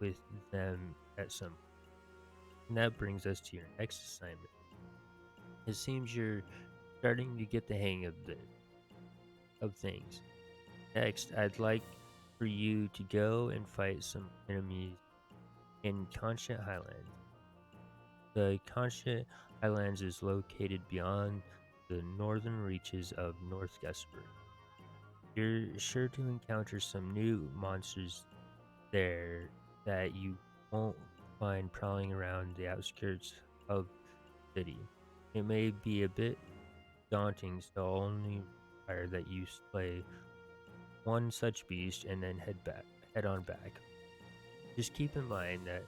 with them at some point. And that brings us to your next assignment. It seems you're starting to get the hang of things. Next, I'd like for you to go and fight some enemies in Conscious Highlands. The Conscious Highlands is located beyond the northern reaches of North Gusberg. You're sure to encounter some new monsters there that you won't find prowling around the outskirts of the city. It may be a bit daunting, so I'll only require that you slay one such beast and then head on back. Just keep in mind that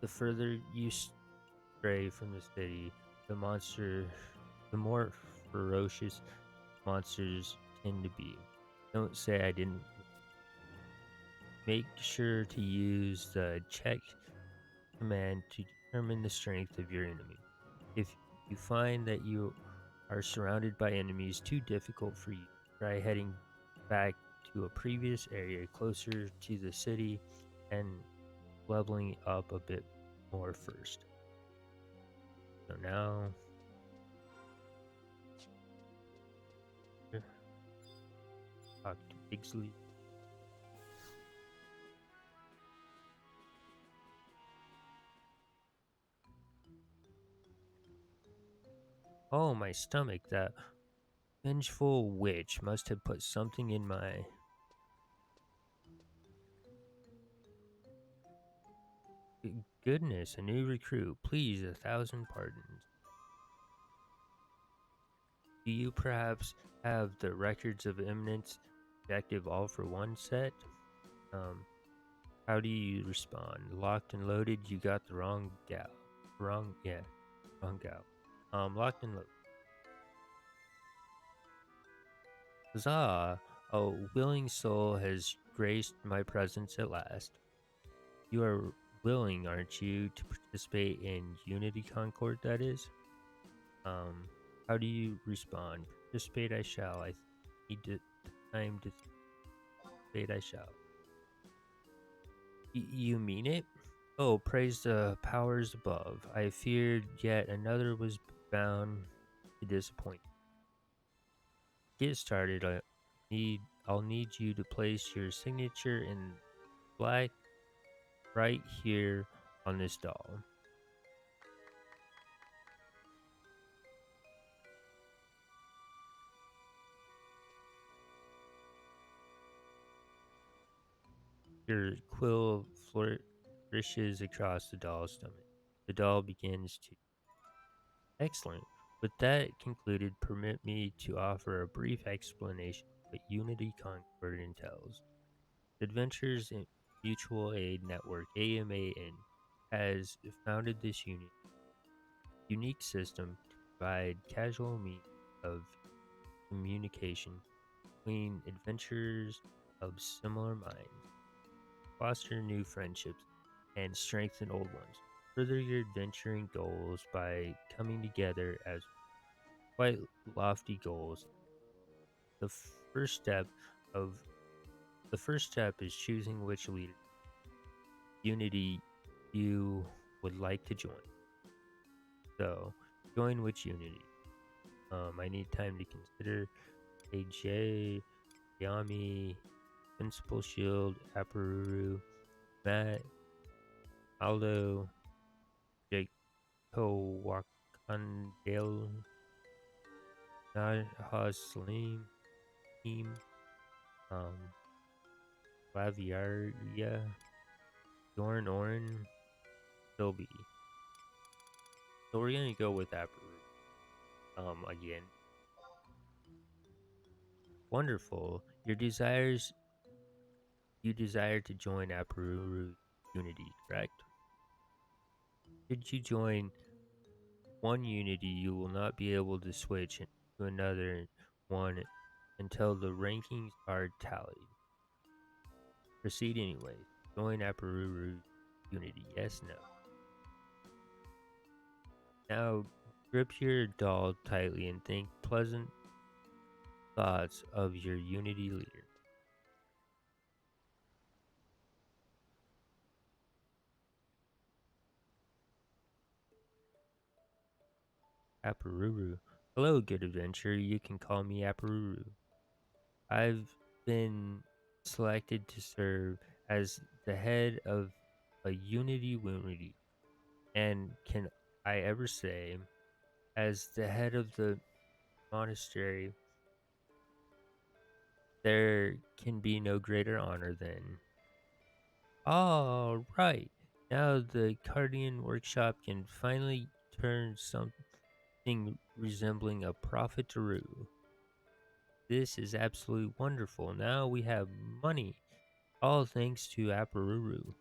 the further you stray from the city, the more ferocious monsters tend to be. Don't say I didn't. Make sure to use the check command to determine the strength of your enemy. If you find that you are surrounded by enemies too difficult for you, try heading back to a previous area closer to the city and leveling up a bit more first. So now, talk to Bigsley. Oh, my stomach! That vengeful witch must have put something in my. Goodness, a new recruit. Please, 1,000 pardons. Do you perhaps have the records of eminence objective all for one set? How do you respond? Locked and loaded, you got the wrong gal. Wrong gal. Locked and loaded. Huzzah! A willing soul has graced my presence at last. You are willing, aren't you, to participate in Unity Concord, that is? How do you respond? Participate I shall. I need time to participate I shall. You mean it? Oh, praise the powers above. I feared yet another was bound to disappoint. Get started. I'll need you to place your signature in black right here on this doll. Your quill flourishes across the doll's stomach. The doll begins to. Excellent. With that concluded, permit me to offer a brief explanation of what Unity Concord entails. The Adventures in Mutual Aid Network (AMAN) has founded this unique system to provide casual means of communication between adventurers of similar minds, foster new friendships, and strengthen old ones. Further your adventuring goals by coming together as quite lofty goals. The first step of the first step is choosing which leader unity you would like to join. So, join which unity. I need time to consider. AJ, Yami, Principal Shield, Aparuru, Matt, Aldo, Jaco Wakandale, Nahas Salim, Team, um, Laviaria, Dorn Orin, Silby. So we're gonna go with Aparuru. Again. Wonderful. You desire to join Aparuru Unity, correct? Should you join one Unity, you will not be able to switch to another one until the rankings are tallied. Proceed anyways. Join Aparuru Unity. Yes, no. Now grip your doll tightly and think pleasant thoughts of your Unity leader. Aparuru. Hello, good adventurer. You can call me Aparuru. I've been selected to serve as the head of a Unity, and can I ever say, as the head of the monastery, there can be no greater honor than. All right, now the Cardian workshop can finally turn something resembling a profit to rue. This is absolutely wonderful. Now we have money, all thanks to Aparuru.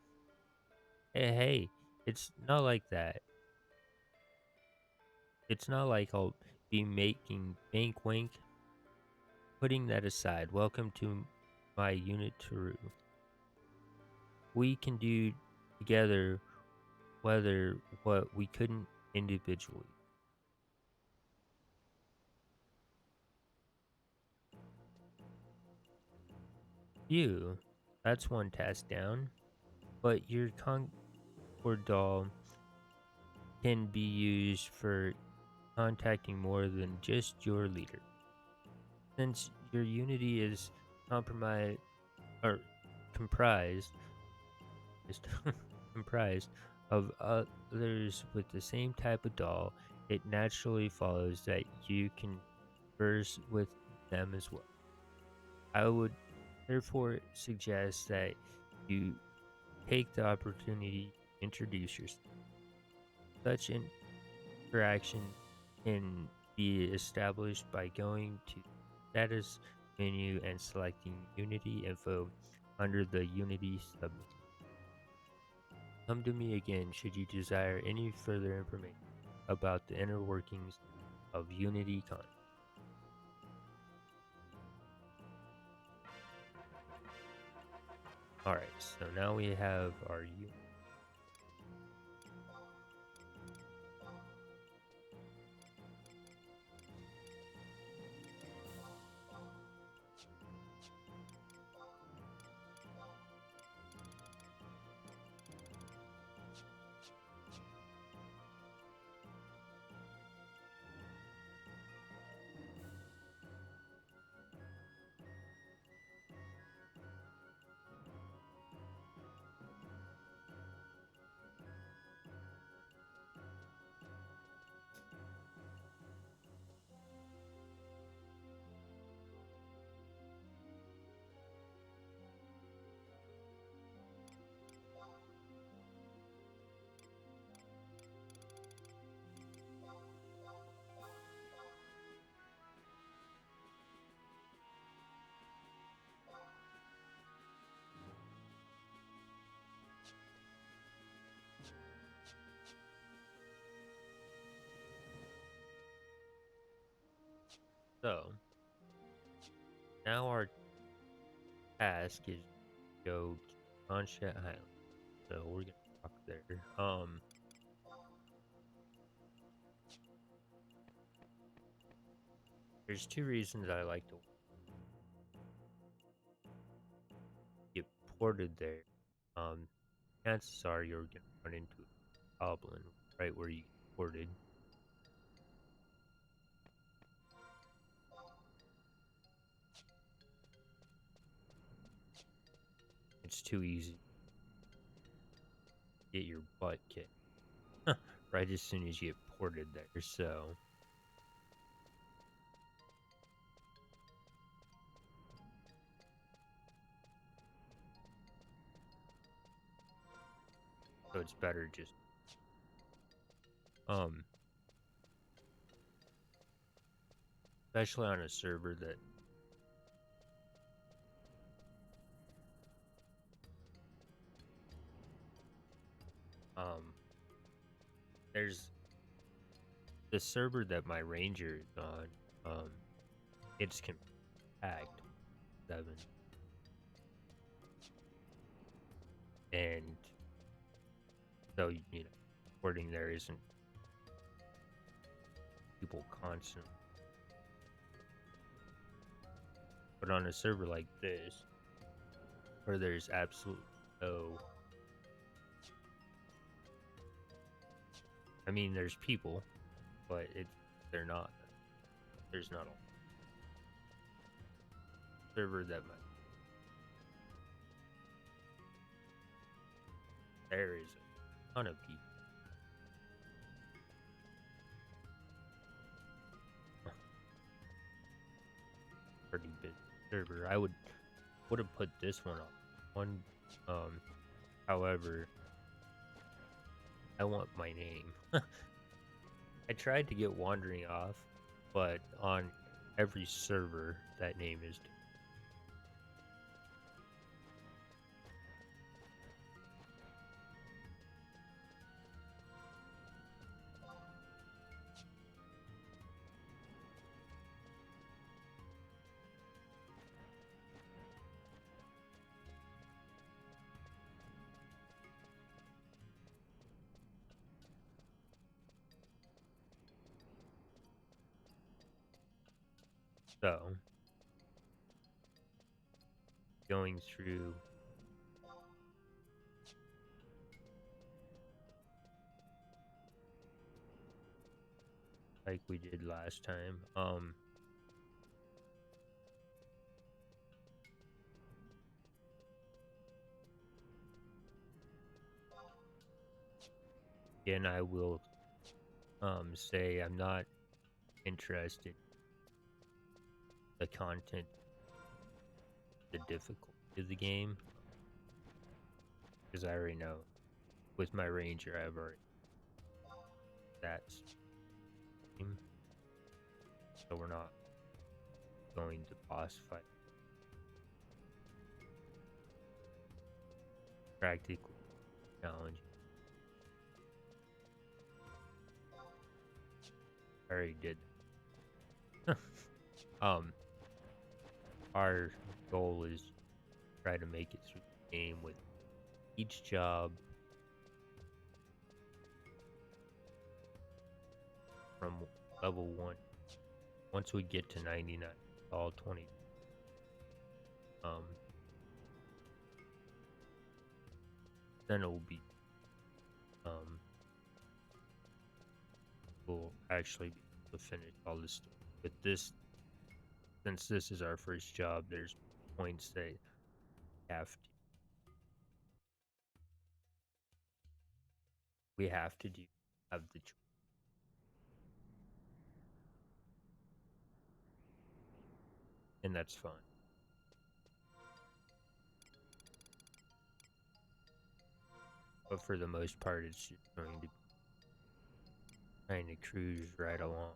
Hey, it's not like that. It's not like I'll be making bank wank. Putting that aside, welcome to my unit Taru. We can do together whether what we couldn't individually. You, that's one task down, but your Concord doll can be used for contacting more than just your leader. Since your unity is compromised or comprised is comprised of others with the same type of doll, it naturally follows that you can converse with them as well. I would therefore suggest that you take the opportunity to introduce yourself. Such interaction can be established by going to the status menu and selecting Unity info under the Unity submenu. Come to me again should you desire any further information about the inner workings of Unity Con. Alright, so now we have our Unity. So now our task is to go to Conchette Island. So we're gonna talk there. There's two reasons I like to get ported there. Um, Chances are you're gonna run into a goblin right where you get ported. It's too easy to get your butt kicked right as soon as you get ported there. So it's better just um especially on a server that there's the server that my ranger is on, it's compact 7, and so porting there isn't people constantly. But on a server like this, where there's absolutely no, I mean, there's people, but they're not. There's not a server that might. There is a ton of people. Pretty big server. I would have put this one on one. However, I want my name. I tried to get wandering off, but on every server that name is. So going through like we did last time. Again, I will say I'm not interested in the content, the difficulty of the game, because I already know with my ranger I've already that's so we're not going to boss fight practically challenge. I already did. Our goal is to try to make it through the game with each job from level 1. Once we get to 99, all 20. Then it will be we'll actually be able to finish all this stuff. But since this is our first job, there's points that we have to have the choice. And that's fine. But for the most part, it's just going to be trying to cruise right along.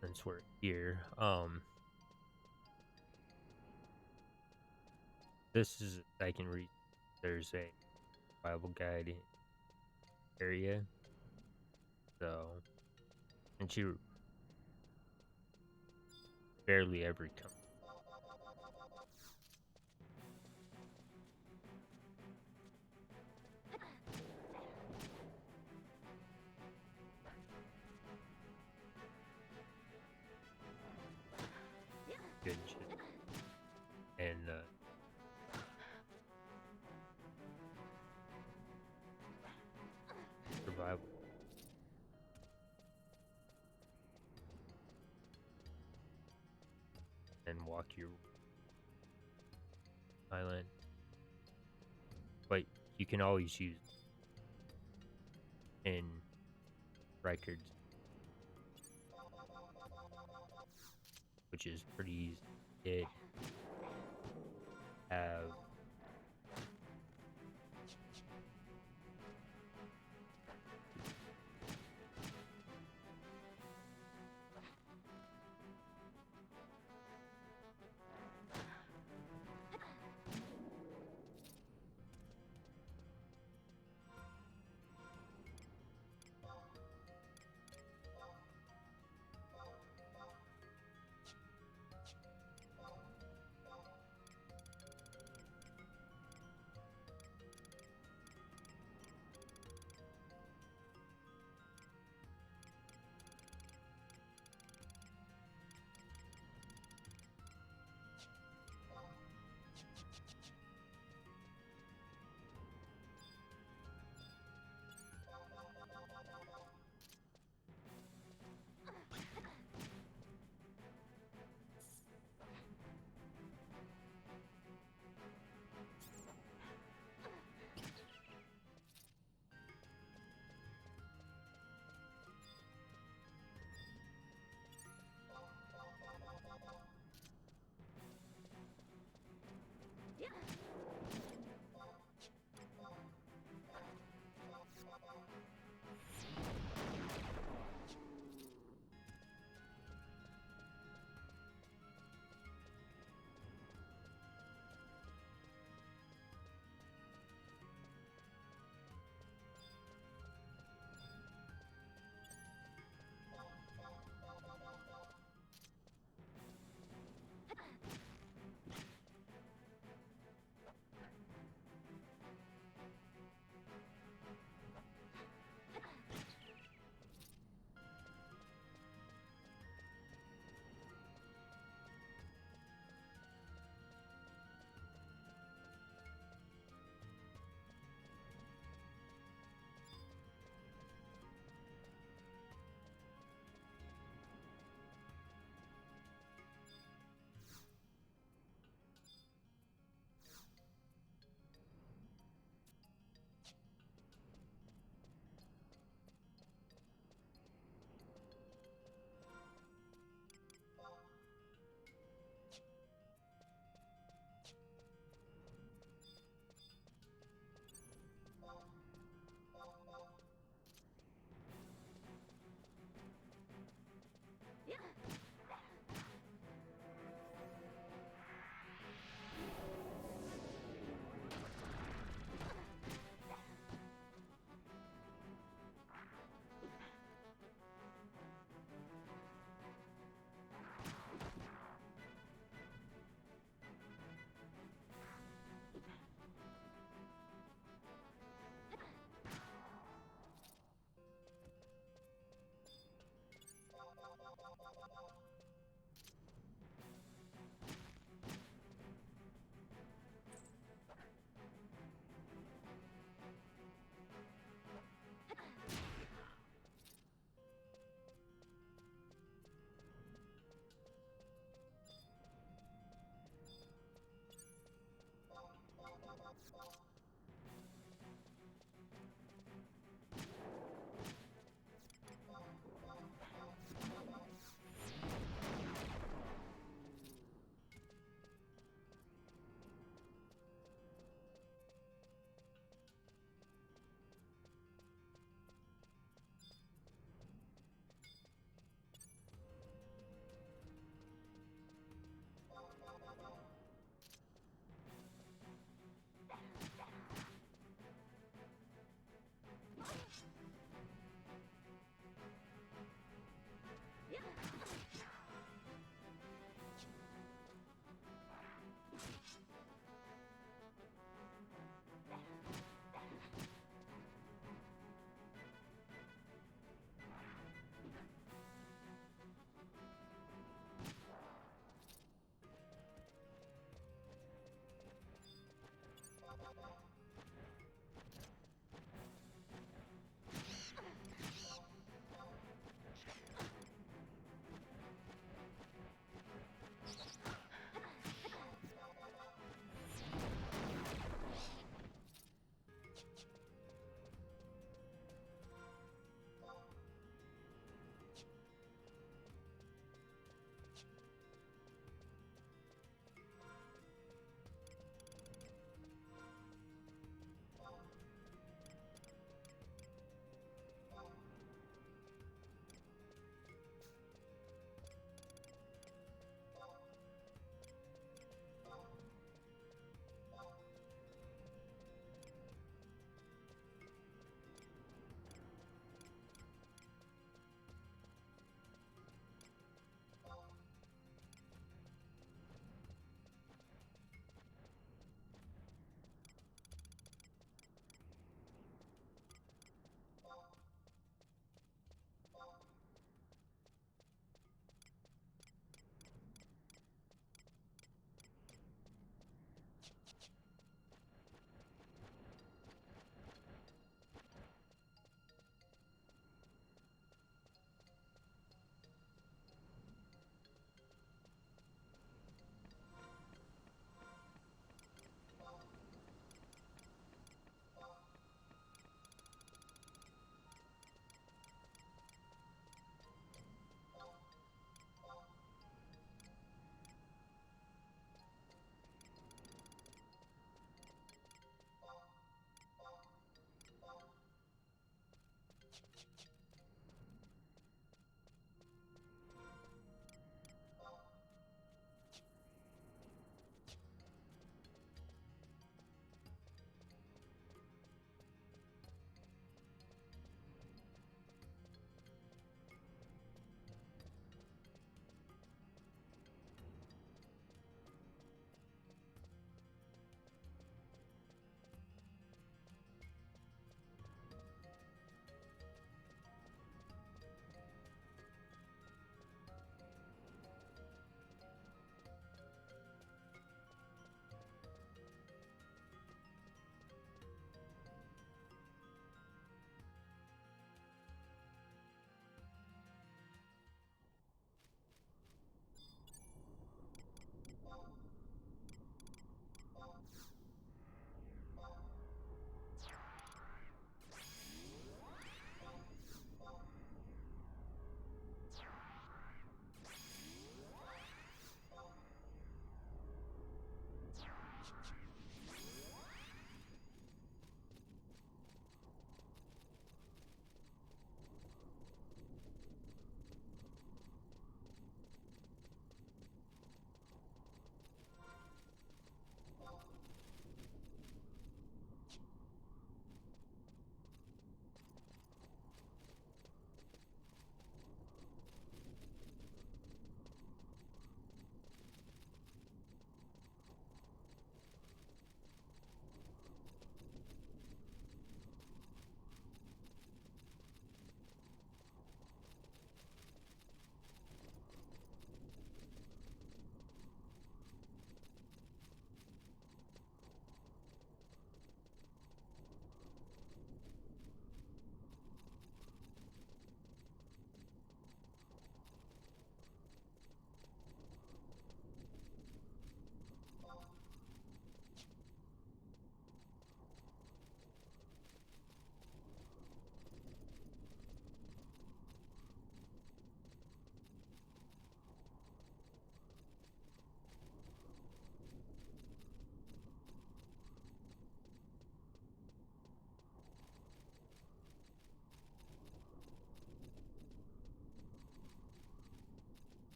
Since we're here, This is a second reason there's a survival guide in area. So, and she barely ever comes. Good shit. And survival. And walk your island. But you can always use in records, which is pretty easy. It have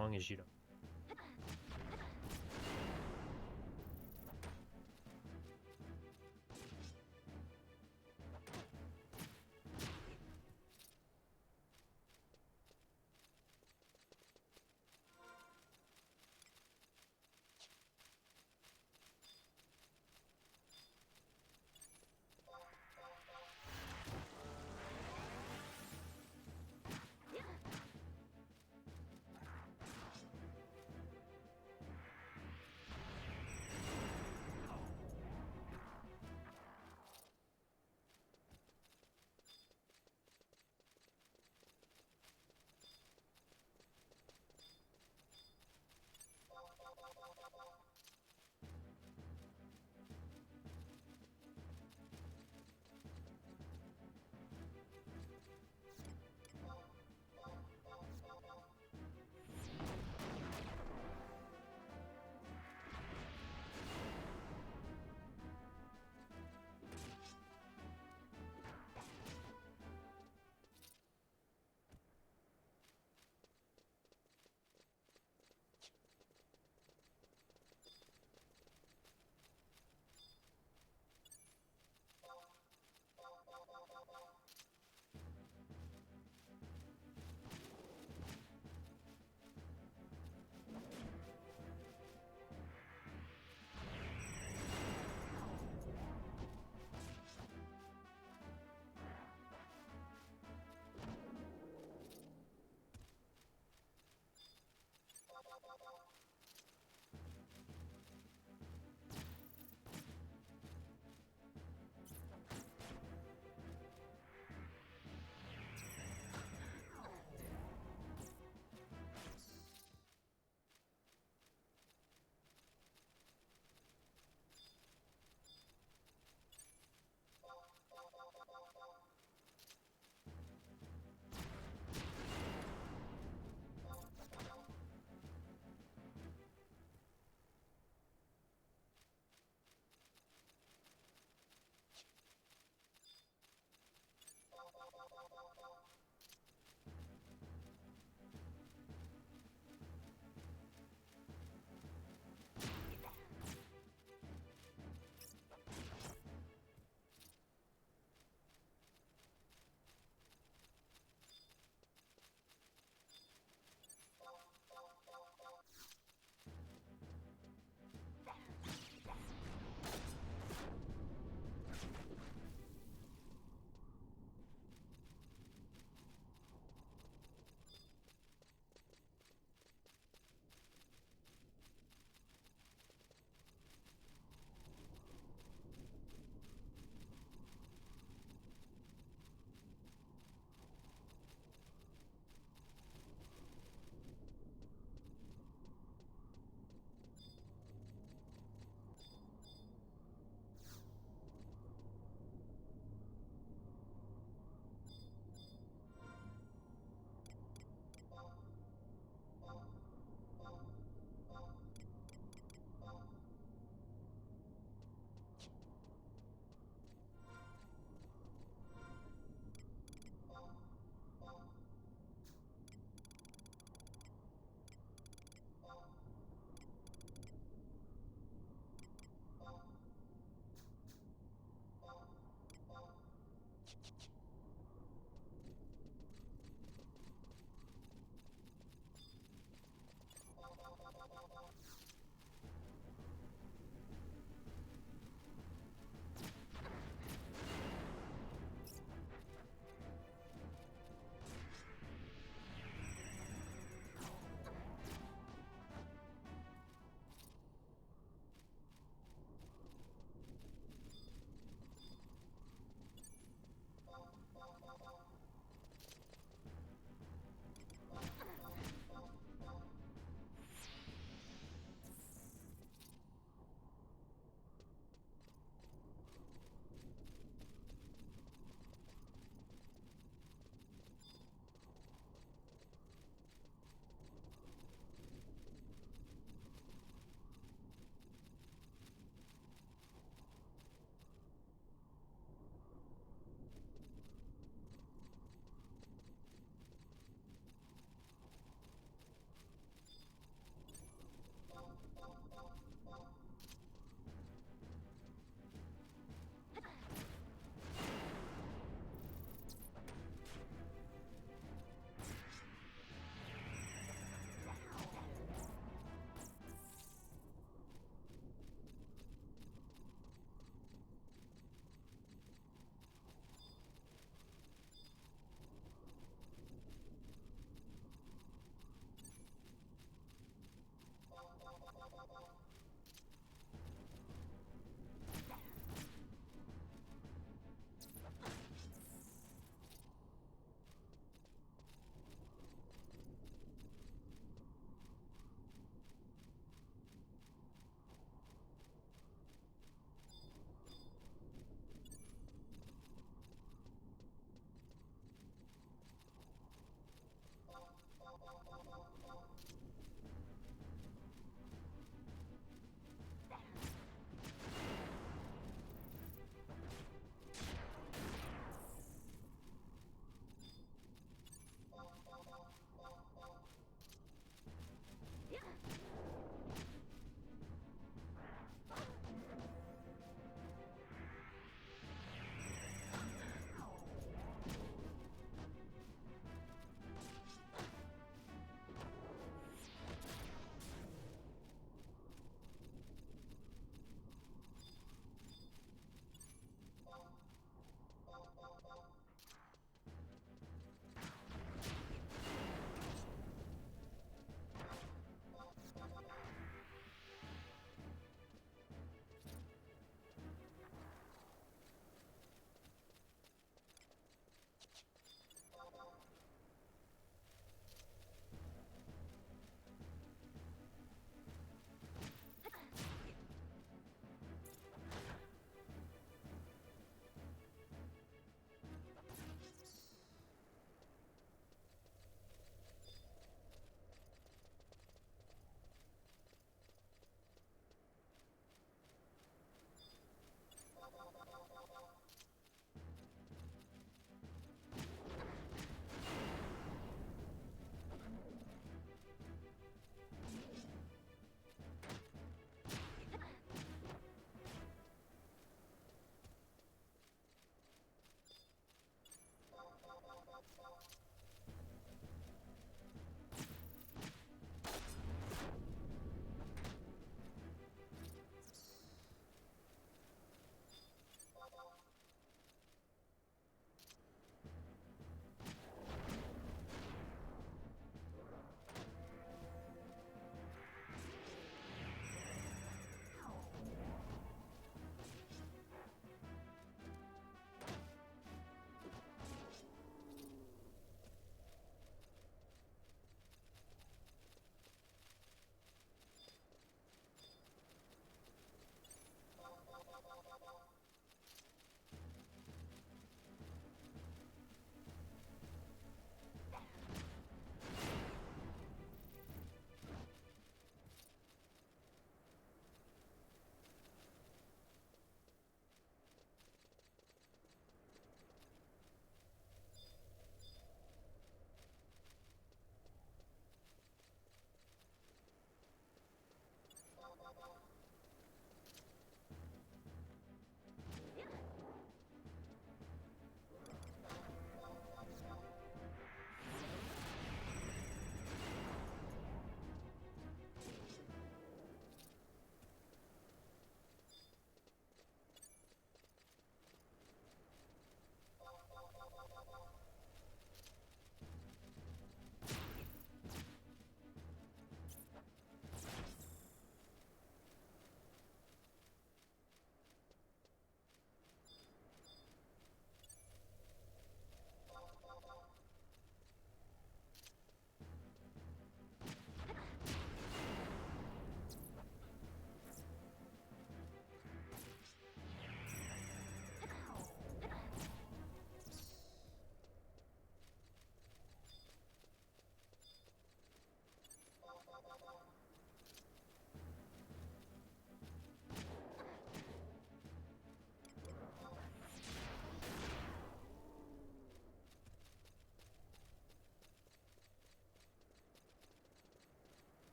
long as you don't.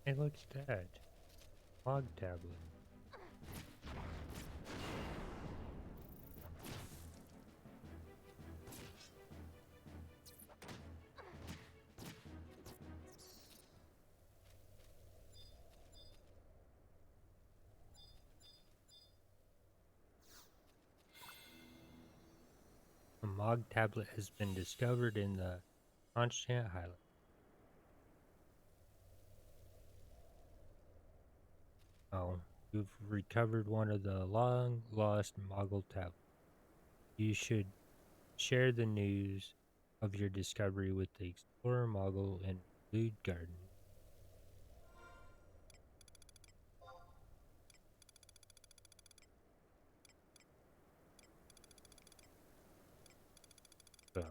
Hey, look at that. Log tablet. A Mog tablet has been discovered in the Conchant Highland. Oh, you've recovered one of the long-lost Moggle tablets. You should share the news of your discovery with the Explorer Moggle in Lude Garden. So,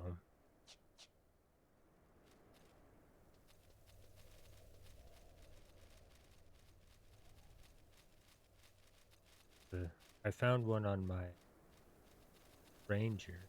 I found one on my Ranger.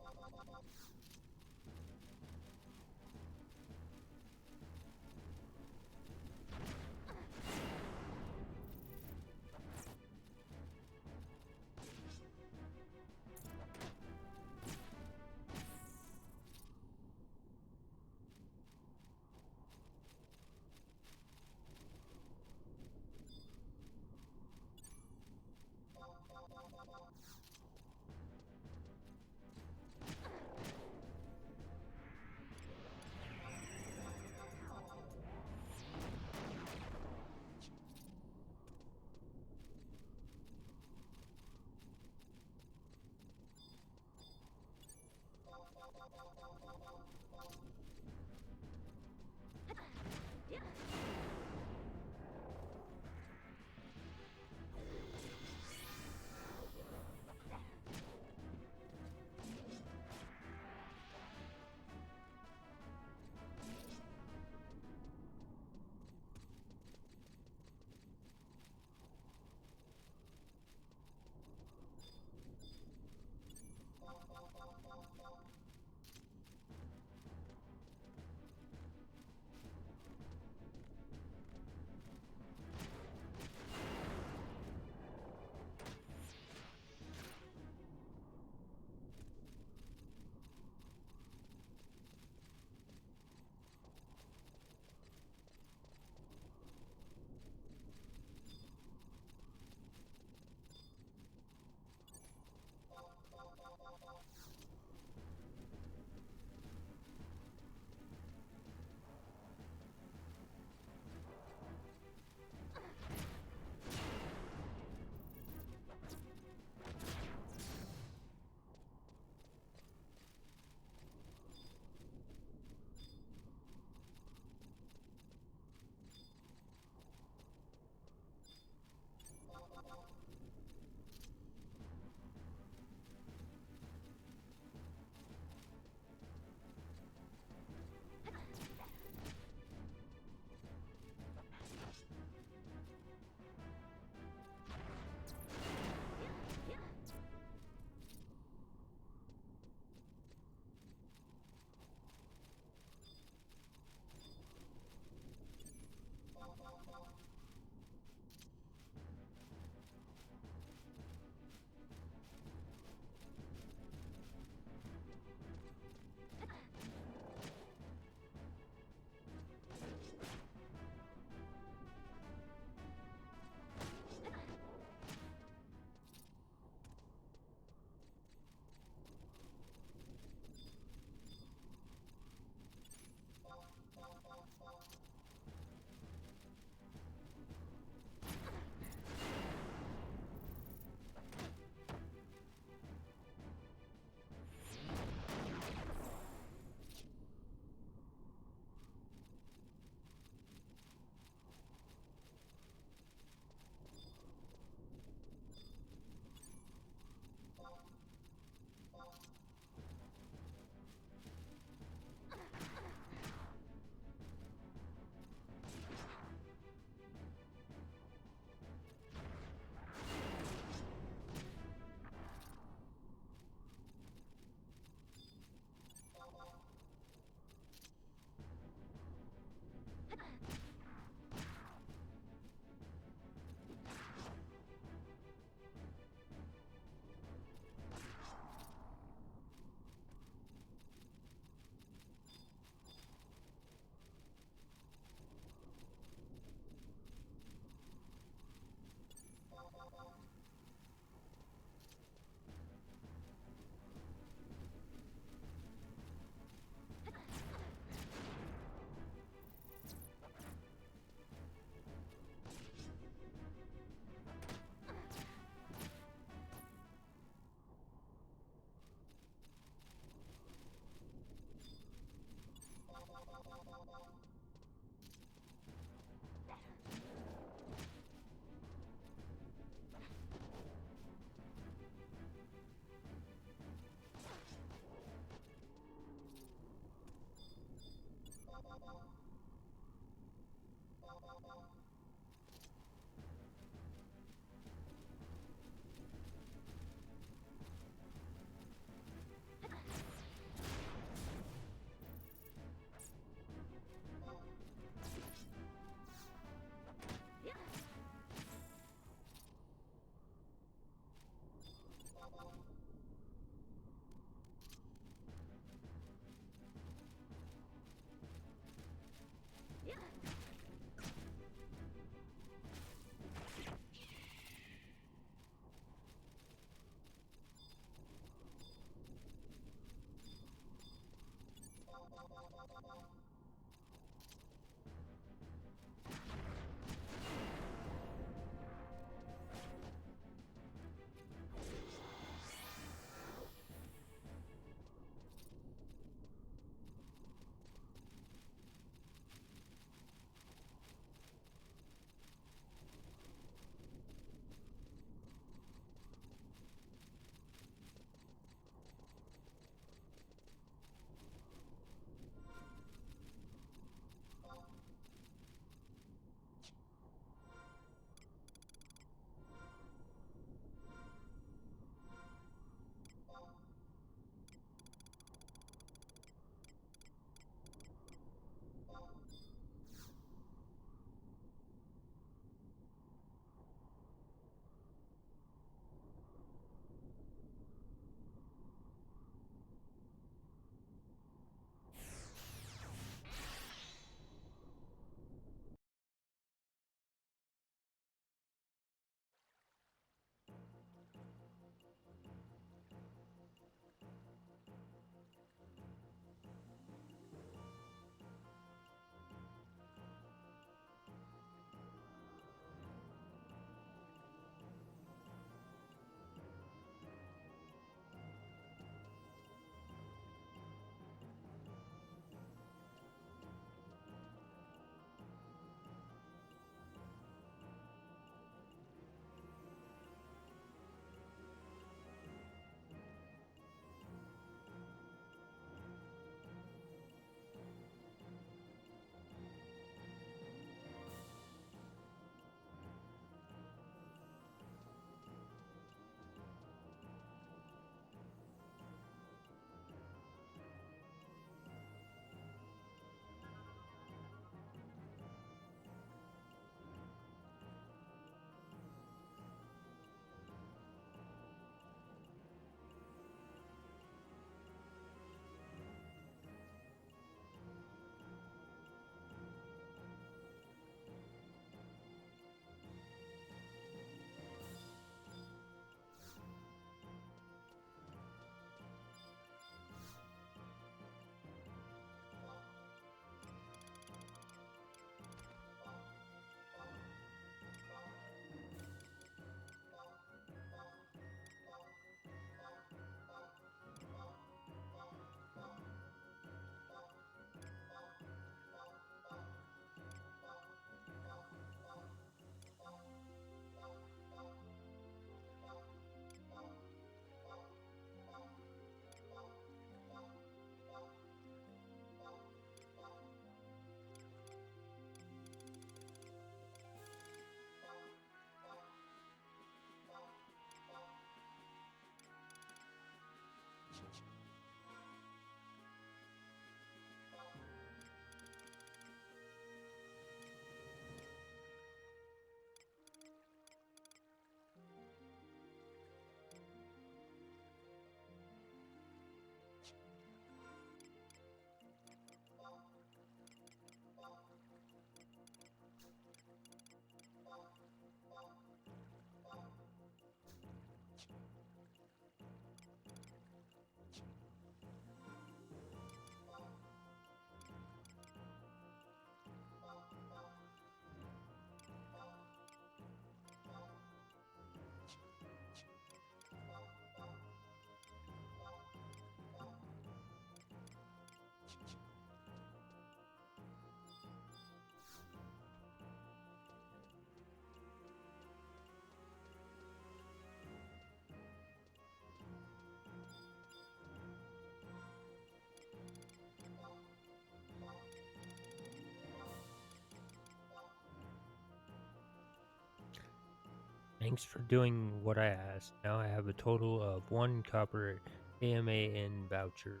Thanks for doing what I asked. Now I have a total of 1 copper AMA in voucher.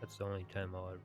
That's the only time I'll ever.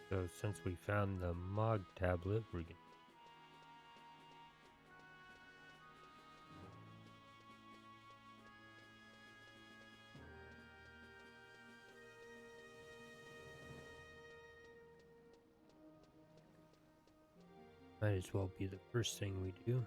So since we found the mod tablet, we can might as well be the first thing we do.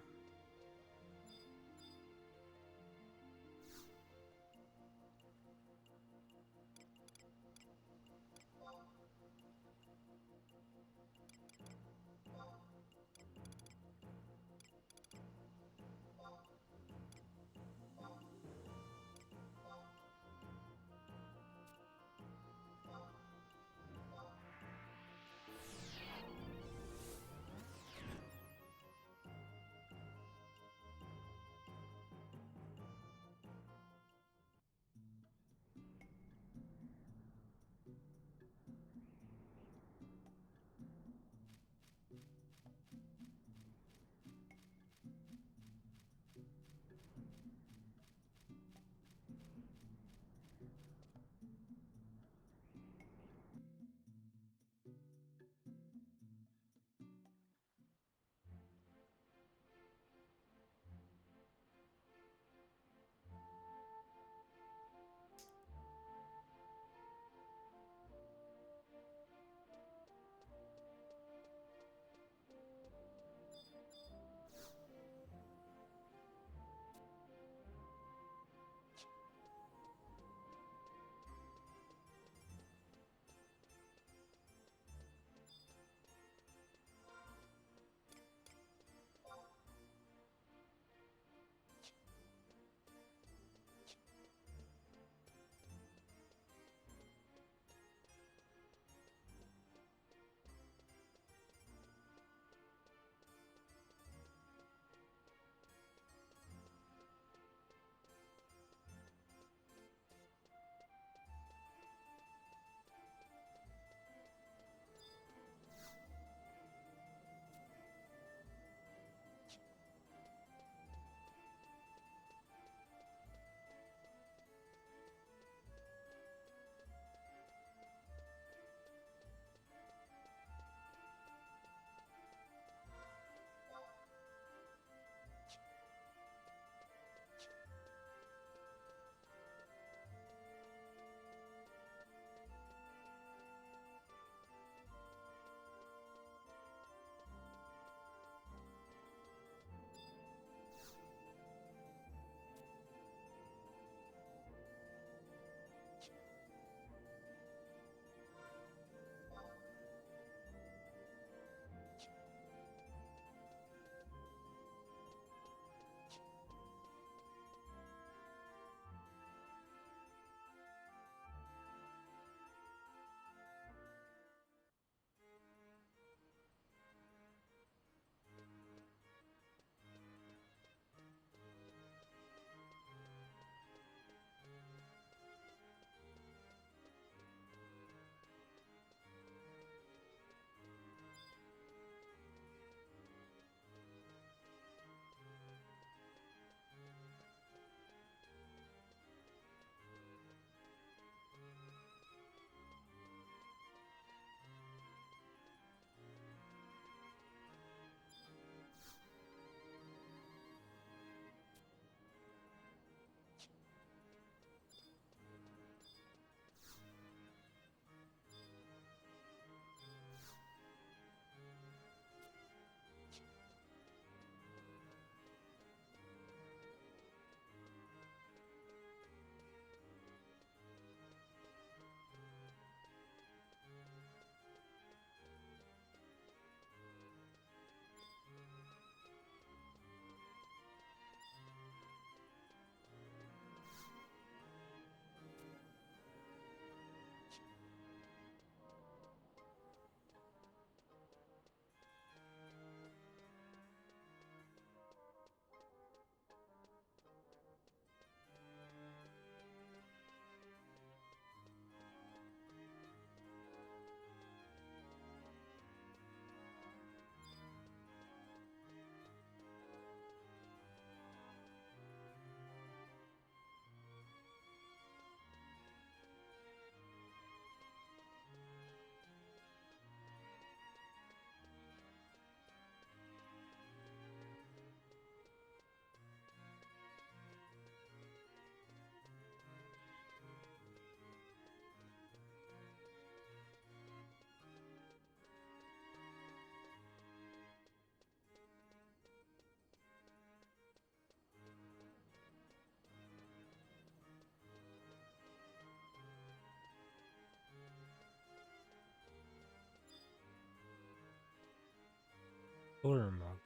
Mug.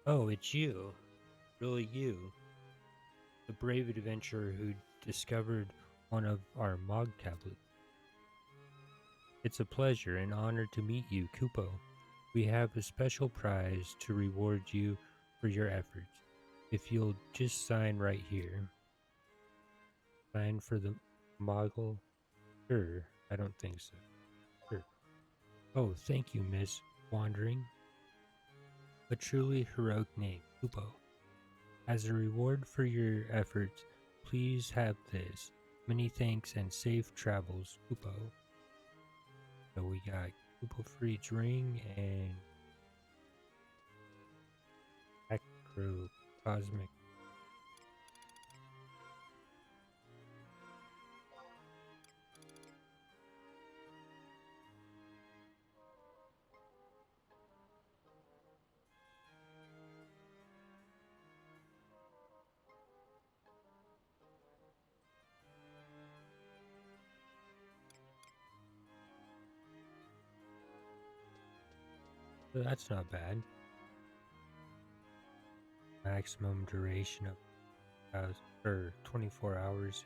Oh, it's you. Really you. The brave adventurer who discovered one of our Mog tablets. It's a pleasure and honor to meet you, Kupo. We have a special prize to reward you for your efforts. If you'll just sign right here. Sign for the Moggle? Sure, I don't think so. Sure. Oh, thank you, Miss Wandering. A truly heroic name, Kupo. As a reward for your efforts, please have this. Many thanks and safe travels, Kupo. So we got Kupo Freed's ring and Acro Cosmic. So that's not bad. Maximum duration of for 24 hours.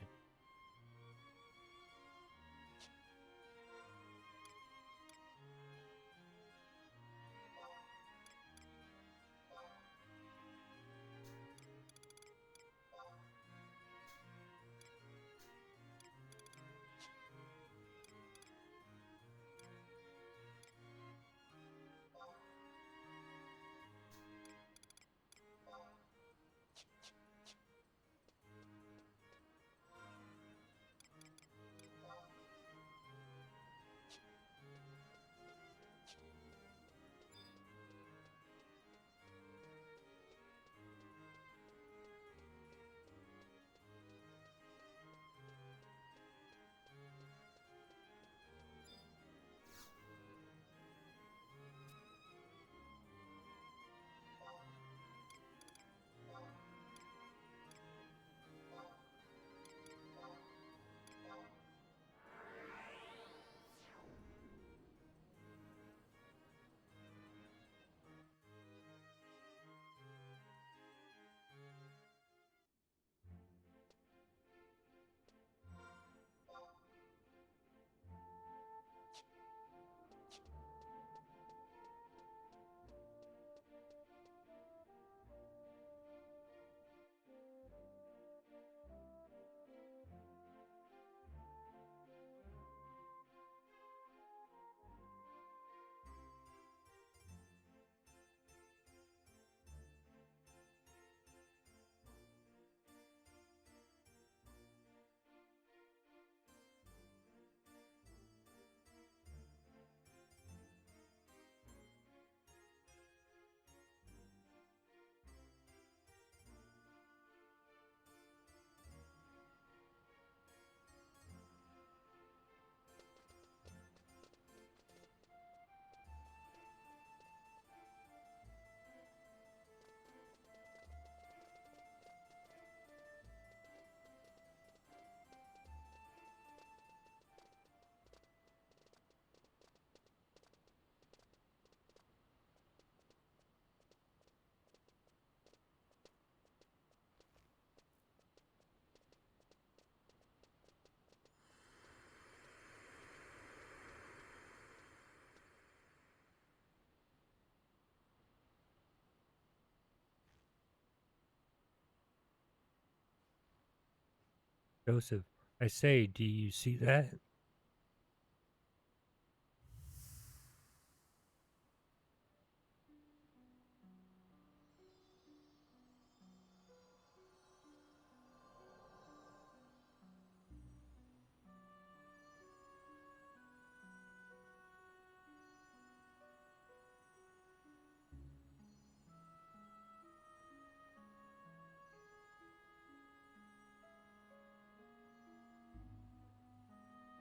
Joseph, I say, do you see that?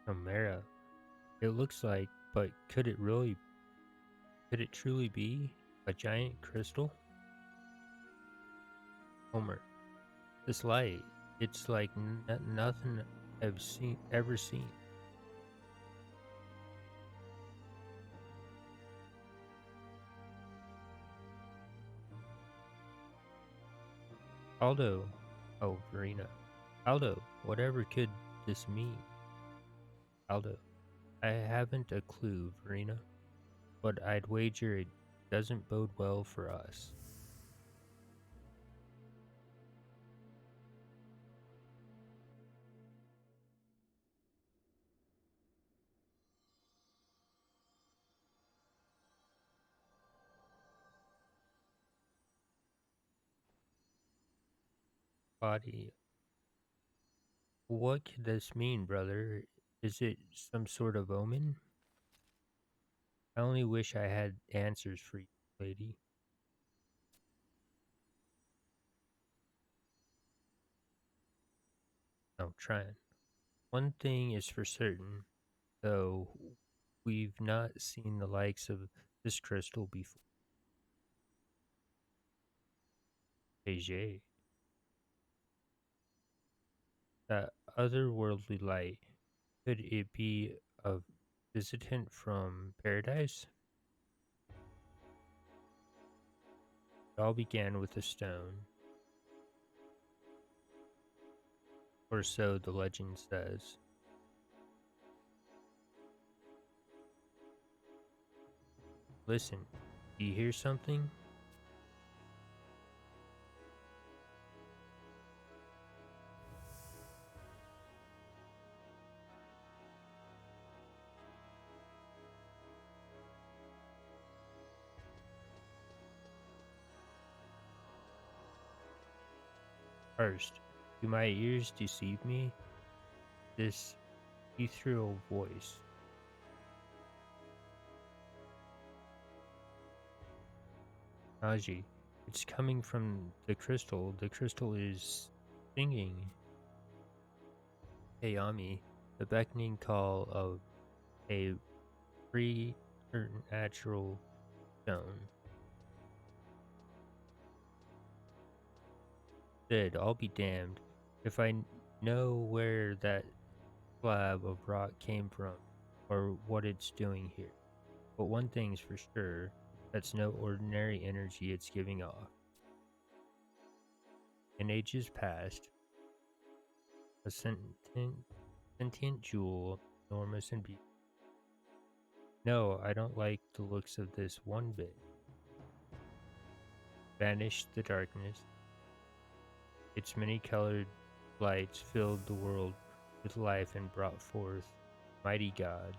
Chimera. It looks like, but could it truly be a giant crystal? Homer, this light, it's like nothing ever seen. Aldo. Oh, Verena. Aldo, whatever could this mean? Aldo. I haven't a clue, Verena, but I'd wager it doesn't bode well for us. Body. What could this mean, brother? Is it some sort of omen? I only wish I had answers for you, lady. No, trying. One thing is for certain, though, we've not seen the likes of this crystal before. Beige. That otherworldly light, could it be a visitant from paradise? It all began with a stone, or so the legend says. Listen, do you hear something? First, do my ears deceive me? This ethereal voice. Naji, it's coming from the crystal. The crystal is singing. Ayami, the beckoning call of a preternatural stone. Said, I'll be damned if I know where that slab of rock came from or what it's doing here. But one thing's for sure, that's no ordinary energy it's giving off. In ages past, a sentient jewel, enormous and beautiful. No, I don't like the looks of this one bit. Vanished the darkness. Its many-colored lights filled the world with life and brought forth mighty gods.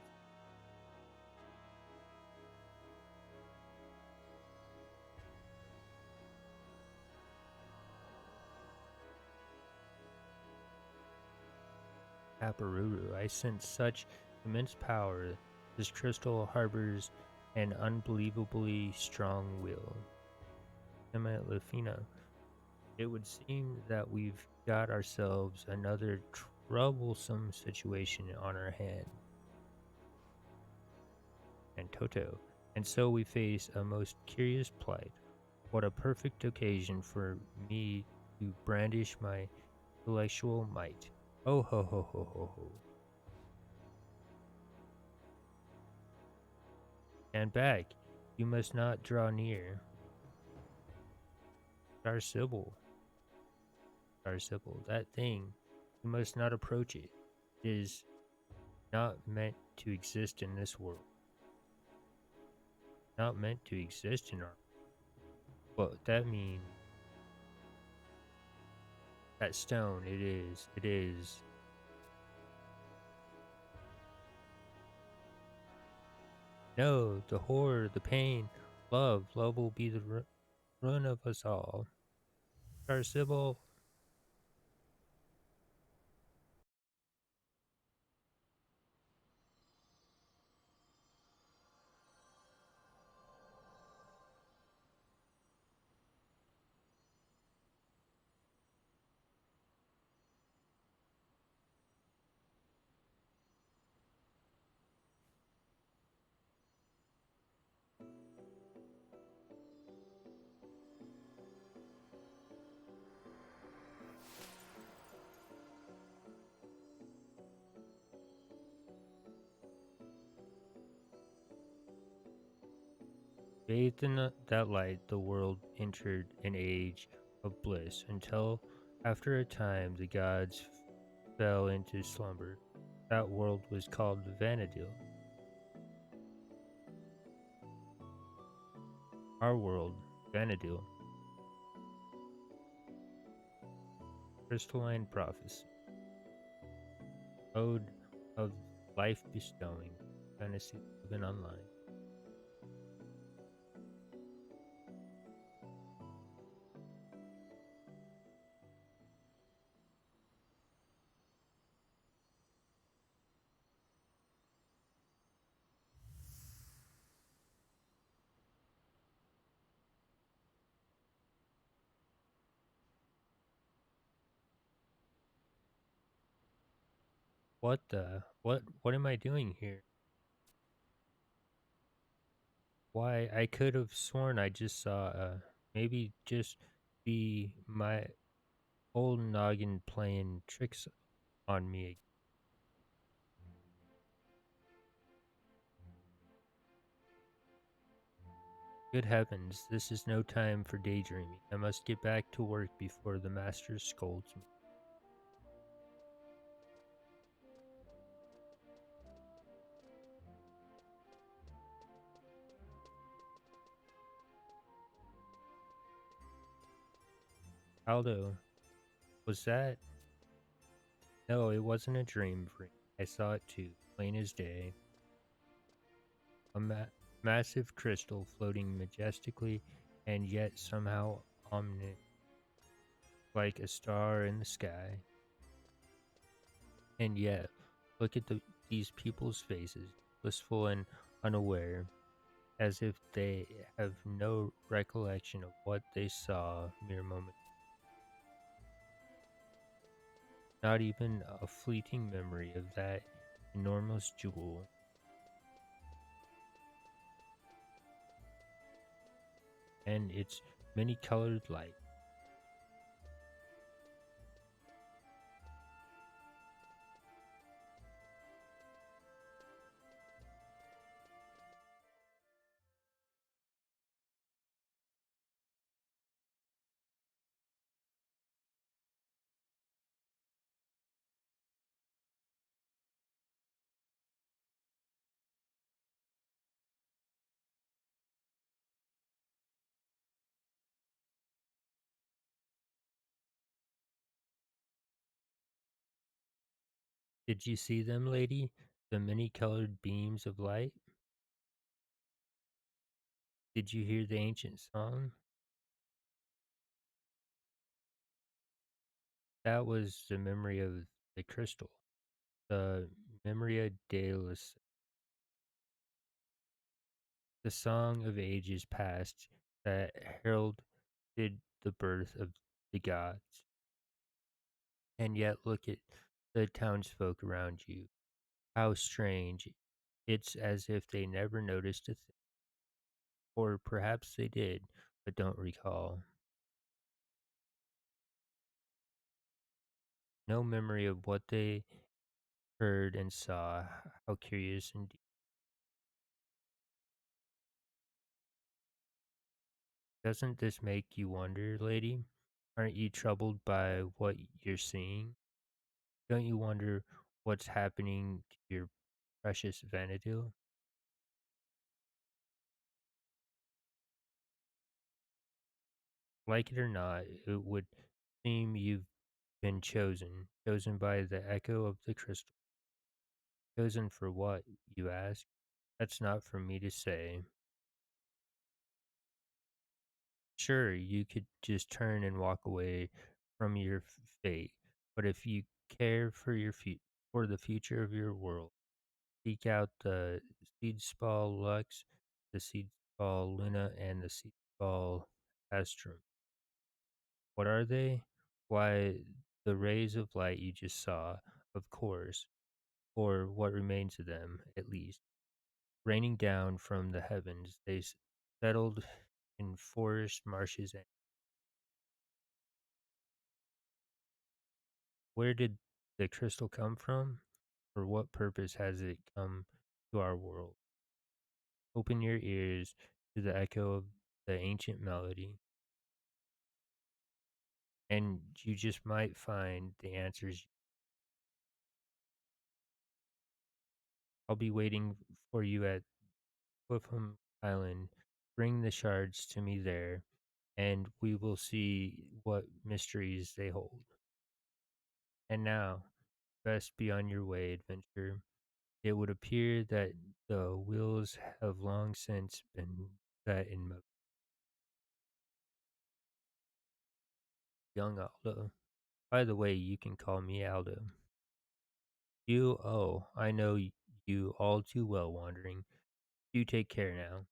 Aparuru, I sense such immense power. This crystal harbors an unbelievably strong will. Lefina, it would seem that we've got ourselves another troublesome situation on our hand. And Toto, and so we face a most curious plight. What a perfect occasion for me to brandish my intellectual might. Oh ho ho ho ho ho. Stand back. You must not draw near. Star Sybil. Star Sybil. That thing. You must not approach it. It is not meant to exist in this world. Not meant to exist in our. Well, that means that stone. It is. It is. No, the horror, the pain, love. Love will be the ruin of us all. Star Sybil. Bathed in that light, the world entered an age of bliss until, after a time, the gods fell into slumber. That world was called Vana'diel. Our world, Vana'diel, crystalline prophecy, ode of life bestowing, fantasy living online. What am I doing here? Why, I could have sworn I just saw maybe just be my old noggin playing tricks on me. Good heavens, this is no time for daydreaming. I must get back to work before the master scolds me. Aldo, was that? No, it wasn't a dream, Vreen. I saw it too, plain as day. A massive crystal floating majestically and yet somehow omniscient, like a star in the sky. And yet, look at these people's faces, blissful and unaware, as if they have no recollection of what they saw mere moment. Not even a fleeting memory of that enormous jewel and its many colored light. Did you see them, lady? The many colored beams of light? Did you hear the ancient song? That was the memory of the crystal, the Memoria Deus, the song of ages past that heralded the birth of the gods. And yet, look at the townsfolk around you. How strange. It's as if they never noticed a thing. Or perhaps they did, but don't recall. No memory of what they heard and saw. How curious indeed. Doesn't this make you wonder, lady? Aren't you troubled by what you're seeing? Don't you wonder what's happening to your precious Vana'diel? Like it or not, it would seem you've been chosen by the echo of the crystal. Chosen for what, you ask? That's not for me to say. Sure, you could just turn and walk away from your fate, but if you care for for the future of your world, seek out the Seedspall Lux, the Seedspall Luna, and the Seedspall Astrum. What are they? Why, the rays of light you just saw, of course, or what remains of them, at least. Raining down from the heavens, they settled in forest marshes. And where did the crystal come from? For what purpose has it come to our world? Open your ears to the echo of the ancient melody. and you just might find the answers. I'll be waiting for you at Cliffham Island. Bring the shards to me there, and we will see what mysteries they hold. And now, best be on your way, adventurer. It would appear that the wheels have long since been set in motion. Young Aldo. By the way, you can call me Aldo. I know you all too well, Wandering. You take care now.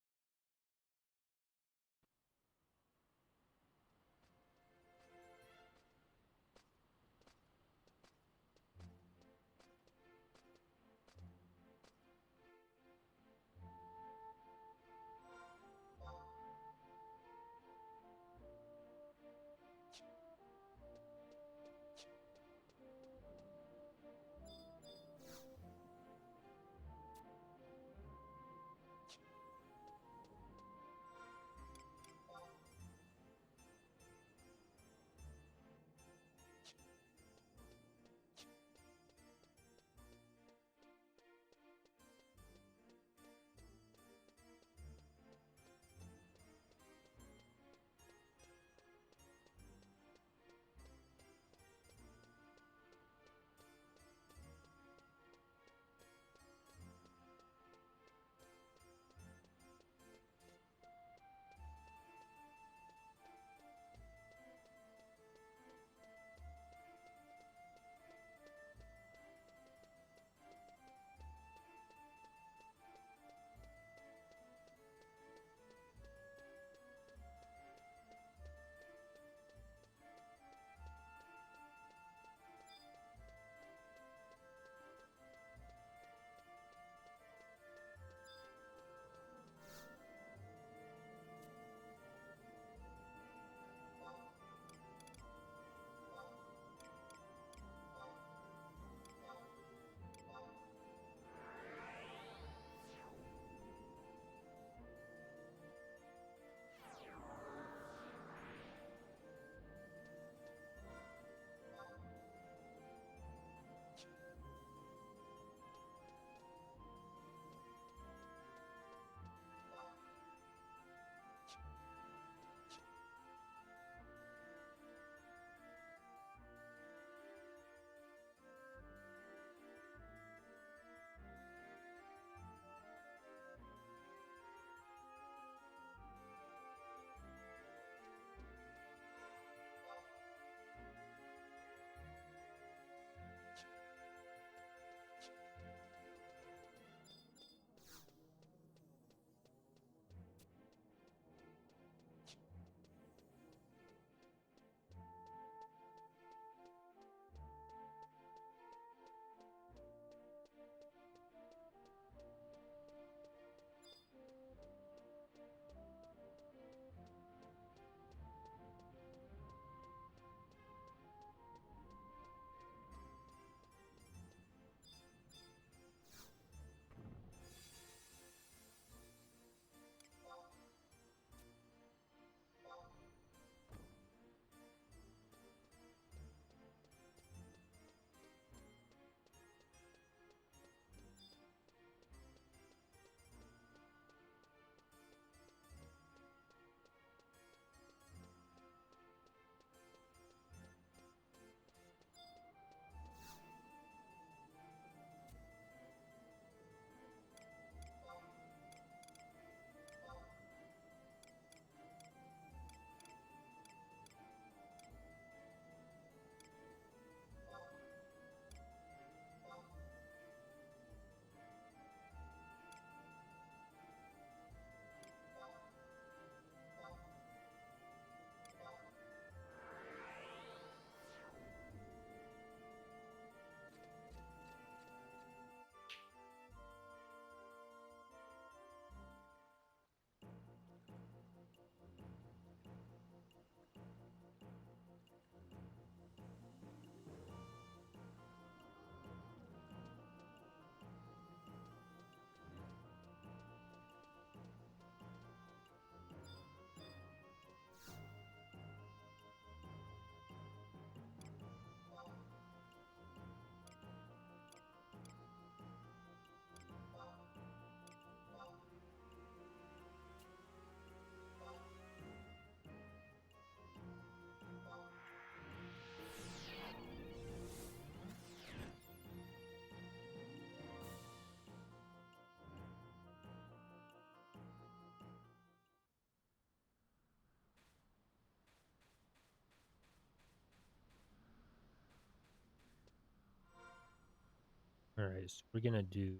Alright, so we're gonna do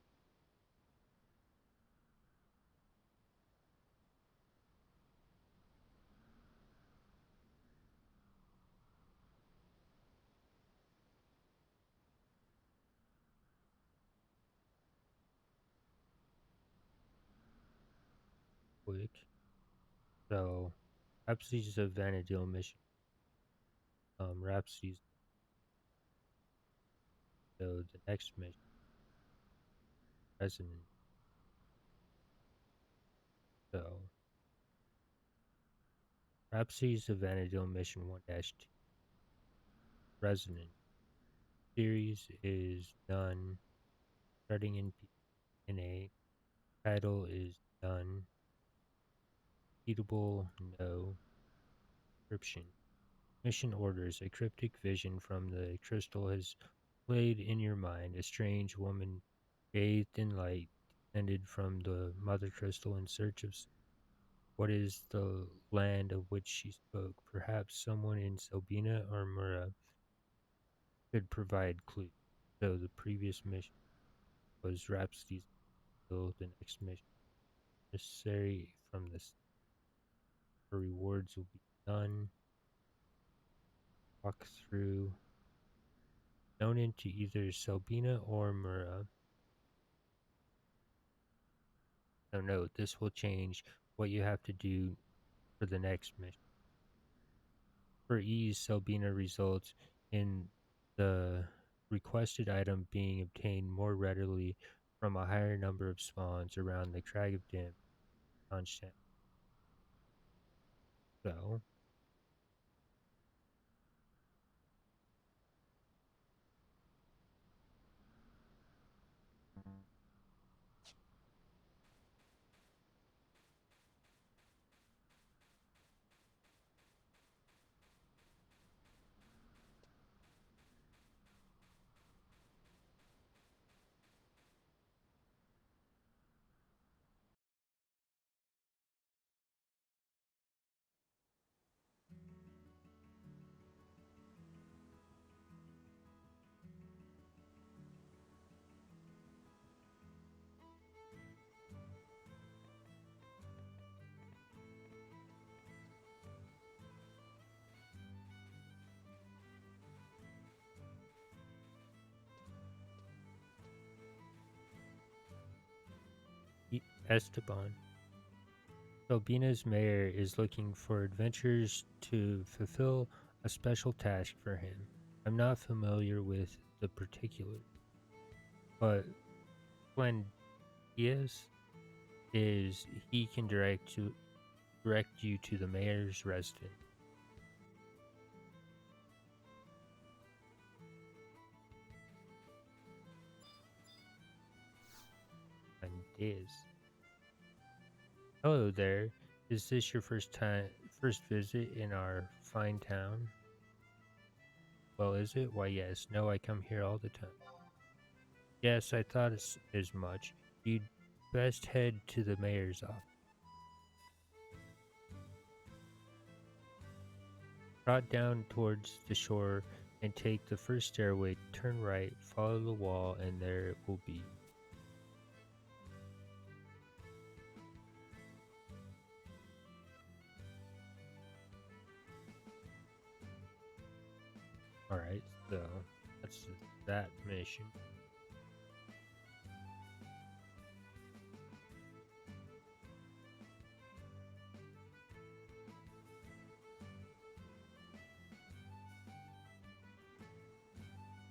quick. So, Rhapsodies of Vana'diel mission. Rhapsodies. So the next mission, Resonant. So, Rhapsodies of Vana'diel mission 1-2. Resonant. Series is done. Starting in a. Title is done. Repeatable, no. Description. Mission orders. A cryptic vision from the crystal has played in your mind. A strange woman bathed in light descended from the mother crystal in search of what is the land of which she spoke. Perhaps someone in Selbina or Mura could provide clues. So the previous mission was Rhapsodies of the next mission necessary from this. The rewards will be done. Walk through known into either Selbina or Mura. So note, this will change what you have to do for the next mission. For ease, Selbina results in the requested item being obtained more readily from a higher number of spawns around the Crag of Dim constant. So, Esteban. Selbina's mayor is looking for adventurers to fulfill a special task for him. I'm not familiar with the particulars, but when Diaz is he can direct you to the mayor's residence. And Diaz. Hello there. Is this your first visit in our fine town? Well, is it? Why, yes. No, I come here all the time. Yes, I thought as much. You'd best head to the mayor's office. Trot down towards the shore and take the first stairway. Turn right, follow the wall, and there it will be. Alright, so that's that mission.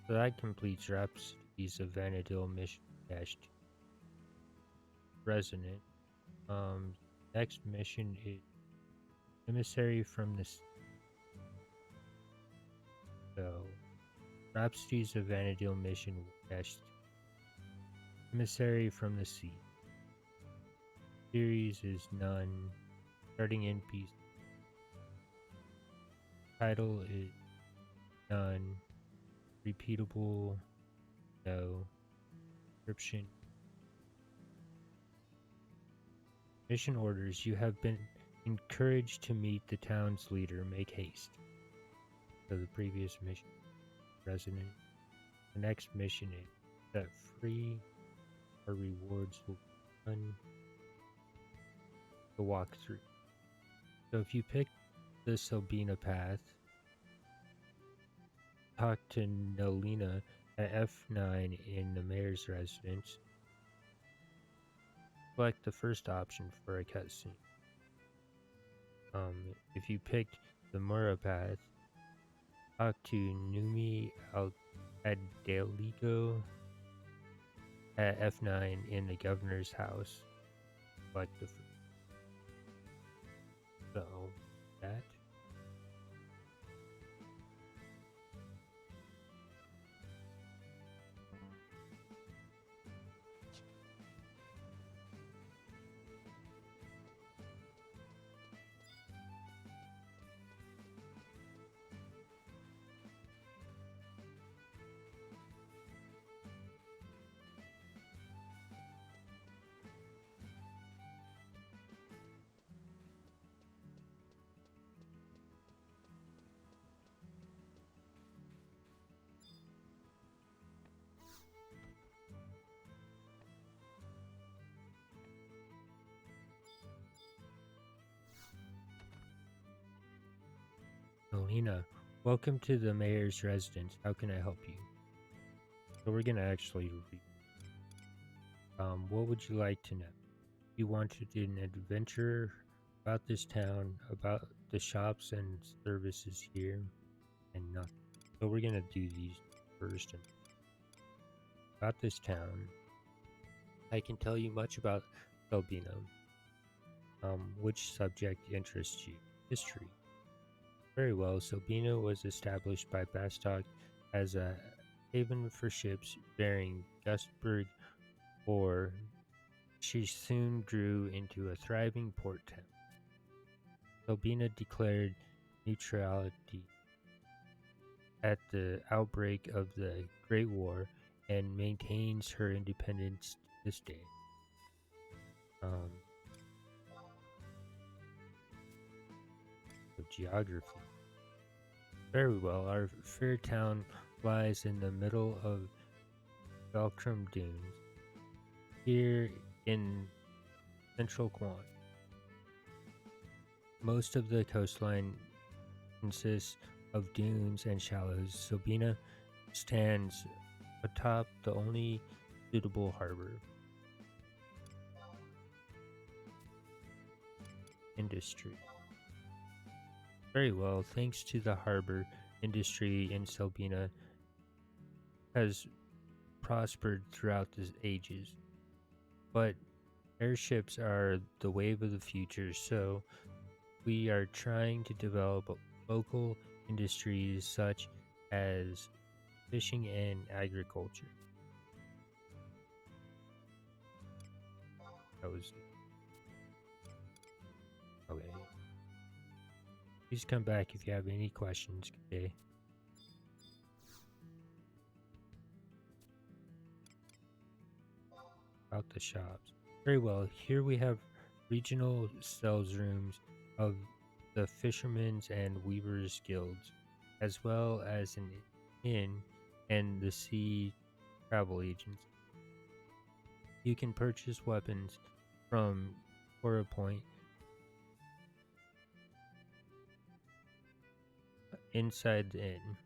So that completes Rhapsodies of Vana'diel mission dash 2. Resonant. Next mission is Emissary from the Sea. So Rhapsodies of Vana'diel mission dash 2. Emissary from the Sea. Series is none. Starting in piece. Title is none. Repeatable, no. Description. Mission orders. You have been encouraged to meet the town's leader. Make haste. So the previous mission, Resonant. The next mission is Set free. Our rewards will run the walkthrough. So if you pick the Selbina path, talk to Nolina at F9 in the mayor's residence. Select the first option for a cutscene. If you picked the Mura path, talk to Numi Adeligo at F9 in the governor's house. Select the first. So that. Nolina, welcome to the mayor's residence. How can I help you? So we're gonna actually read. What would you like to know? You wanted an adventure about this town, about the shops and services here, and nothing. So we're gonna do these first. And about this town, I can tell you much about Selbina. Which subject interests you? History. Very well. Selbina was established by Bastok as a haven for ships bearing Gustburg ore. She soon grew into a thriving port town. Selbina declared neutrality at the outbreak of the Great War and maintains her independence to this day. So geography. Very well. Our fair town lies in the middle of Velcrum Dunes, here in central Quan. Most of the coastline consists of dunes and shallows. Selbina stands atop the only suitable harbor. Industry. Very well, thanks to the harbor, industry in Selbina has prospered throughout the ages. But airships are the wave of the future, so we are trying to develop local industries such as fishing and agriculture. That was okay. Please come back if you have any questions. Good day. About the shops. Very well. Here we have regional sales rooms of the Fishermen's and Weavers Guilds, as well as an inn and the sea travel agency. You can purchase weapons from Cora Point inside the inn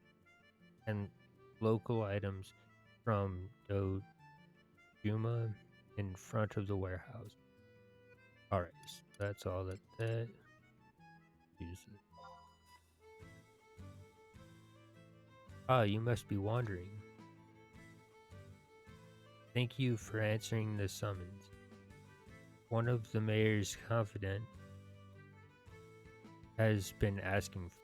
and local items from Dojuma in front of the warehouse. Alright, so that's all that uses. Ah, you must be wondering. Thank you for answering the summons. One of the mayor's confidant has been asking for.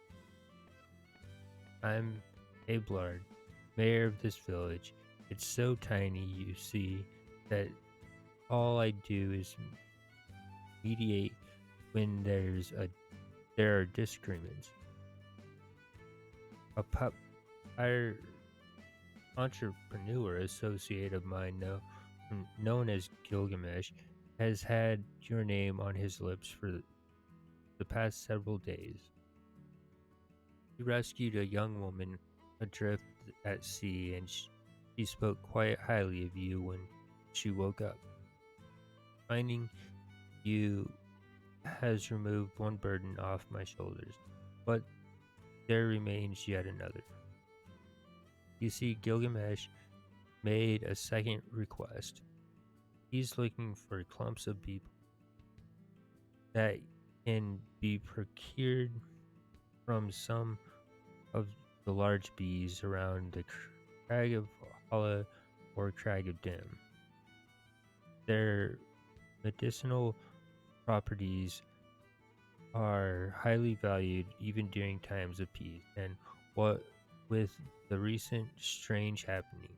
I'm Ablard, mayor of this village. It's so tiny, you see, that all I do is mediate when there are disagreements. Our entrepreneur associate of mine, known as Gilgamesh, has had your name on his lips for the past several days. He rescued a young woman adrift at sea, and She spoke quite highly of you when she woke up. Finding you has removed one burden off my shoulders, but there remains yet another. You see, Gilgamesh made a second request. He's looking for clumps of people that can be procured from some of the large bees around the Crag of Hala or Crag of Dim. Their medicinal properties are highly valued even during times of peace, and what with the recent strange happening,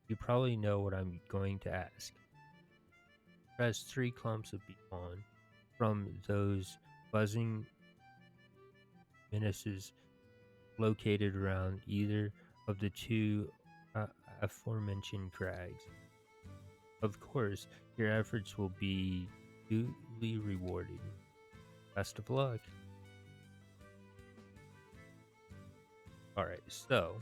you probably know what I'm going to ask. Press 3 clumps of bee pollen from those buzzing menaces located around either of the two aforementioned crags. Of course, your efforts will be duly rewarded. Best of luck. Alright, so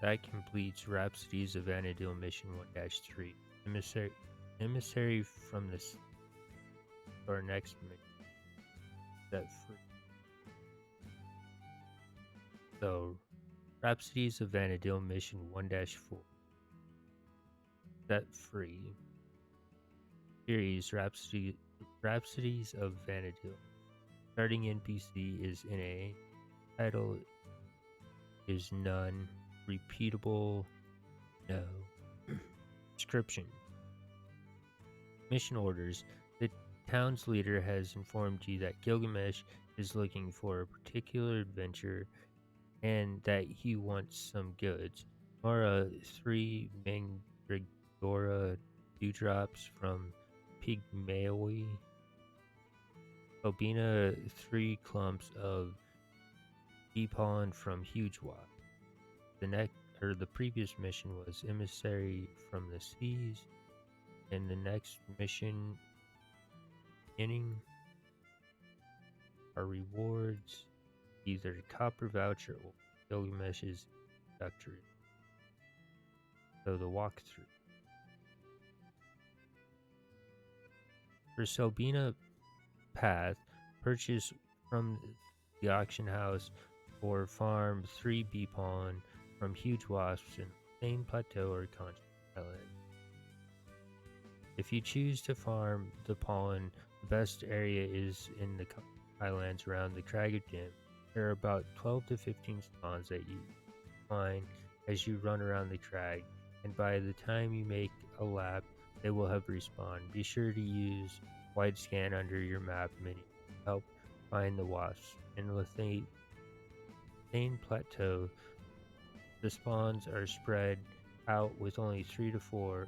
that completes Rhapsodies of Vana'diel Mission 1-3. Emissary from this our next mission set free. So Rhapsodies of Vana'diel Mission 1-4 set free. Series Rhapsodies of Vana'diel. Starting NPC is NA. Title is none. Repeatable, no. Description. Mission orders. The town's leader has informed you that Gilgamesh is looking for a particular adventure and that he wants some goods. Mara 3 Mandragora dewdrops from Pygmaoi. Albina 3 clumps of bee pollen from Huge Wasp. The previous mission was Emissary from the Seas, and the next mission beginning are rewards, either copper voucher or Gilgamesh's introductory. So the walkthrough. For Selbina Path, purchase from the auction house or farm 3 bee pollen from Huge Wasps in Plain Plateau or Concha Island. If you choose to farm the pollen, the best area is in the highlands around the Crag of Dim. There are about 12 to 15 spawns that you find as you run around the crag, and by the time you make a lap, they will have respawned. Be sure to use wide scan under your map menu to help find the wasps. In Plain Plateau, the spawns are spread out with only 3 to 4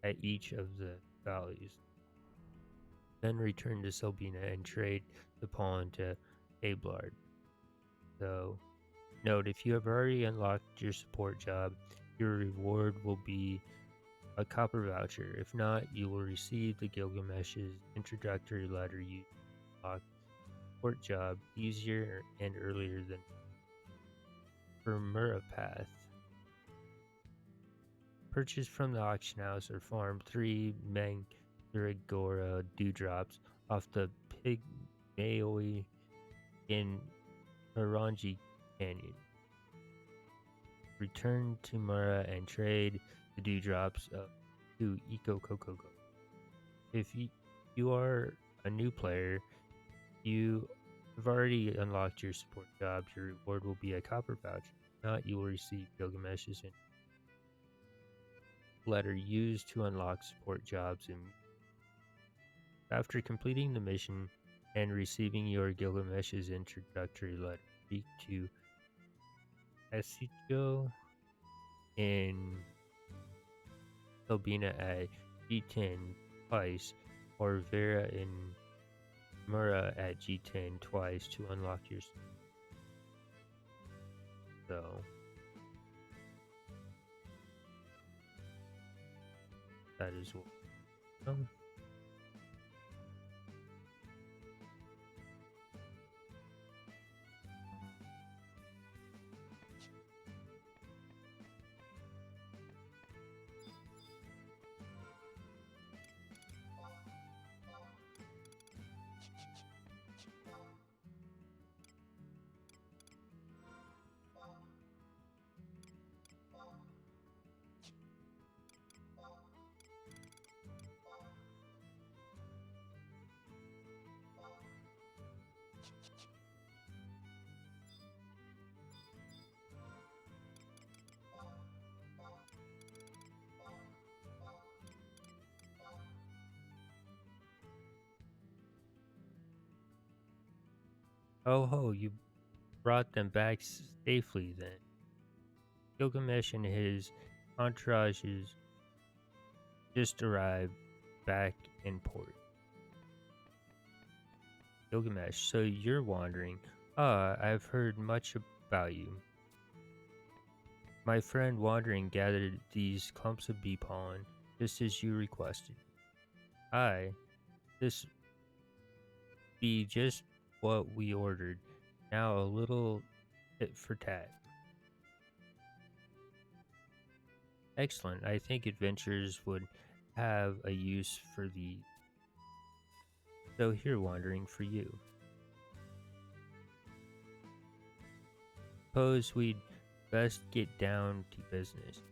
at each of the valleys. Then return to Selbina and trade the pollen to Ablard. So, note, if you have already unlocked your support job, your reward will be a copper voucher. If not, you will receive the Gilgamesh's introductory letter. You unlock support job easier and earlier than for Murapath. Purchase from the auction house or farm 3 Mandragora dewdrops off the Pygmaoi in Harangi Canyon. Return to Mura and trade the dewdrops to Eco Coco. If you are a new player, you have already unlocked your support job. Your reward will be a copper voucher. If not, you will receive Gilgamesh's letter used to unlock support jobs. After completing the mission and receiving your Gilgamesh's introductory letter, speak to Esicho in Selbina at G10 twice, or Vera in Mura at G10 twice to unlock your. So that as well. Um, oh ho, you brought them back safely then. Gilgamesh and his entourages just arrived back in port. Gilgamesh, so you're wandering. Ah, I've heard much about you. My friend Wandering gathered these clumps of bee pollen, just as you requested. Aye, this be just what we ordered. Now a little tit for tat. Excellent. I think adventurers would have a use for the. So here, Wandering, for you. Suppose we'd best get down to business.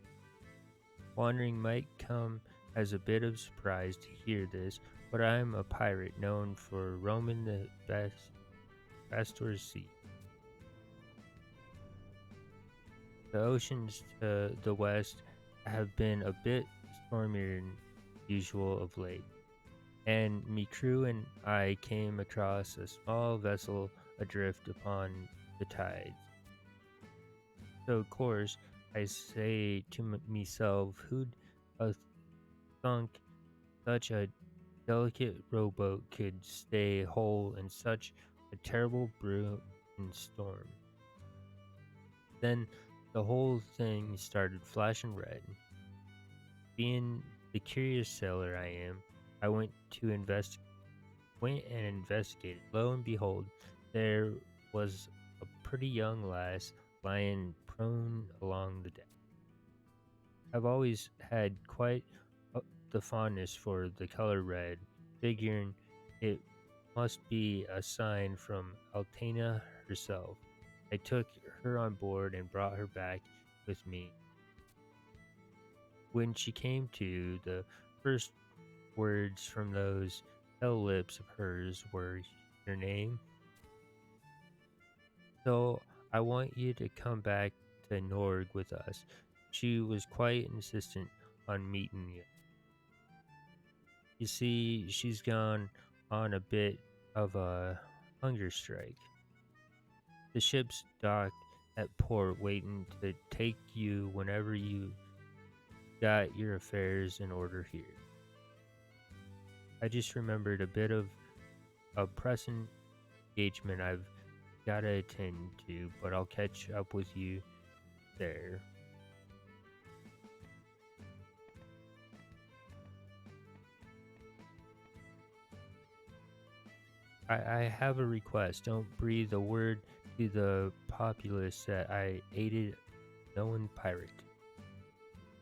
Wandering might come as a bit of surprise to hear this, but I'm a pirate known for roaming the Bastor's Sea. The oceans to the west have been a bit stormier than usual of late, and me crew and I came across a small vessel adrift upon the tides. So, of course, I say to myself, who'd have thunk such a delicate rowboat could stay whole in such a terrible brew and storm? Then the whole thing started flashing red. Being the curious sailor I am, I went and investigated. Lo and behold, there was a pretty young lass lying prone along the deck. I've always had quite the fondness for the color red, figuring it must be a sign from Altena herself. I took her on board and brought her back with me. When she came to, the first words from those pale lips of hers were, "Your name?" So I want you to come back to Norg with us. She was quite insistent on meeting you. You see, she's gone on a bit of a hunger strike. The ship's docked at port waiting to take you whenever you got your affairs in order here. I just remembered a bit of a pressing engagement I've got to attend to, but I'll catch up with you there. I have a request. Don't breathe a word to the populace that I aided a known pirate.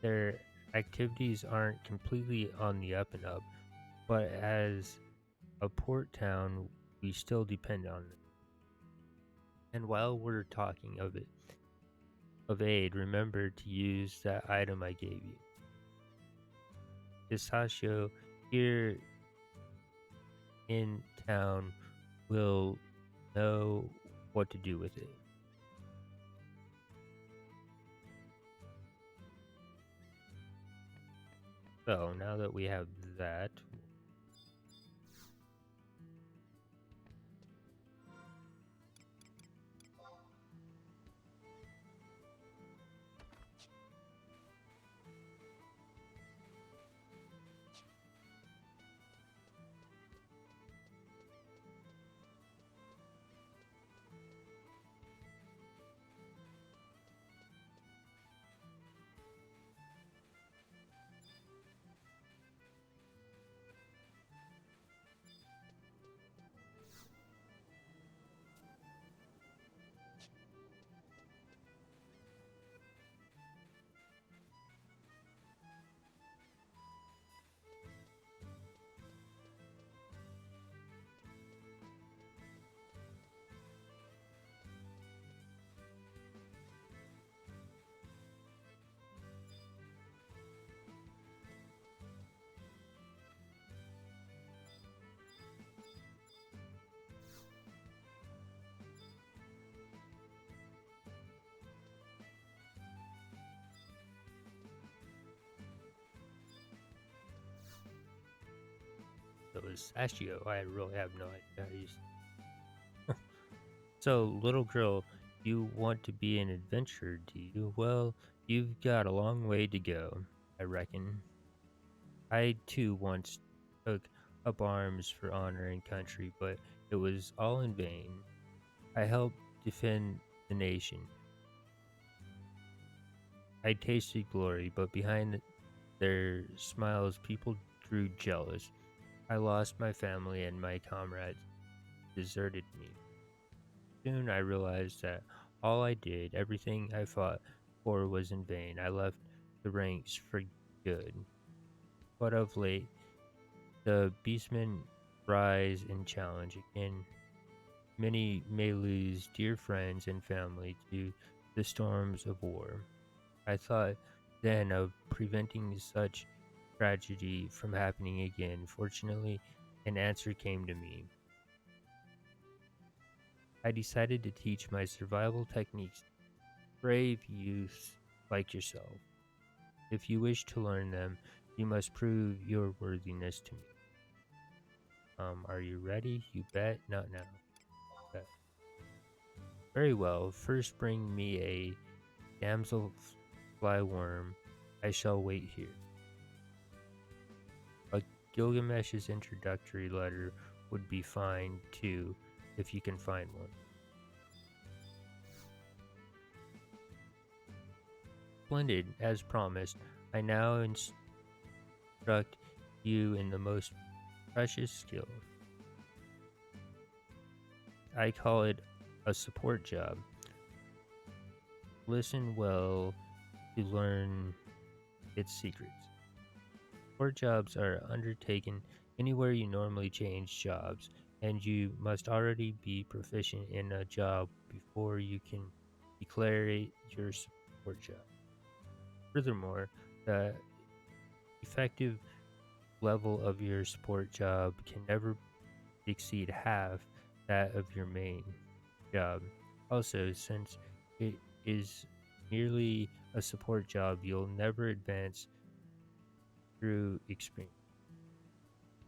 Their activities aren't completely on the up and up, but as a port town, we still depend on them. And while we're talking of aid, remember to use that item I gave you. Pistachio here in town will know what to do with it. So now that we have that, So it's Sashio. I really have no idea how you So, little girl, you want to be an adventurer, do you? Well, you've got a long way to go, I reckon. I too once took up arms for honor and country, but it was all in vain. I helped defend the nation. I tasted glory, but behind their smiles, people grew jealous. I lost my family, and my comrades deserted me. Soon I realized that all I did, everything I fought for, was in vain. I left the ranks for good. But of late, the beastmen rise and challenge again. Many may lose dear friends and family to the storms of war. I thought then of preventing such tragedy from happening again. Fortunately, an answer came to me. I decided to teach my survival techniques to brave youths like yourself. If you wish to learn them, you must prove your worthiness to me. Are you ready? You bet. Not now. Bet. Very well. First bring me a damselfly worm. I shall wait here. A Gilgamesh's introductory letter would be fine, too, if you can find one. Splendid, as promised. I now instruct you in the most precious skill. I call it a support job. Listen well to learn its secrets. Support jobs are undertaken anywhere you normally change jobs, and you must already be proficient in a job before you can declare it your support job. Furthermore, the effective level of your support job can never exceed half that of your main job. Also, since it is merely a support job, you'll never advance through experience.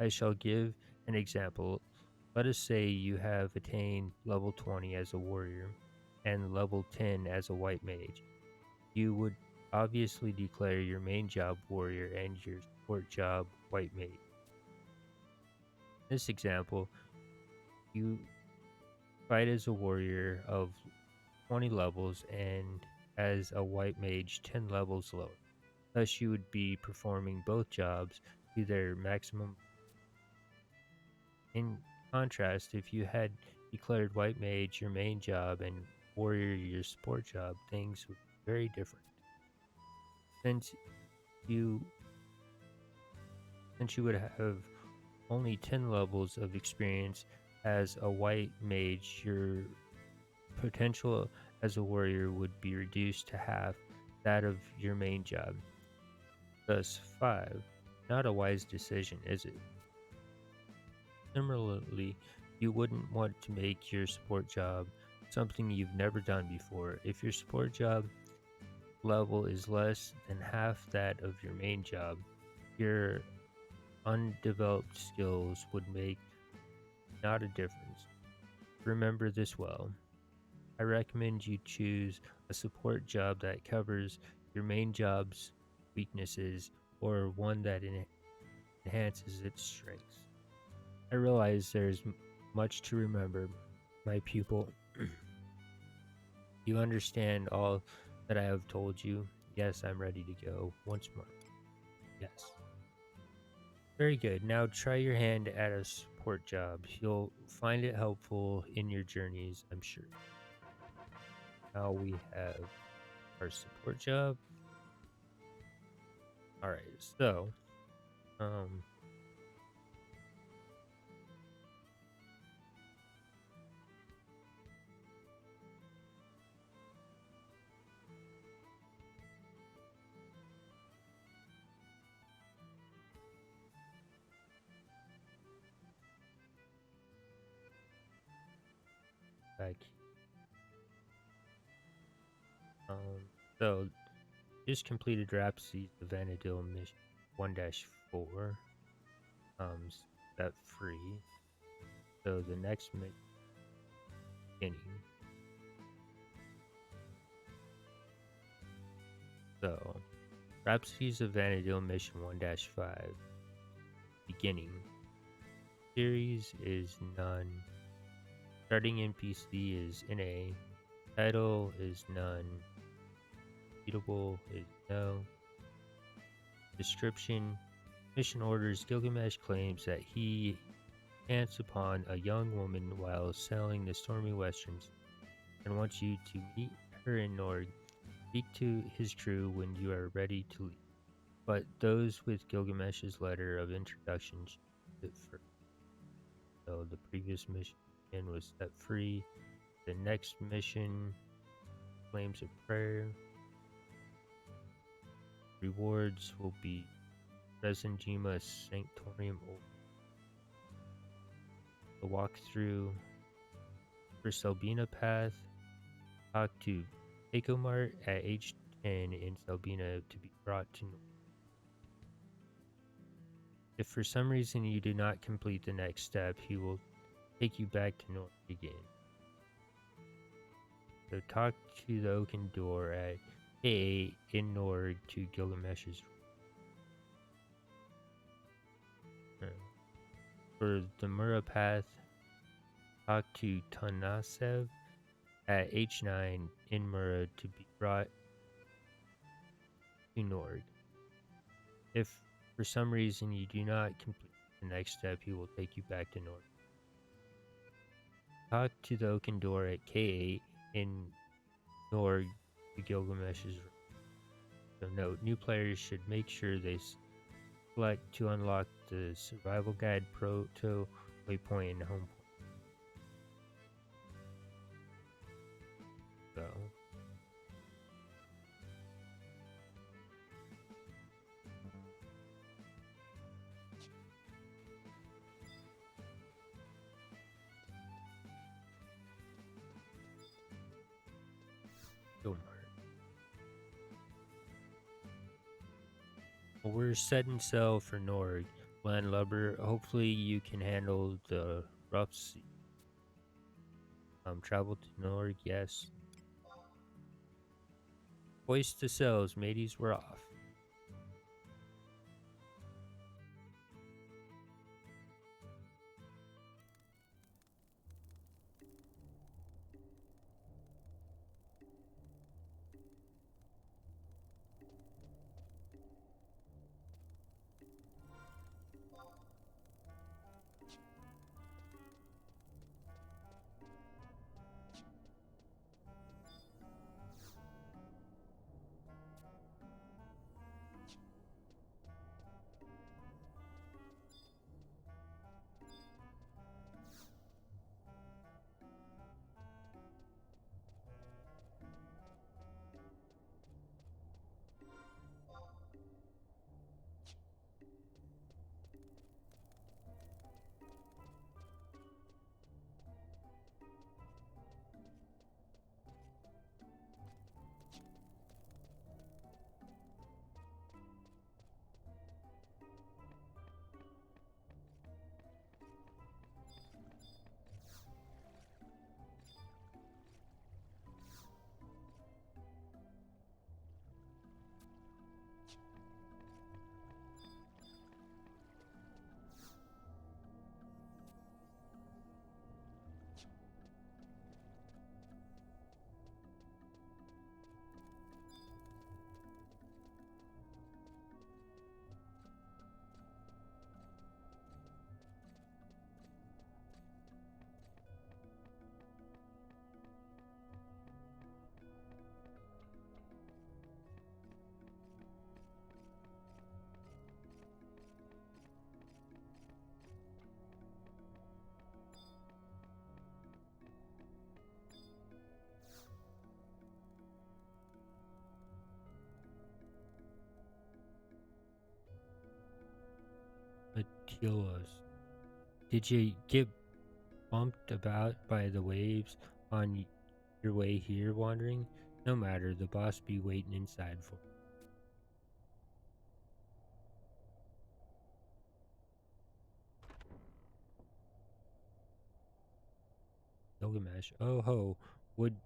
I shall give an example. Let us say you have attained level 20 as a warrior and level 10 as a white mage. You would obviously declare your main job warrior and your support job white mage. In this example, you fight as a warrior of 20 levels and as a white mage 10 levels lower. Thus, you would be performing both jobs to their maximum. In contrast, if you had declared white mage your main job and warrior your support job, things would be very different. Since you since you would have only 10 levels of experience as a white mage, your potential as a warrior would be reduced to half that of your main job. Thus, 5. Not a wise decision, is it? Similarly, you wouldn't want to make your support job something you've never done before. If your support job level is less than half that of your main job, your undeveloped skills would make not a difference. Remember this well. I recommend you choose a support job that covers your main job's weaknesses or one that enhances its strengths. I realize there's much to remember, my pupil. You understand all that I have told you? Yes, I'm ready to go. Once more. Yes. Very good. Now try your hand at a support job. You'll find it helpful in your journeys, I'm sure. Now we have our support job. Alright, so um back um so just completed Rhapsodies of Vana'diel mission 1-4. set free. So the next beginning. So Rhapsodies of Vana'diel Mission 1-5. Beginning. Series is none. Starting NPC is NA. Title is none. Readable is no. Description. Mission orders: Gilgamesh claims that he chanced upon a young woman while sailing the stormy westerns and wants you to meet her in Nord. Speak to his crew when you are ready to leave. But those with Gilgamesh's letter of introduction should do it first. So the previous mission was set free. The next mission, Flames of Prayer. Rewards will be Resenjima Sanctorium, the walkthrough for Selbina Path. Talk to Ecomart at H10 in Selbina to be brought to North. If for some reason you do not complete the next step, he will take you back to North again. So talk to the Oaken Door at A8 in Nord to Gilgamesh's. For the Mura Path, talk to Tanasev at H9 in Mura to be brought to Nord. If for some reason you do not complete the next step, he will take you back to Nord. Talk to the Oaken Door at K8 in Nord to Gilgamesh's. So note, new players should make sure they select to unlock the Survival Guide Proto Waypoint and Home Point. So well, we're setting sail for Nord, landlubber. Hopefully you can handle the rough sea. Travel to Nord, yes. Hoist the sails, mateys, we're off. Matilos, did you get bumped about by the waves on your way here wandering? No matter, the boss be waiting inside for you. Gilgamesh. Oh ho, would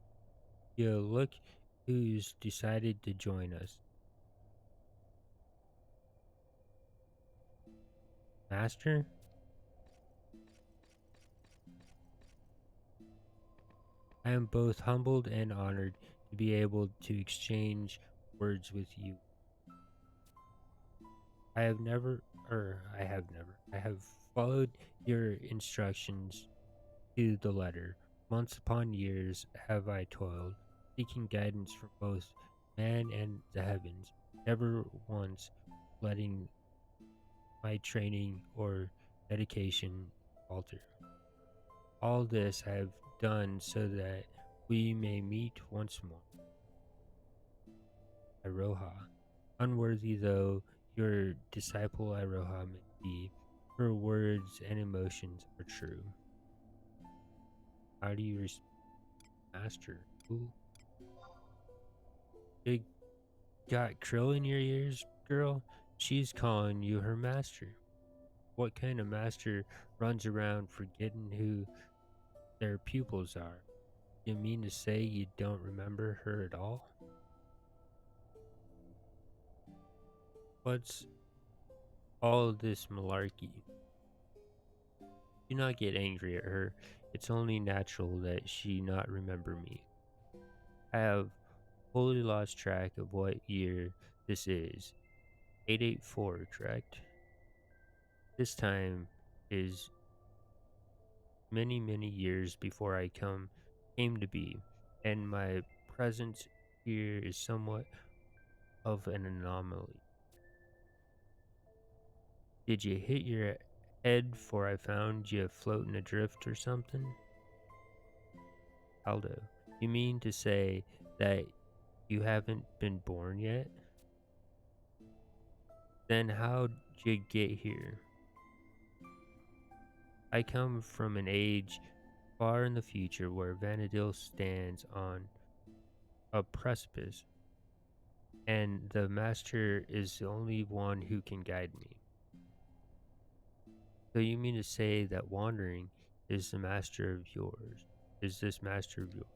you look who's decided to join us? Master? I am both humbled and honored to be able to exchange words with you. I have followed your instructions to the letter. Months upon years have I toiled, seeking guidance from both man and the heavens, never once letting my training or dedication falter. All this I have done so that we may meet once more. Iroha. Unworthy though your disciple Iroha may be, her words and emotions are true. How do you respect master? Ooh, you got krill in your ears, girl? She's calling you her master. What kind of master runs around forgetting who their pupils are? You mean to say you don't remember her at all? What's all this malarkey? Do not get angry at her. It's only natural that she not remember me. I have wholly lost track of what year this is. 884, correct? This time is many, many years before I came to be, and my presence here is somewhat of an anomaly. Did you hit your head for I found you floating adrift or something? Aldo, you mean to say that you haven't been born yet? Then how'd you get here? I come from an age far in the future where Vana'diel stands on a precipice, and the Master is the only one who can guide me. So you mean to say that wandering is the master of yours? Is this master of yours?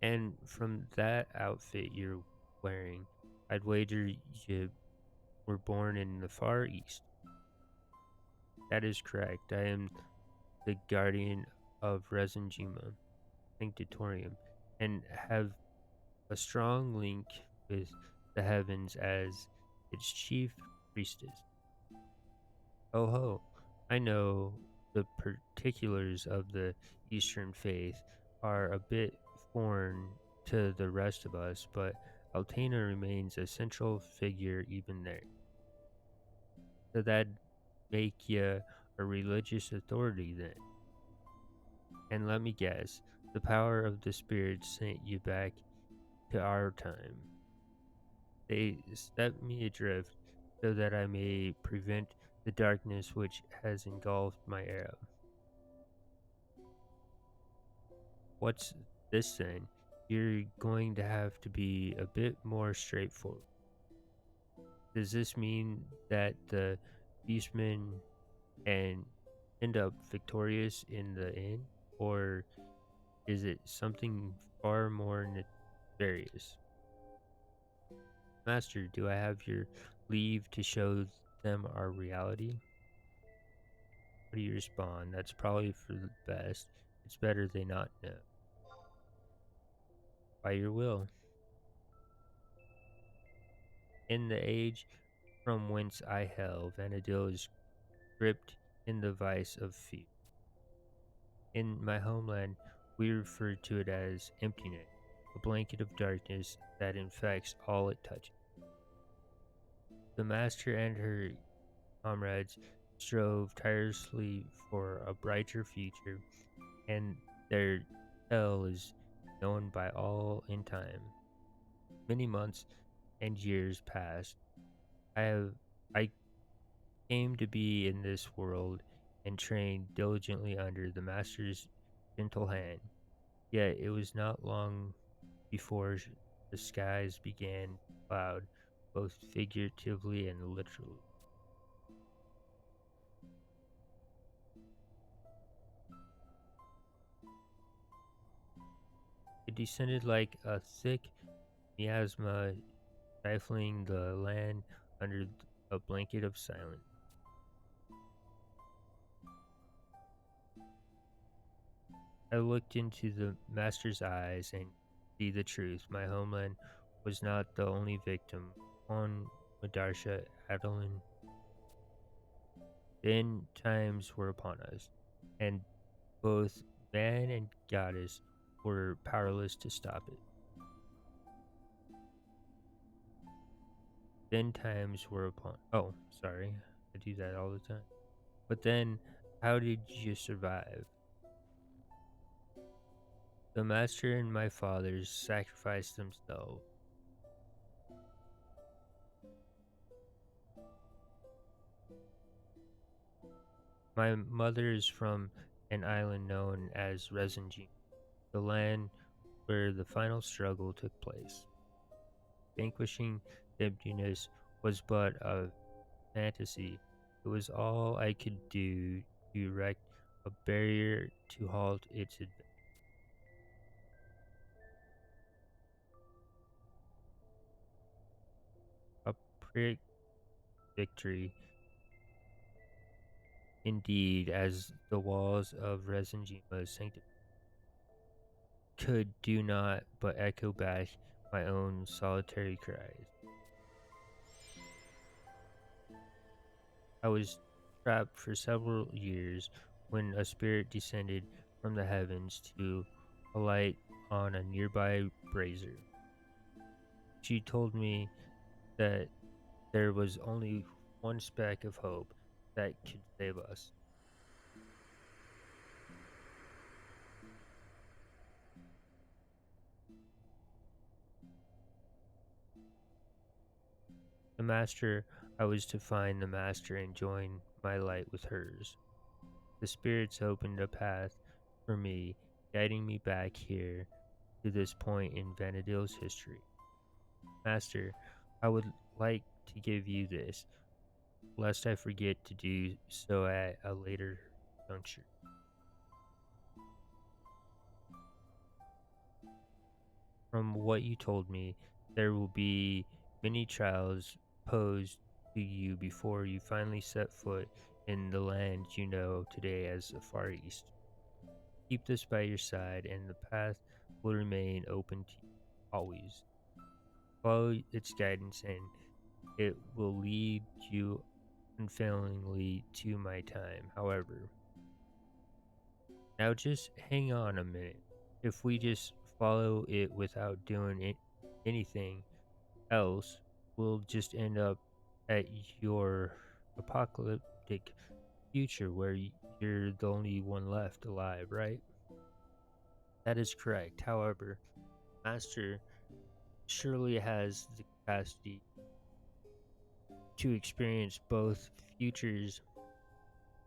And from that outfit you're wearing, I'd wager you were born in the Far East. That is correct. I am the guardian of Resenjima Sanctatorium and have a strong link with the heavens as its chief priestess. Oh ho, I know the particulars of the Eastern faith are a bit foreign to the rest of us, but Altena remains a central figure even there. So that make you a religious authority then. And let me guess, the power of the spirits sent you back to our time. They set me adrift so that I may prevent the darkness which has engulfed my era. What's this then? You're going to have to be a bit more straightforward. Does this mean that the beastmen and end up victorious in the end? Or is it something far more nefarious? Master, do I have your leave to show them our reality? How do you respond? That's probably for the best. It's better they not know. By your will. In the age from whence I hail, Vana'diel is gripped in the vice of fear. In my homeland, we refer to it as emptiness, a blanket of darkness that infects all it touches. The master and her comrades strove tirelessly for a brighter future, and their tale is known by all in time. Many months and years passed. I came to be in this world and trained diligently under the master's gentle hand. Yet it was not long before the skies began to cloud, both figuratively and literally. It descended like a thick miasma, stifling the land under a blanket of silence. I looked into the master's eyes and see the truth. My homeland was not the only victim. On Madarsha, Adeline, then times were upon us, and both man and goddess were powerless to stop it. Then times were upon. Oh, sorry, I do that all the time. But then, how did you survive? The master and my fathers sacrificed themselves. My mother is from an island known as Resenjin, the land where the final struggle took place. Vanquishing the emptiness was but a fantasy. It was all I could do to erect a barrier to halt its advance. A prick victory, indeed, as the walls of Resenjima's sanctum could do not but echo back my own solitary cries. I was trapped for several years when a spirit descended from the heavens to alight on a nearby brazier. She told me that there was only one speck of hope that could save us. The master, I was to find the master and join my light with hers. The spirits opened a path for me, guiding me back here to this point in Vana'diel's history. Master, I would like to give you this, lest I forget to do so at a later juncture. From what you told me, there will be many trials posed to you before you finally set foot in the land you know today as the Far East. Keep this by your side, and the path will remain open to you always. Follow its guidance, and it will lead you unfailingly to my time. However, now just hang on a minute. If we just follow it without doing anything else, we'll just end up at your apocalyptic future where you're the only one left alive, right? That is correct. However, Master surely has the capacity to experience both futures,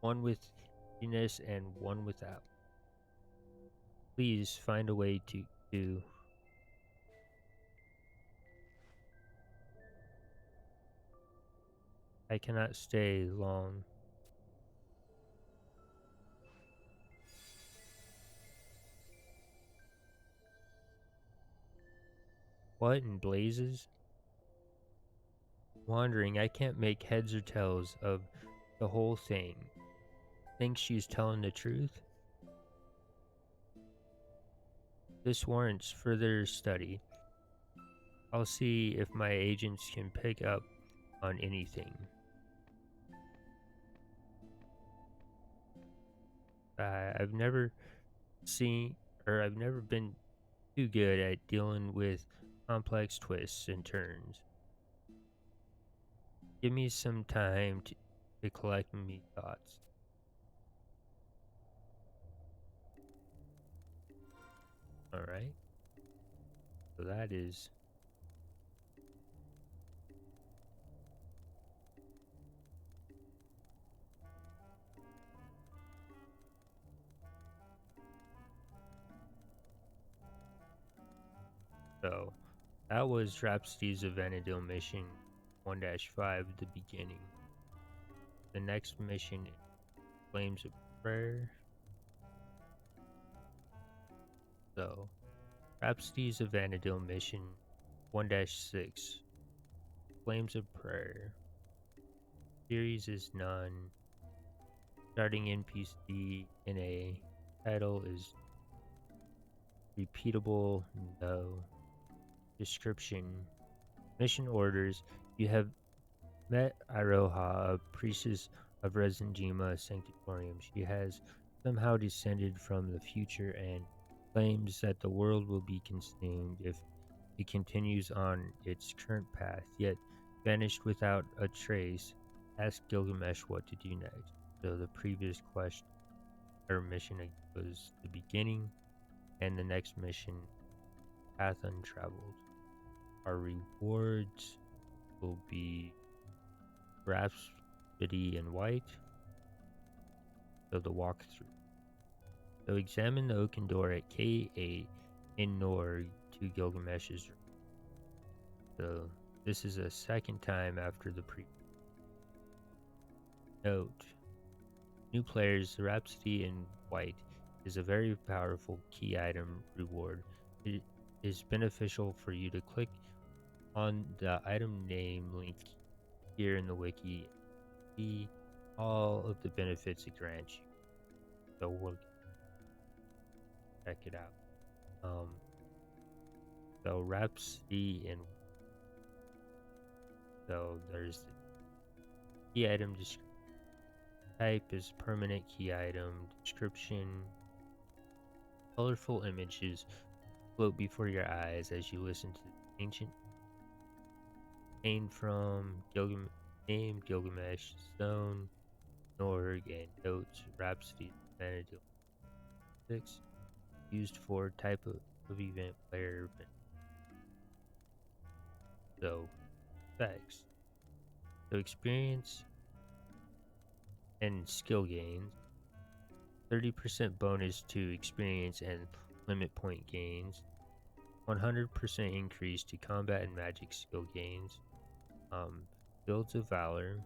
one with happiness and one without. Please find a way to. I cannot stay long. What in blazes? Wandering, I can't make heads or tails of the whole thing. Think she's telling the truth? This warrants further study. I'll see if my agents can pick up on anything. I've never seen, or I've never been too good at dealing with complex twists and turns. Give me some time to collect me thoughts. Alright, so that is. So, that was Rhapsodies of Vana'diel mission 1-5, the beginning. The next mission, Flames of Prayer. So, Rhapsodies of Vana'diel Mission 1-6 Flames of Prayer. Series is none. Starting NPC in a title is repeatable, no. Description. Mission orders. You have met Iroha, a priestess of Resenjima Sanctuarium. She has somehow descended from the future and claims that the world will be consumed if it continues on its current path, yet vanished without a trace. Ask Gilgamesh what to do next. So the previous question or mission was the beginning, and the next mission, Path Untraveled. Our rewards will be Rhapsody in White. So the walkthrough. So examine the oaken door at K8 in Nor to Gilgamesh's room. So this is a second time after the Note. New players, the Rhapsody in White is a very powerful key item reward. It is beneficial for you to click on the item name link here in the wiki and see all of the benefits it grants you. So we'll check it out. So Rhapsody in there's the key item description. Type is permanent key item. Description. Colorful images float before your eyes as you listen to the ancient from Gilgamesh, Stone, Norg, and Notes, Rhapsody, Vana'diel 6, used for type of event player. So, effects. So, experience and skill gains. 30% bonus to experience and limit point gains. 100% increase to combat and magic skill gains. Builds of Valor.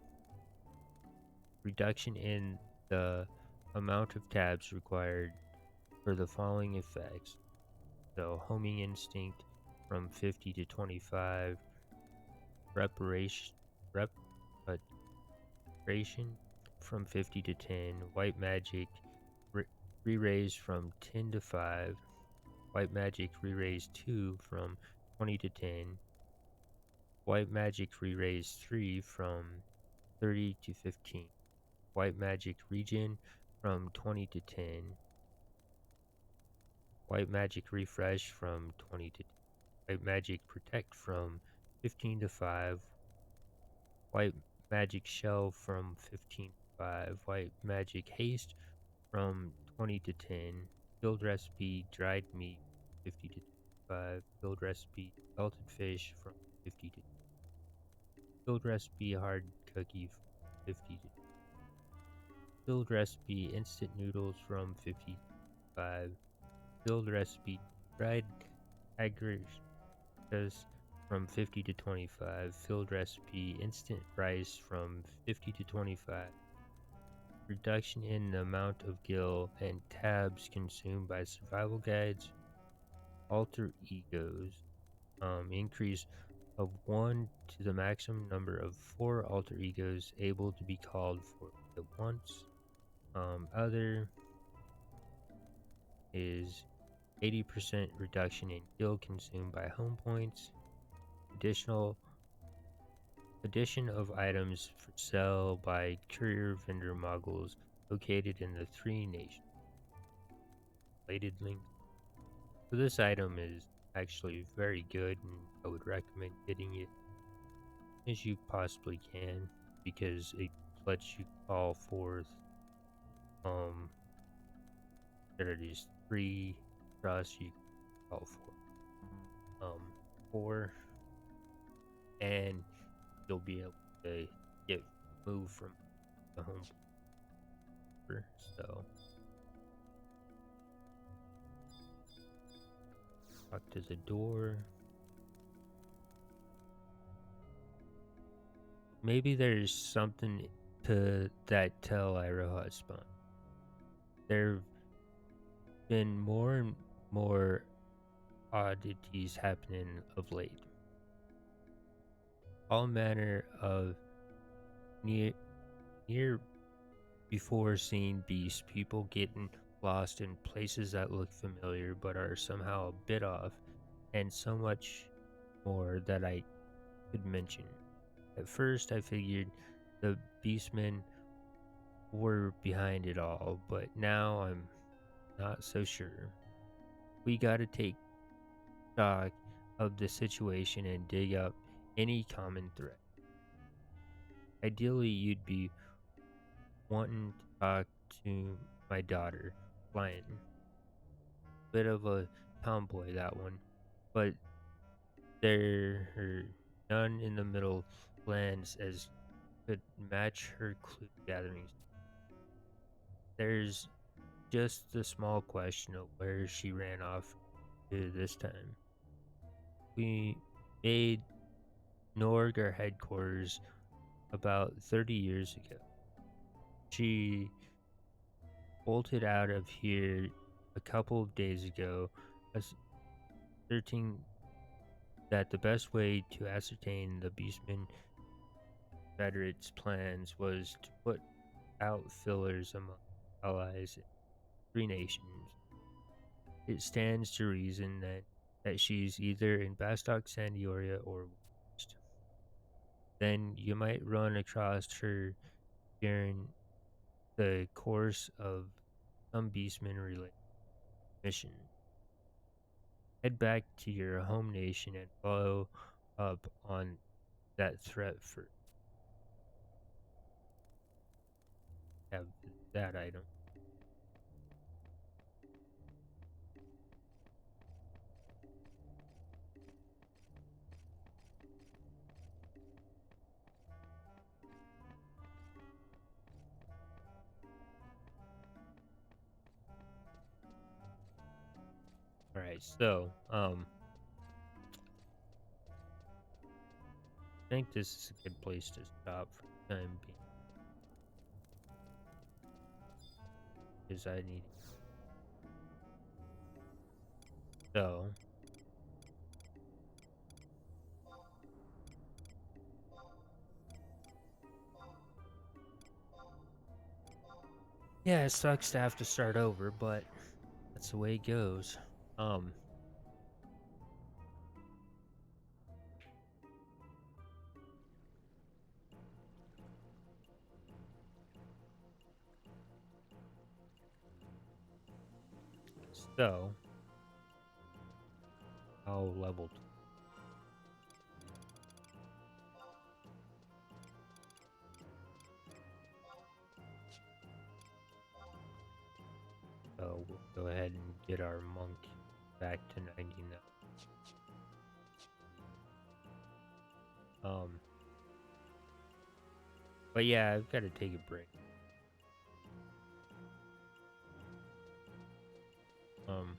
Reduction in the amount of tabs required for the following effects. So Homing Instinct from 50 to 25. Reparation from 50 to 10. White Magic re-raise from 10 to 5. White Magic re-raise 2 from 20 to 10. White Magic re-raise 3 from 30 to 15. White Magic regen from 20 to 10. White Magic refresh from 20 to 10. White Magic protect from 15 to 5. White Magic shell from 15 to 5. White Magic haste from 20 to 10. Build recipe dried meat 50 to 25. Build recipe salted fish from 50 to 10. Build recipe hard cookie from 50 to 10. Build recipe instant noodles from 50 to 5. Build recipe dried agritas from 50 to 25. Filled recipe instant rice from 50 to 25. Reduction in the amount of gil and tabs consumed by survival guides. Alter egos. Increase of 1 to the maximum number of 4 alter egos able to be called for at once. Other is 80% reduction in gil consumed by home points. Addition of items for sale by courier vendor moguls located in the 3 nations. Related links. So this item is actually very good, and I would recommend getting it as you possibly can because it lets you call forth there are these 3 trusts you can call for and you'll be able to get moved from the home. So talk to the door. Maybe there's something to that tell Iroha spawn. There've been more and more oddities happening of late. All manner of near near before seen beasts, people getting lost in places that look familiar but are somehow a bit off, and so much more that I could mention. At first, I figured the beastmen were behind it all, but now I'm not so sure. We gotta take stock of the situation and dig up any common thread. Ideally, you'd be wanting to talk to my daughter, Lion. Bit of a tomboy, that one, but there are none in the middle lands as could match her clue gatherings. There's just the small question of where she ran off to this time. We made Norg our headquarters about 30 years ago. She bolted out of here a couple of days ago, asserting that the best way to ascertain the Beastman Confederate's plans was to put out fillers among allies in 3 nations. It stands to reason that she's either in Bastok Sandioria or West. Then you might run across her during the course of some Beastman related mission. Head back to your home nation and follow up on that threat for have that item. Alright, so I think this is a good place to stop for the time being. Because I need so yeah, it sucks to have to start over, but that's the way it goes. Um so I'll level so we'll go ahead and get our monk back to 99. But yeah, I've got to take a break. Um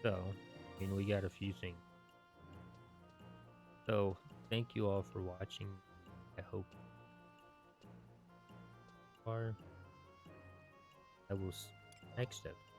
so I mean we got a few things. So thank you all for watching. I hope you are. I will see you next episode.